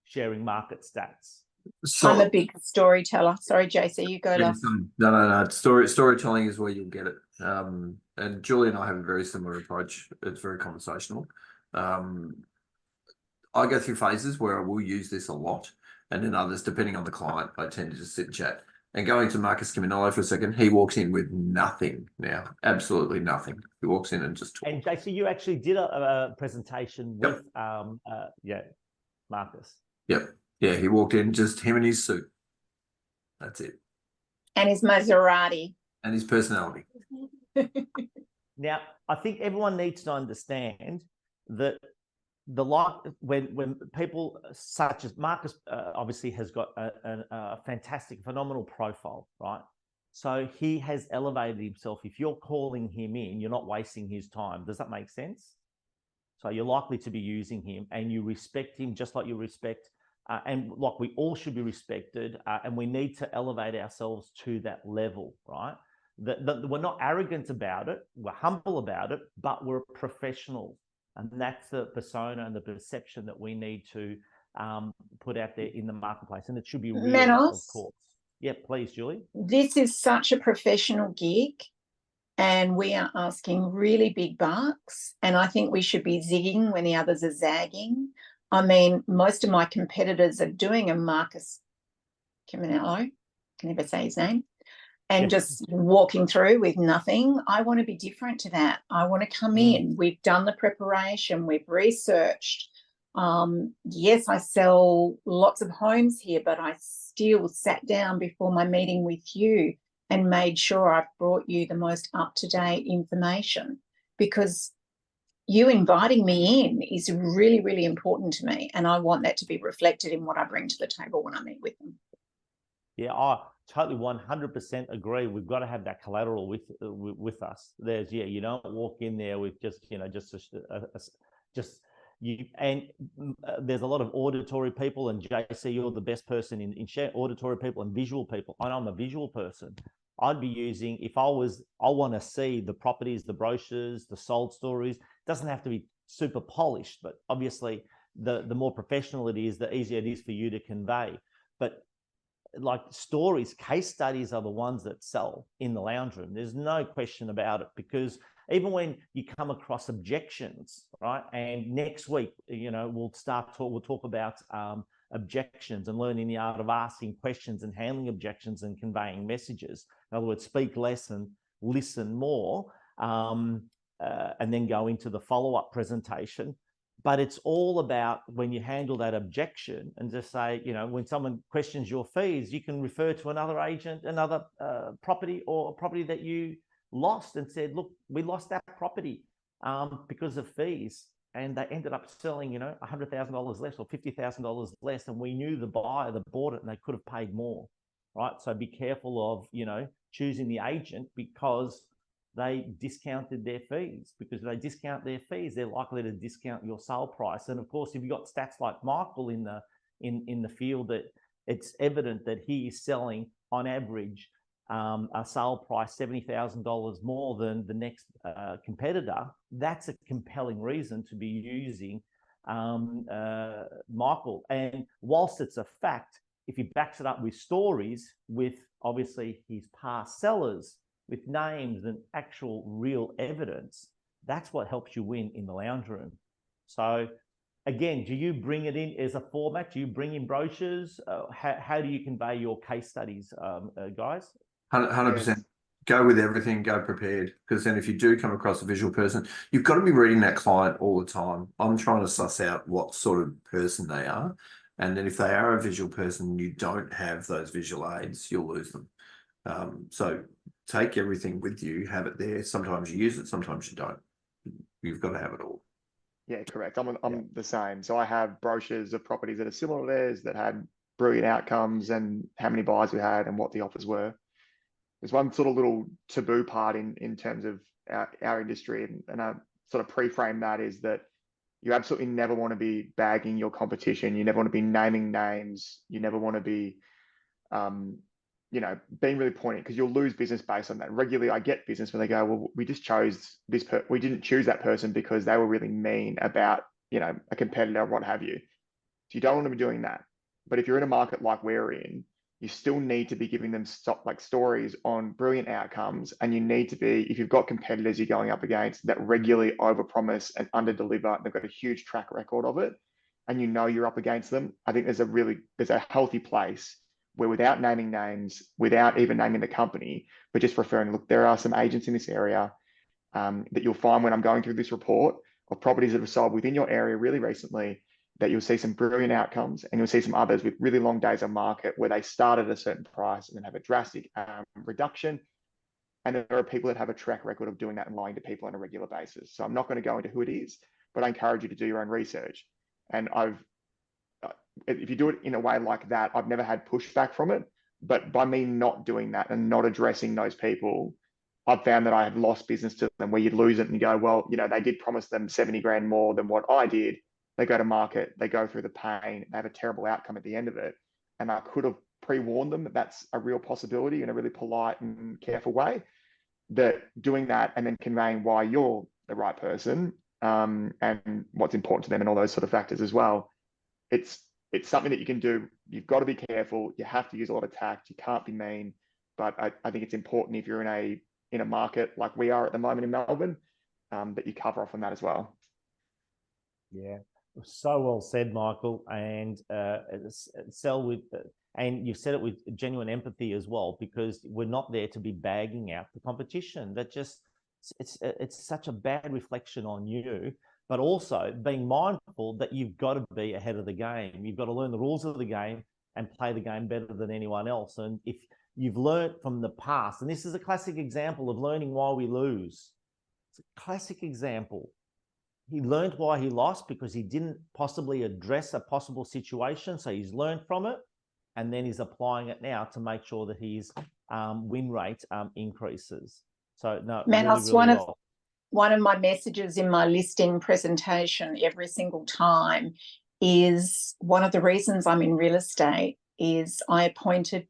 Speaker 1: sharing market stats?
Speaker 4: So, I'm a big storyteller. Sorry, JC, you go.
Speaker 5: No. Storytelling is where you'll get it. And Julie and I have a very similar approach. It's very conversational. I go through phases where I will use this a lot, and in others, depending on the client, I tend to just sit and chat. And going to Marcus Ciminello for a second, he walks in with nothing now, absolutely nothing. He walks in and just talks.
Speaker 1: And JC, you actually did a presentation with, Marcus.
Speaker 5: Yep. Yeah, he walked in, just him and his suit. That's it. And
Speaker 4: his Maserati.
Speaker 5: And his personality.
Speaker 1: Now, I think everyone needs to understand that when people such as Marcus obviously has got a fantastic, phenomenal profile, right? So he has elevated himself. If you're calling him in, you're not wasting his time. Does that make sense? So you're likely to be using him, and you respect him just like you respect and like we all should be respected, and we need to elevate ourselves to that level, right? That we're not arrogant about it, we're humble about it, but we're professionals. And that's the persona and the perception that we need to put out there in the marketplace. And it should be real,
Speaker 4: Manos,
Speaker 1: of course. Yeah, please, Julie.
Speaker 4: This is such a professional gig, and we are asking really big bucks. And I think we should be zigging when the others are zagging. I mean, most of my competitors are doing a Marcus Caminello, can never say his name, and just walking through with nothing. I want to be different to that. I want to come in. We've done the preparation. We've researched. Yes, I sell lots of homes here, but I still sat down before my meeting with you and made sure I've brought you the most up-to-date information, because you inviting me in is really, really important to me. And I want that to be reflected in what I bring to the table when I meet with them.
Speaker 1: Yeah, I totally 100% agree. We've got to have that collateral with us. There's, you don't walk in there with just, just you. And there's a lot of auditory people, and JC, you're the best person in share auditory people and visual people. And I'm a visual person. I'd be using, if I want to see the properties, the brochures, the sold stories. It doesn't have to be super polished, but obviously the more professional it is, the easier it is for you to convey. But like stories, case studies are the ones that sell in the lounge room. There's no question about it, because even when you come across objections, right? And next week, we'll talk about objections and learning the art of asking questions and handling objections and conveying messages. In other words, speak less and listen more, and then go into the follow-up presentation. But it's all about when you handle that objection and just say, when someone questions your fees, you can refer to another agent, another property, or a property that you lost, and said, look, we lost that property because of fees. And they ended up selling, $100,000 less or $50,000 less. And we knew the buyer that bought it, and they could have paid more, right? So be careful of, choosing the agent, because they discounted their fees. Because if they discount their fees, they're likely to discount your sale price. And of course, if you've got stats like Michael in the field, that it's evident that he is selling on average a sale price $70,000 more than the next competitor, that's a compelling reason to be using Michael. And whilst it's a fact, if he backs it up with stories, with obviously his past sellers, with names and actual real evidence, that's what helps you win in the lounge room. So again, do you bring it in as a format? Do you bring in brochures? How do you convey your case studies, guys?
Speaker 5: 100%. Go with everything, go prepared. Because then if you do come across a visual person, you've got to be reading that client all the time. I'm trying to suss out what sort of person they are. And then if they are a visual person and you don't have those visual aids, you'll lose them. So take everything with you, have it there. Sometimes you use it, sometimes you don't. You've got to have it all.
Speaker 2: Yeah, correct. I'm the same. So I have brochures of properties that are similar to theirs, that had brilliant outcomes and how many buyers we had and what the offers were. There's one sort of little taboo part in terms of our industry, and I sort of pre-frame that, is that you absolutely never want to be bagging your competition. You never want to be naming names. You never want to be, being really pointed, because you'll lose business based on that. Regularly, I get business when they go, well, we just chose we didn't choose that person because they were really mean about, a competitor or what have you. So you don't want to be doing that. But if you're in a market like we're in, you still need to be giving them stories on brilliant outcomes. And you need to be, if you've got competitors you're going up against that regularly overpromise and underdeliver, they've got a huge track record of it, and you're up against them, I think there's a healthy place where, without naming names, without even naming the company, but just referring, look, there are some agents in this area that you'll find when I'm going through this report of properties that have sold within your area really recently, that you'll see some brilliant outcomes, and you'll see some others with really long days on market where they start at a certain price and then have a drastic reduction. And there are people that have a track record of doing that and lying to people on a regular basis. So I'm not going to go into who it is, but I encourage you to do your own research. And if you do it in a way like that, I've never had pushback from it. But by me not doing that and not addressing those people, I've found that I have lost business to them, where you'd lose it and you go, well, they did promise them 70 grand more than what I did. they go to market, they go through the pain, they have a terrible outcome at the end of it. And I could have pre-warned them that that's a real possibility in a really polite and careful way. That doing that and then conveying why you're the right person, and what's important to them and all those sort of factors as well. It's something that you can do. You've got to be careful. You have to use a lot of tact. You can't be mean. But I think it's important if you're in a market like we are at the moment in Melbourne, that you cover off on that as well.
Speaker 1: Yeah, so well said, Michael. And sell with, and you've said it with genuine empathy as well, because we're not there to be bagging out the competition. That just, it's such a bad reflection on you, but also being mindful that you've got to be ahead of the game. You've got to learn the rules of the game and play the game better than anyone else. And if you've learned from the past, and this is a classic example of learning why we lose. It's a classic example. He learned why he lost because he didn't possibly address a possible situation. So he's learned from it, and then he's applying it now to make sure that his win rate increases. So no,
Speaker 4: Manos,
Speaker 1: really
Speaker 4: one of my messages in my listing presentation every single time is one of the reasons I'm in real estate is I appointed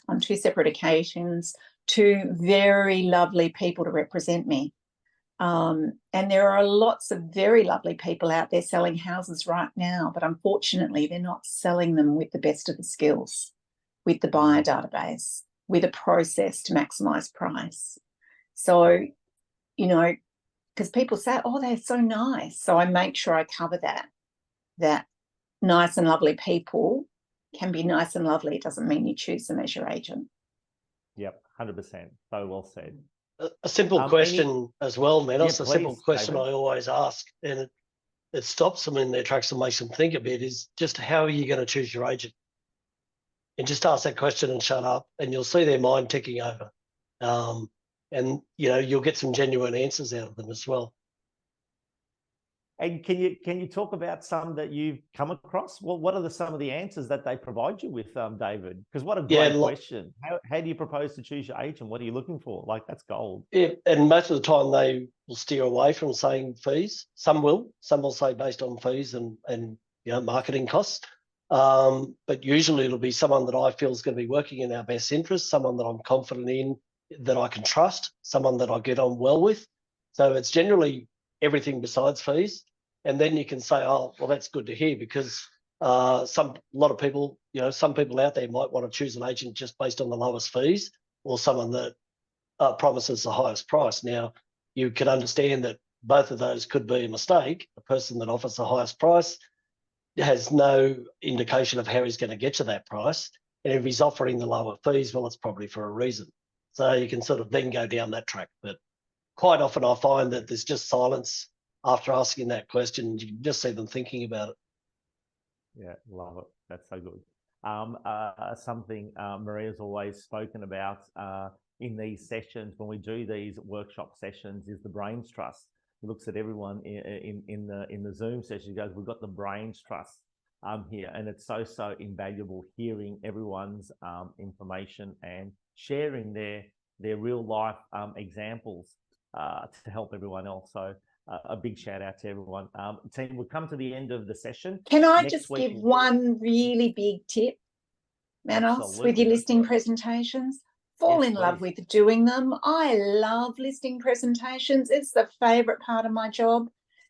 Speaker 4: on two separate occasions, 2 very lovely people to represent me. And there are lots of very lovely people out there selling houses right now, but unfortunately they're not selling them with the best of the skills, with the buyer database, with a process to maximize price. So, you know, because people say, oh, they're so nice. So I make sure I cover that nice and lovely people can be nice and lovely. It doesn't mean you choose them as your agent.
Speaker 1: Yep, 100%. So well said.
Speaker 7: A simple question as well, Manos.
Speaker 1: Yeah,
Speaker 7: a simple
Speaker 1: please,
Speaker 7: question
Speaker 1: David.
Speaker 7: I always ask, and it stops them in their tracks and makes them think a bit, is just how are you going to choose your agent? And just ask that question and shut up, and you'll see their mind ticking over. And, you know, you'll get some genuine answers out of them as well.
Speaker 1: And can you talk about some that you've come across? Well, what are some of the answers that they provide you with, David? Because what a great question. How do you propose to choose your agent? What are you looking for? Like, that's gold.
Speaker 7: Yeah, and most of the time they will steer away from saying fees. Some will say based on fees and you know, marketing costs. But usually it'll be someone that I feel is going to be working in our best interest, someone that I'm confident in, that I can trust, someone that I get on well with. So it's generally everything besides fees. And then you can say, oh, well, that's good to hear, because a lot of people, you know, some people out there might want to choose an agent just based on the lowest fees, or someone that promises the highest price. Now, you can understand that both of those could be a mistake. A person that offers the highest price has no indication of how he's going to get to that price. And if he's offering the lower fees, well, it's probably for a reason. So you can sort of then go down that track. But quite often I find that there's just silence after asking that question. You can just see them thinking about it.
Speaker 1: Yeah, love it. That's so good. Something Maria's always spoken about in these sessions, when we do these workshop sessions, is the brains trust. He looks at everyone in the Zoom session. He goes, "We've got the brains trust here," and it's so invaluable hearing everyone's information and sharing their real life examples to help everyone else. So a big shout out to everyone. Team, we've come to the end of the session.
Speaker 4: Can I just give one really big tip, Manos, with your listing presentations? Fall in love with doing them. I love listing presentations. It's the favorite part of my job.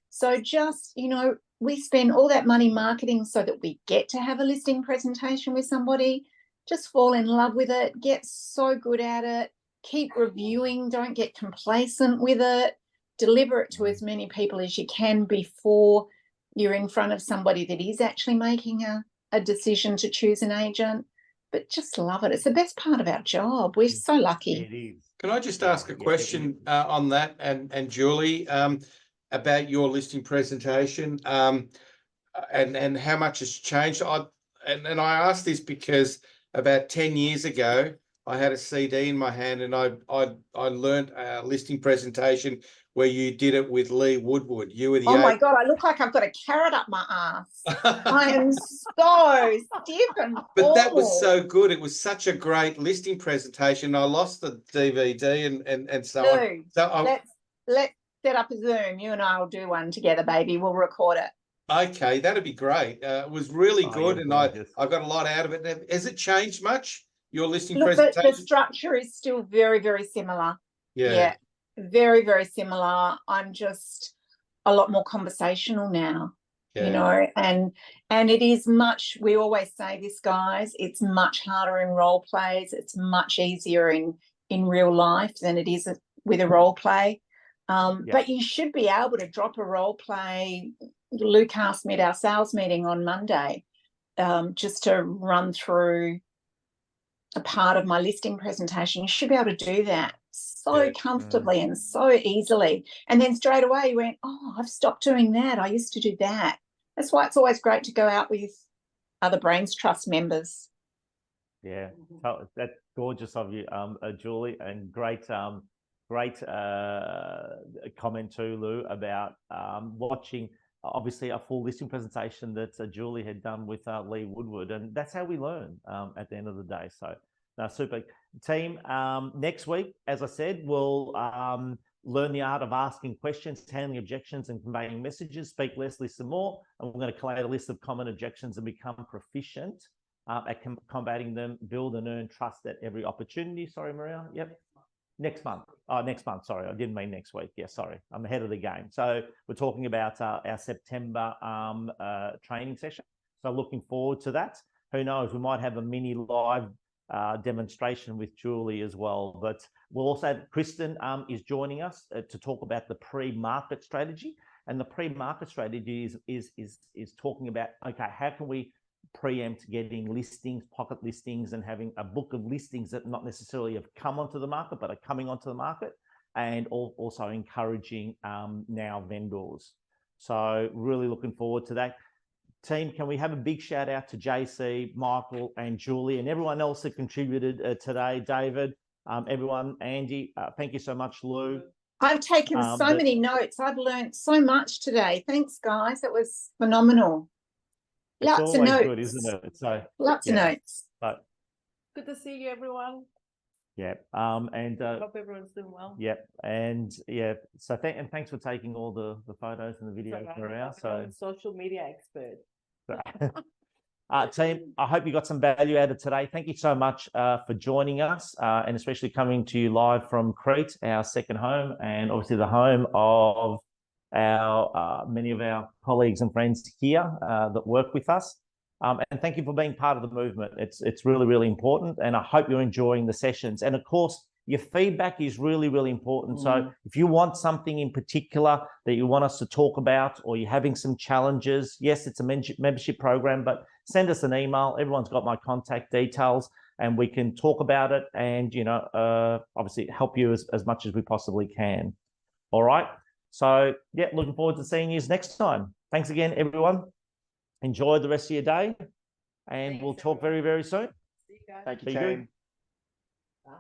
Speaker 4: So just, you know, we spend all that money marketing so that we get to have a listing presentation with somebody. Just fall in love with it. Get so good at it. Keep reviewing. Don't get complacent with it. Deliver it to as many people as you can before you're in front of somebody that is actually making a decision to choose an agent. But just love it. It's the best part of our job. We're so lucky.
Speaker 1: It is.
Speaker 8: Can I just ask a question on that, and Julie, about your listing presentation, and how much has changed? And I asked this because about 10 years ago, I had a CD in my hand, and I learned a listing presentation where you did it with Lee Woodward. You were the
Speaker 4: my God, I look like I've got a carrot up my ass. I am so stiff and
Speaker 8: But that was so good. It was such a great listing presentation. I lost the DVD and so on. So
Speaker 4: let's set up a Zoom. You and I will do one together, baby. We'll record it.
Speaker 8: Okay, that'd be great. It was really
Speaker 1: Oh,
Speaker 8: good,
Speaker 1: you're
Speaker 8: and
Speaker 1: gorgeous.
Speaker 8: I got a lot out of it. Has it changed much? Your listing
Speaker 4: Look,
Speaker 8: presentation?
Speaker 4: the structure is still very, very similar.
Speaker 8: Yeah.
Speaker 4: Very, very similar. I'm just a lot more conversational now, you know, and it is much, we always say this, guys, it's much harder in role plays. It's much easier in real life than it is with a role play. But you should be able to drop a role play. Luke asked me at our sales meeting on Monday just to run through a part of my listing presentation. You should be able to do that so comfortably and so easily. And then straight away you went, oh, I've stopped doing that. I used to do that. That's why it's always great to go out with other Brains Trust members.
Speaker 1: Yeah, that's gorgeous of you, Julie, and great comment too, Lou, about watching obviously a full listing presentation that Julie had done with Lee Woodward, and that's how we learn at the end of the day. So, no, super. Team, next week, as I said, we'll learn the art of asking questions, handling objections, and conveying messages. Speak less, listen more, and we're going to collate a list of common objections and become proficient at combating them. Build and earn trust at every opportunity. Sorry, Maria. Yep. Next month. Oh, next month. Sorry, I didn't mean next week. Yeah, sorry. I'm ahead of the game. So we're talking about our September training session. So looking forward to that. Who knows? We might have a mini live demonstration with Julie as well. But we'll also have Kristen is joining us to talk about the pre-market strategy. And the pre-market strategy is talking about, okay, how can we preempt getting listings, pocket listings, and having a book of listings that not necessarily have come onto the market, but are coming onto the market, and also encouraging now vendors. So really looking forward to that. Team, can we have a big shout out to JC, Michael, and Julie, and everyone else that contributed today, David, everyone, Andy, thank you so much, Lou.
Speaker 4: I've taken so many notes. I've learned so much today. Thanks, guys. It was phenomenal. Lots of notes.
Speaker 1: Good, isn't it? So
Speaker 4: lots of notes.
Speaker 1: But
Speaker 9: good to see you, everyone.
Speaker 1: Yeah. And
Speaker 9: hope everyone's doing well.
Speaker 1: Yep. And yeah. So thanks for taking all the photos and the videos for our. So
Speaker 9: social media expert.
Speaker 1: Team, I hope you got some value out of today. Thank you so much for joining us, and especially coming to you live from Crete, our second home, and obviously the home of our many of our colleagues and friends here that work with us. And thank you for being part of the movement. It's really, really important, and I hope you're enjoying the sessions. And of course, your feedback is really, really important. So if you want something in particular that you want us to talk about, or you're having some challenges, yes, it's a membership program, but send us an email. Everyone's got my contact details, and we can talk about it and, you know, obviously help you as much as we possibly can. All right. So yeah, looking forward to seeing you next time. Thanks again, everyone. Enjoy the rest of your day, and we'll talk very, very soon.
Speaker 9: See you guys.
Speaker 2: Thank you, team.
Speaker 9: Bye.